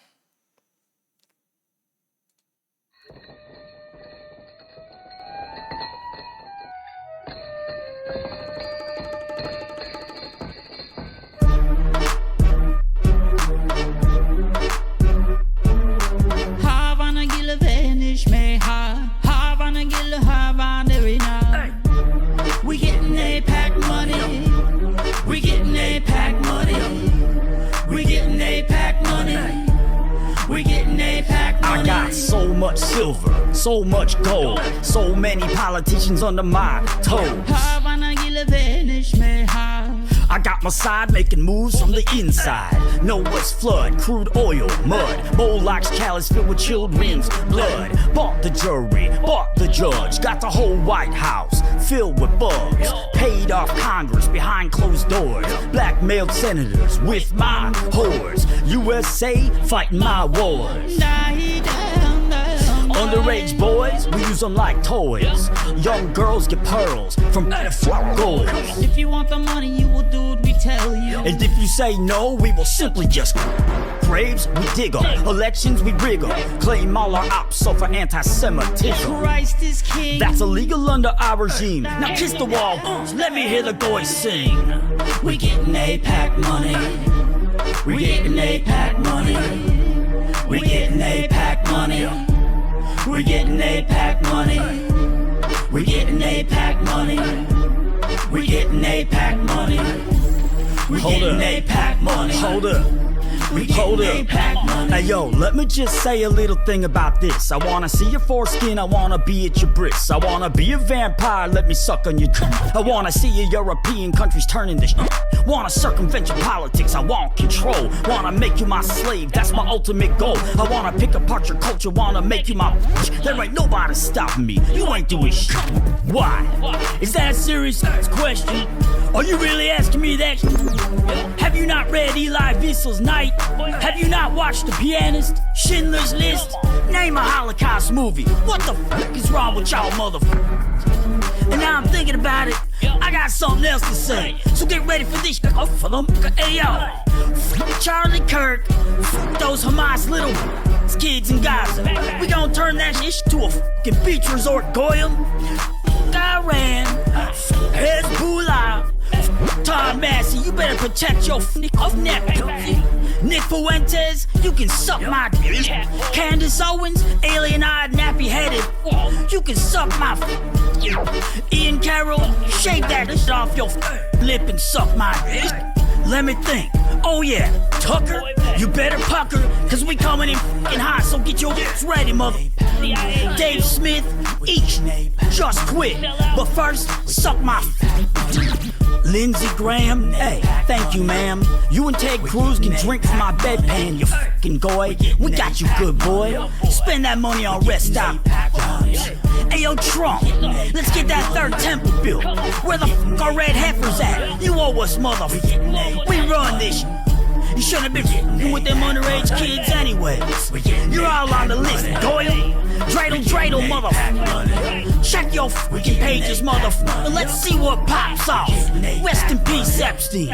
We getting APAC money. We getting APAC money. We getting APAC money. We getting APAC money. I got so much silver, so much gold, so many politicians under my toes. I got my side making moves from the inside. Know what's flood, crude oil, mud, Moloch's chalice filled with children's blood. Bought the jury, bought the judge, got the whole White House filled with bugs. Paid off Congress behind closed doors, blackmailed senators with my whores. USA fighting my wars. Underage boys, we use them like toys. Young girls get pearls from gold. If you want the money, you will do what we tell you. And if you say no, we will simply just graves, we dig up. Elections, we rig up. Claim all our ops suffer anti-Semitism. Christ is king. That's illegal under our regime. Now kiss the wall, let me hear the boys sing. We getting APAC money. We getting APAC money. We getting APAC money. We're getting APAC money. We're getting APAC money. We're getting APAC money. We're getting APAC money. Hold up. Hold up. Hey yo, let me just say a little thing about this. I wanna see your foreskin, I wanna be at your bris. I wanna be a vampire, let me suck on your I wanna see your European countries turning this Wanna circumvent your politics, I want control. Wanna make you my slave, that's my ultimate goal. I wanna pick apart your culture, wanna make you my There ain't nobody stopping me, you ain't doing shit. Why? Is that a serious question? Are you really asking me that? Have you not read Elie Wiesel's Night? Have you not watched The Pianist? Schindler's List? Name a Holocaust movie. What the fuck is wrong with y'all motherfuckers? And now I'm thinking about it, I got something else to say. So get ready for this. For them. Hey yo, Charlie Kirk, those Hamas little kids in Gaza. We gon' turn that shit to a fucking beach resort, Goyim. Iran, Hezbollah, Tom Massey, you better protect your neck. Nick Fuentes, you can suck my dick. Candace Owens, alien-eyed, nappy-headed, you can suck my Ian Carroll, shave that shit off your lip and suck my dick. Let me think. Oh yeah, Tucker, you better pucker, cause we coming in f***ing hot, so get your lips ready, mother. Dave Smith, each, just quit, but first, suck my Lindsey Graham, hey, thank you, ma'am. You and Ted Cruz can drink from my bedpan, you f***ing goy. We got you good, boy. Spend that money on rest stop. Hey, yo, Trump, let's get that third temple built. Where the f*** are red heifers at? You owe us, motherfucker. We run this. You shouldn't have been with them underage kids anyway. You're all on the list, Doyle. Dreidel, motherfucker. Check your fucking pages, motherfucker. Let's see what pops off. Rest in peace, Epstein.